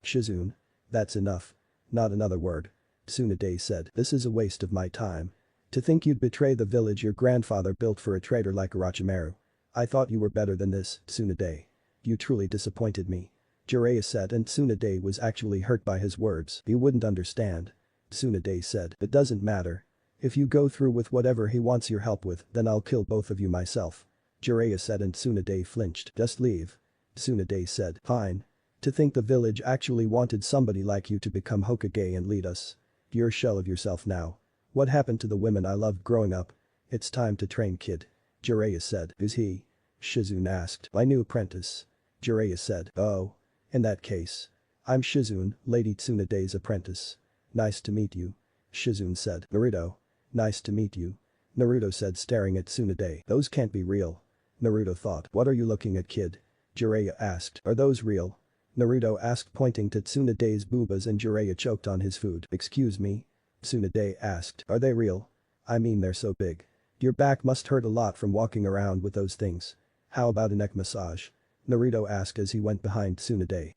Shizune. That's enough. Not another word. Tsunade said. This is a waste of my time. To think you'd betray the village your grandfather built for a traitor like Orochimaru. I thought you were better than this, Tsunade. You truly disappointed me. Jiraiya said and Tsunade was actually hurt by his words. You wouldn't understand. Tsunade said. It doesn't matter. If you go through with whatever he wants your help with, then I'll kill both of you myself. Jiraiya said and Tsunade flinched. Just leave. Tsunade said. Fine. To think the village actually wanted somebody like you to become Hokage and lead us. You're a shell of yourself now. What happened to the women I loved growing up? It's time to train kid. Jiraiya said. Who's he? Shizune asked. My new apprentice. Jiraiya said. Oh. In that case. I'm Shizune, Lady Tsunade's apprentice. Nice to meet you. Shizune said. Naruto. Nice to meet you. Naruto said staring at Tsunade. Those can't be real. Naruto thought. What are you looking at kid? Jiraiya asked. Are those real? Naruto asked pointing to Tsunade's boobas and Jiraiya choked on his food. Excuse me? Tsunade asked. Are they real? I mean they're so big. Your back must hurt a lot from walking around with those things. How about a neck massage? Naruto asked as he went behind Tsunade.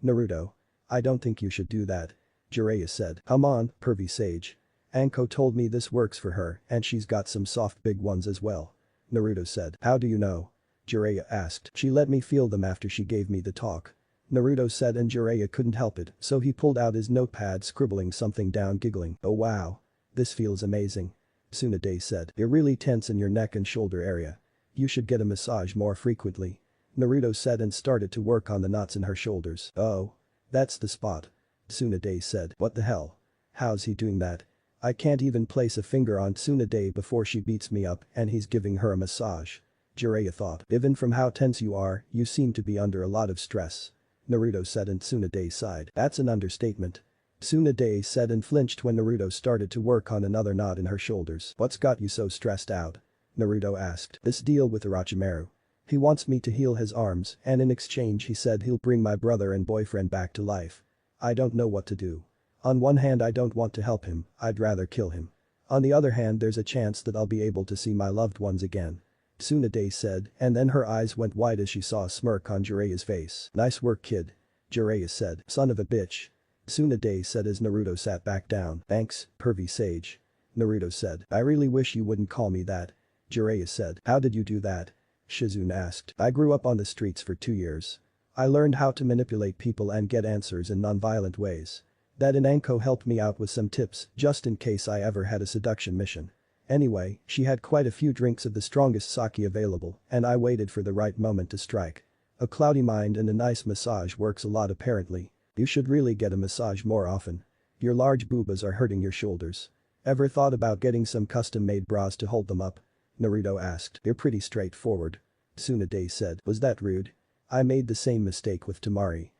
Naruto. I don't think you should do that. Jiraiya said. Come on, Pervy Sage. Anko told me this works for her and she's got some soft big ones as well. Naruto said. How do you know? Jiraiya asked. She let me feel them after she gave me the talk. Naruto said and Jiraiya couldn't help it, so he pulled out his notepad scribbling something down giggling. Oh wow. This feels amazing. Tsunade said. You're really tense in your neck and shoulder area. You should get a massage more frequently. Naruto said and started to work on the knots in her shoulders. Oh. That's the spot. Tsunade said. What the hell? How's he doing that? I can't even place a finger on Tsunade before she beats me up and he's giving her a massage. Jiraiya thought. Even from how tense you are, you seem to be under a lot of stress. Naruto said and Tsunade sighed. That's an understatement. Tsunade said and flinched when Naruto started to work on another knot in her shoulders. What's got you so stressed out? Naruto asked. This deal with Orochimaru. He wants me to heal his arms and in exchange he said he'll bring my brother and boyfriend back to life. I don't know what to do. On one hand I don't want to help him, I'd rather kill him. On the other hand there's a chance that I'll be able to see my loved ones again. Tsunade said and then her eyes went wide as she saw a smirk on Jiraiya's face. Nice work kid. Jiraiya said. Son of a bitch. Tsunade said as Naruto sat back down. Thanks, Pervy Sage. Naruto said. I really wish you wouldn't call me that. Jiraiya said. How did you do that? Shizune asked. I grew up on the streets for 2 years. I learned how to manipulate people and get answers in non-violent ways. That Inanko helped me out with some tips just in case I ever had a seduction mission. Anyway, she had quite a few drinks of the strongest sake available and I waited for the right moment to strike. A cloudy mind and a nice massage works a lot apparently. You should really get a massage more often. Your large boobas are hurting your shoulders. Ever thought about getting some custom-made bras to hold them up? Naruto asked. You're pretty straightforward. Tsunade said. Was that rude? I made the same mistake with Tamari.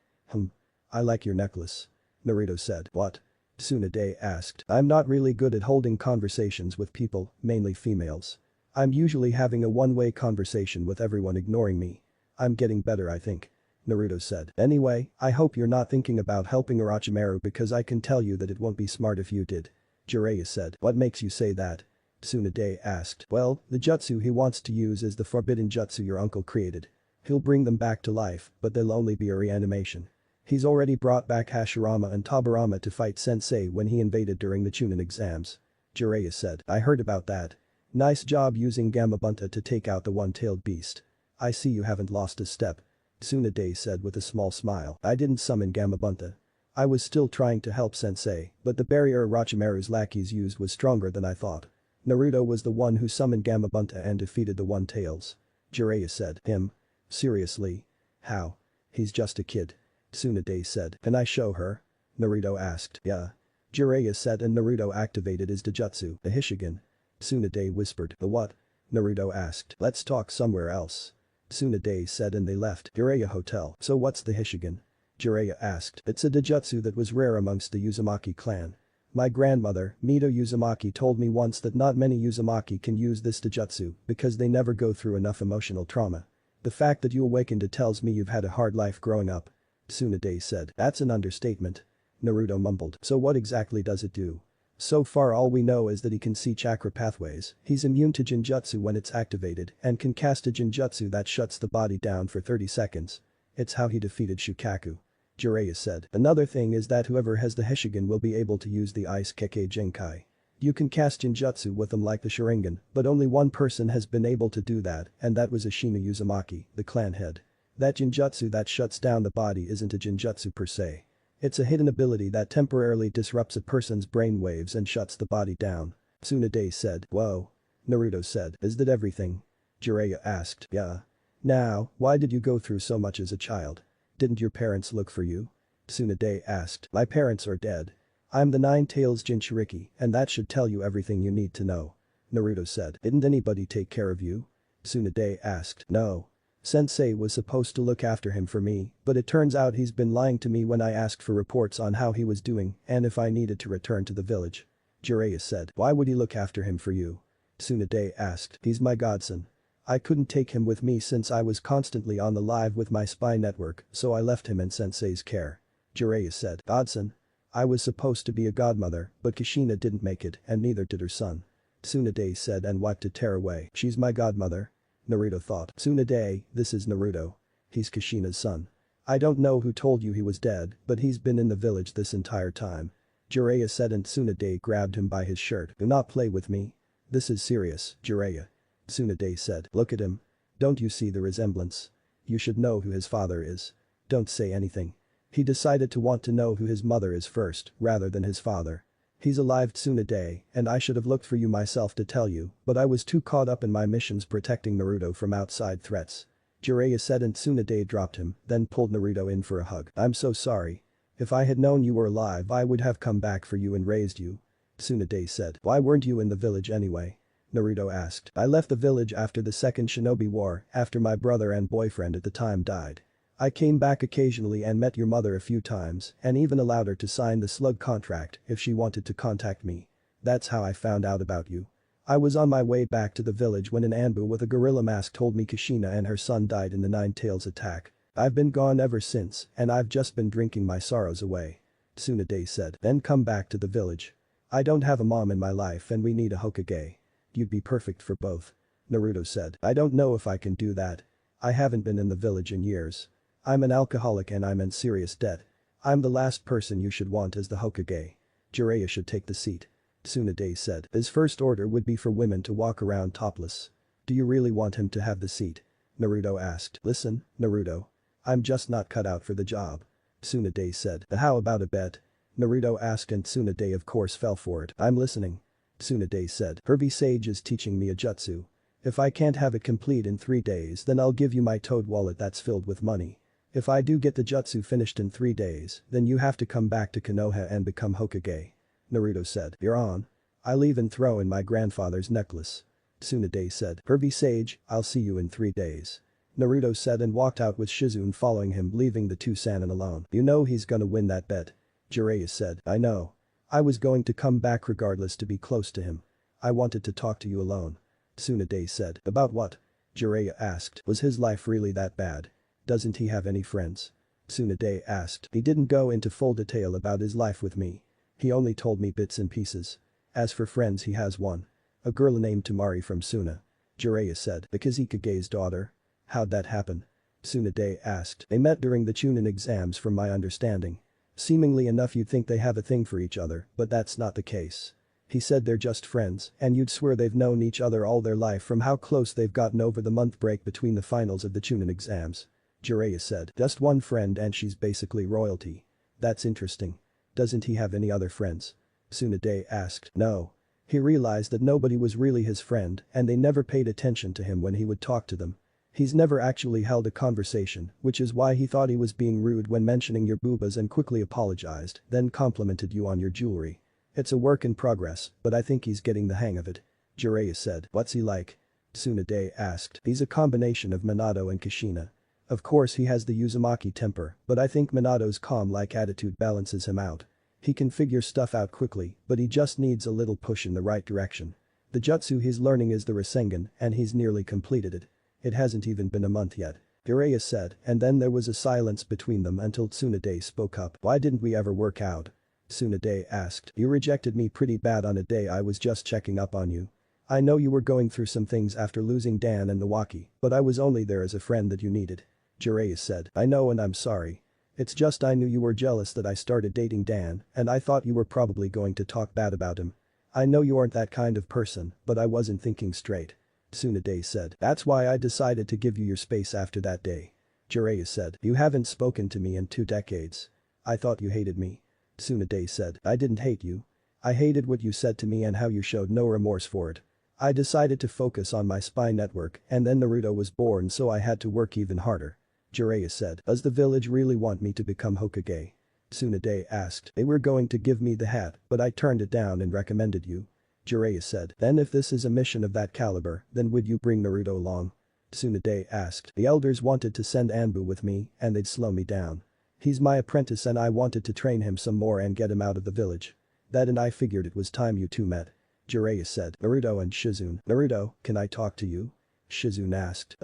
I like your necklace. Naruto said. What? Tsunade asked. I'm not really good at holding conversations with people, mainly females. I'm usually having a one-way conversation with everyone ignoring me. I'm getting better I think. Naruto said. Anyway, I hope you're not thinking about helping Orochimaru because I can tell you that it won't be smart if you did. Jiraiya said. What makes you say that? Tsunade asked. Well, the jutsu he wants to use is the forbidden jutsu your uncle created. He'll bring them back to life, but they'll only be a reanimation. He's already brought back Hashirama and Tobirama to fight Sensei when he invaded during the Chunin exams. Jiraiya said. I heard about that. Nice job using Gamabunta to take out the one-tailed beast. I see you haven't lost a step. Tsunade said with a small smile. I didn't summon Gamabunta. I was still trying to help Sensei, but the barrier Orochimaru's lackeys used was stronger than I thought. Naruto was the one who summoned Gamabunta and defeated the One-Tails. Jiraiya said. Him? Seriously? How? He's just a kid. Tsunade said. Can I show her? Naruto asked. Yeah. Jiraiya said and Naruto activated his Dojutsu, the Hishigan. Tsunade whispered. The what? Naruto asked. Let's talk somewhere else. Tsunade said and they left Jiraiya Hotel. So what's the Hishigan? Jiraiya asked. It's a Dojutsu that was rare amongst the Uzumaki clan. My grandmother, Mito Uzumaki told me once that not many Uzumaki can use this Dojutsu because they never go through enough emotional trauma. The fact that you awakened it tells me you've had a hard life growing up. Tsunade said. That's an understatement. Naruto mumbled. So what exactly does it do? So far all we know is that he can see chakra pathways, he's immune to Jinjutsu when it's activated and can cast a Jinjutsu that shuts the body down for 30 seconds. It's how he defeated Shukaku. Jiraiya said. Another thing is that whoever has the Hishigan will be able to use the Ice Kekkei Jinkai. You can cast Jinjutsu with them like the Sharingan, but only one person has been able to do that and that was Ashina Uzumaki, the clan head. That Jinjutsu that shuts down the body isn't a Jinjutsu per se. It's a hidden ability that temporarily disrupts a person's brainwaves and shuts the body down. Tsunade said. Whoa. Naruto said. Is that everything? Jiraiya asked. Yeah. Now, why did you go through so much as a child? Didn't your parents look for you? Tsunade asked. My parents are dead. I'm the Nine-Tails Jinchuriki and that should tell you everything you need to know. Naruto said. Didn't anybody take care of you? Tsunade asked. No. Sensei was supposed to look after him for me, but it turns out he's been lying to me when I asked for reports on how he was doing and if I needed to return to the village. Jiraiya said. Why would he look after him for you? Tsunade asked. He's my godson. I couldn't take him with me since I was constantly on the live with my spy network, so I left him in Sensei's care. Jiraiya said. Godson? I was supposed to be a godmother, but Kushina didn't make it and neither did her son. Tsunade said and wiped a tear away. She's my godmother? Naruto thought. Tsunade, this is Naruto. He's Kushina's son. I don't know who told you he was dead, but he's been in the village this entire time. Jiraiya said and Tsunade grabbed him by his shirt. Do not play with me. This is serious, Jiraiya. Tsunade said. Look at him. Don't you see the resemblance? You should know who his father is. Don't say anything. He decided to want to know who his mother is first, rather than his father. He's alive Tsunade, and I should have looked for you myself to tell you, but I was too caught up in my missions protecting Naruto from outside threats. Jiraiya said and Tsunade dropped him, then pulled Naruto in for a hug. I'm so sorry. If I had known you were alive I would have come back for you and raised you. Tsunade said. Why weren't you in the village anyway? Naruto asked. I left the village after the second Shinobi War, after my brother and boyfriend at the time died. I came back occasionally and met your mother a few times and even allowed her to sign the slug contract if she wanted to contact me. That's how I found out about you. I was on my way back to the village when an Anbu with a gorilla mask told me Kushina and her son died in the Nine-Tails attack. I've been gone ever since and I've just been drinking my sorrows away. Tsunade said. Then come back to the village. I don't have a mom in my life and we need a Hokage. You'd be perfect for both. Naruto said. I don't know if I can do that. I haven't been in the village in years. I'm an alcoholic and I'm in serious debt. I'm the last person you should want as the Hokage. Jiraiya should take the seat. Tsunade said. His first order would be for women to walk around topless. Do you really want him to have the seat? Naruto asked. Listen, Naruto. I'm just not cut out for the job. Tsunade said. How about a bet? Naruto asked and Tsunade of course fell for it. I'm listening. Tsunade said. Hervey Sage is teaching me a jutsu. If I can't have it complete in 3 days then I'll give you my toad wallet that's filled with money. If I do get the jutsu finished in 3 days, then you have to come back to Konoha and become Hokage. Naruto said. You're on. I'll even throw in my grandfather's necklace. Tsunade said. Hervey Sage, I'll see you in 3 days. Naruto said and walked out with Shizune following him leaving the two Sannin alone. You know he's gonna win that bet. Jiraiya said. I know. I was going to come back regardless to be close to him. I wanted to talk to you alone. Tsunade said. About what? Jiraiya asked. Was his life really that bad? Doesn't he have any friends? Tsunade asked. He didn't go into full detail about his life with me. He only told me bits and pieces. As for friends he has one. A girl named Tamari from Suna. Jiraiya said. The Kazekage's daughter? How'd that happen? Tsunade asked. They met during the Chunin exams from my understanding. Seemingly enough you'd think they have a thing for each other, but that's not the case. He said they're just friends, and you'd swear they've known each other all their life from how close they've gotten over the month break between the finals of the Chunin exams. Jiraiya said. Just one friend and she's basically royalty. That's interesting. Doesn't he have any other friends? Tsunade asked. No. He realized that nobody was really his friend and they never paid attention to him when he would talk to them. He's never actually held a conversation, which is why he thought he was being rude when mentioning your boobas and quickly apologized, then complimented you on your jewelry. It's a work in progress, but I think he's getting the hang of it. Jiraiya said. What's he like? Tsunade asked. He's a combination of Minato and Kushina. Of course he has the Uzumaki temper, but I think Minato's calm-like attitude balances him out. He can figure stuff out quickly, but he just needs a little push in the right direction. The jutsu he's learning is the Rasengan, and he's nearly completed it. It hasn't even been a month yet. Jiraiya said, and then there was a silence between them until Tsunade spoke up. Why didn't we ever work out? Tsunade asked. You rejected me pretty bad on a day I was just checking up on you. I know you were going through some things after losing Dan and Nawaki, but I was only there as a friend that you needed. Jiraiya said. I know and I'm sorry. It's just I knew you were jealous that I started dating Dan, and I thought you were probably going to talk bad about him. I know you aren't that kind of person, but I wasn't thinking straight. Tsunade said. That's why I decided to give you your space after that day. Jiraiya said. You haven't spoken to me in 2 decades. I thought you hated me. Tsunade said. I didn't hate you. I hated what you said to me and how you showed no remorse for it. I decided to focus on my spy network and then Naruto was born so I had to work even harder. Jiraiya said. Does the village really want me to become Hokage? Tsunade asked. They were going to give me the hat, but I turned it down and recommended you. Jiraiya said. Then if this is a mission of that caliber, then would you bring Naruto along? Tsunade asked. The elders wanted to send Anbu with me and they'd slow me down. He's my apprentice and I wanted to train him some more and get him out of the village. That and I figured it was time you two met. Jiraiya said. Naruto and Shizune. Naruto, can I talk to you? Shizune asked.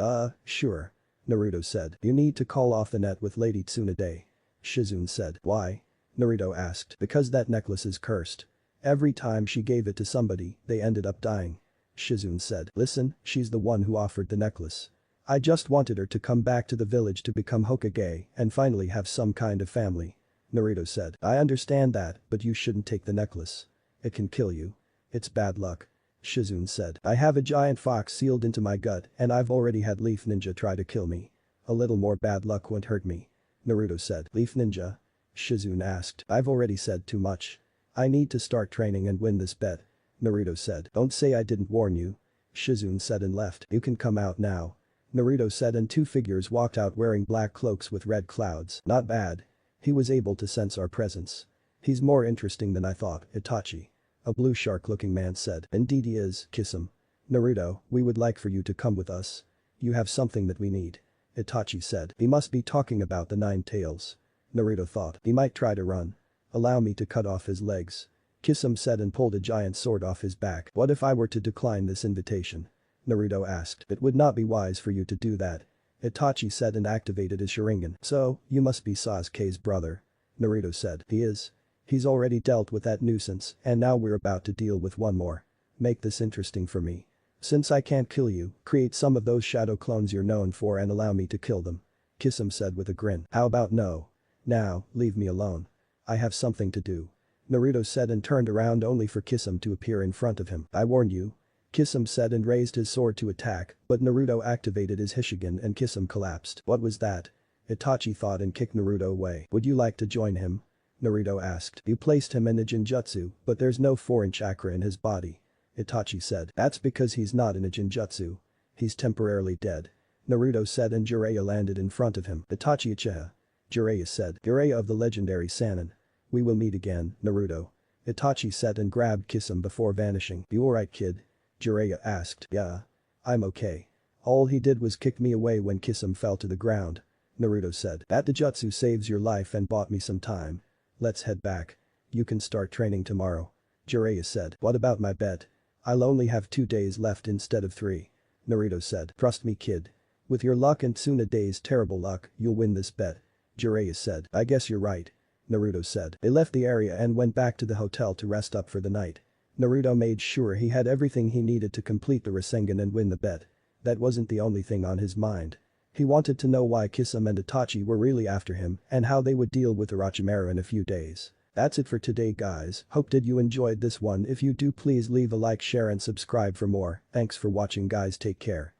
Sure. Naruto said. You need to call off the net with Lady Tsunade. Shizune said. Why? Naruto asked. Because that necklace is cursed. Every time she gave it to somebody, they ended up dying. Shizune said. Listen, she's the one who offered the necklace. I just wanted her to come back to the village to become Hokage and finally have some kind of family. Naruto said. I understand that, but you shouldn't take the necklace. It can kill you. It's bad luck. Shizune said. I have a giant fox sealed into my gut and I've already had Leaf Ninja try to kill me. A little more bad luck won't hurt me. Naruto said. Leaf Ninja? Shizune asked. I've already said too much. I need to start training and win this bet. Naruto said. Don't say I didn't warn you. Shizune said and left. You can come out now. Naruto said and 2 figures walked out wearing black cloaks with red clouds. Not bad. He was able to sense our presence. He's more interesting than I thought, Itachi. A blue shark-looking man said. Indeed he is, kiss him. Naruto, we would like for you to come with us. You have something that we need. Itachi said. He must be talking about the 9 tails. Naruto thought. He might try to run. Allow me to cut off his legs. Kisame said and pulled a giant sword off his back. What if I were to decline this invitation? Naruto asked. It would not be wise for you to do that. Itachi said and activated his Sharingan. So, you must be Sasuke's brother. Naruto said. He is. He's already dealt with that nuisance and now we're about to deal with one more. Make this interesting for me. Since I can't kill you, create some of those shadow clones you're known for and allow me to kill them. Kisame said with a grin. How about no? Now, leave me alone. I have something to do. Naruto said and turned around only for Kisame to appear in front of him. I warned you. Kisame said and raised his sword to attack, but Naruto activated his Hishigan and Kisame collapsed. What was that? Itachi thought and kicked Naruto away. Would you like to join him? Naruto asked. You placed him in a Jinjutsu, but there's no 4-inch chakra in his body. Itachi said. That's because he's not in a Jinjutsu. He's temporarily dead. Naruto said and Jiraiya landed in front of him. Itachi Uchiha. Jiraiya said. Jiraiya of the legendary Sannin. We will meet again, Naruto. Itachi said and grabbed Kisame before vanishing. You alright kid? Jiraiya asked. Yeah. I'm okay. All he did was kick me away when Kisame fell to the ground. Naruto said. That Dijutsu saves your life and bought me some time. Let's head back. You can start training tomorrow. Jiraiya said. What about my bet? I'll only have 2 days left instead of 3. Naruto said. Trust me kid. With your luck and Tsunade's terrible luck, you'll win this bet. Jiraiya said. I guess you're right. Naruto said. They left the area and went back to the hotel to rest up for the night. Naruto made sure he had everything he needed to complete the Rasengan and win the bet. That wasn't the only thing on his mind. He wanted to know why Kisame and Itachi were really after him and how they would deal with Orochimaru in a few days. That's it for today guys, hope did you enjoyed this one. If you do please leave a like, share and subscribe for more. Thanks for watching guys, take care.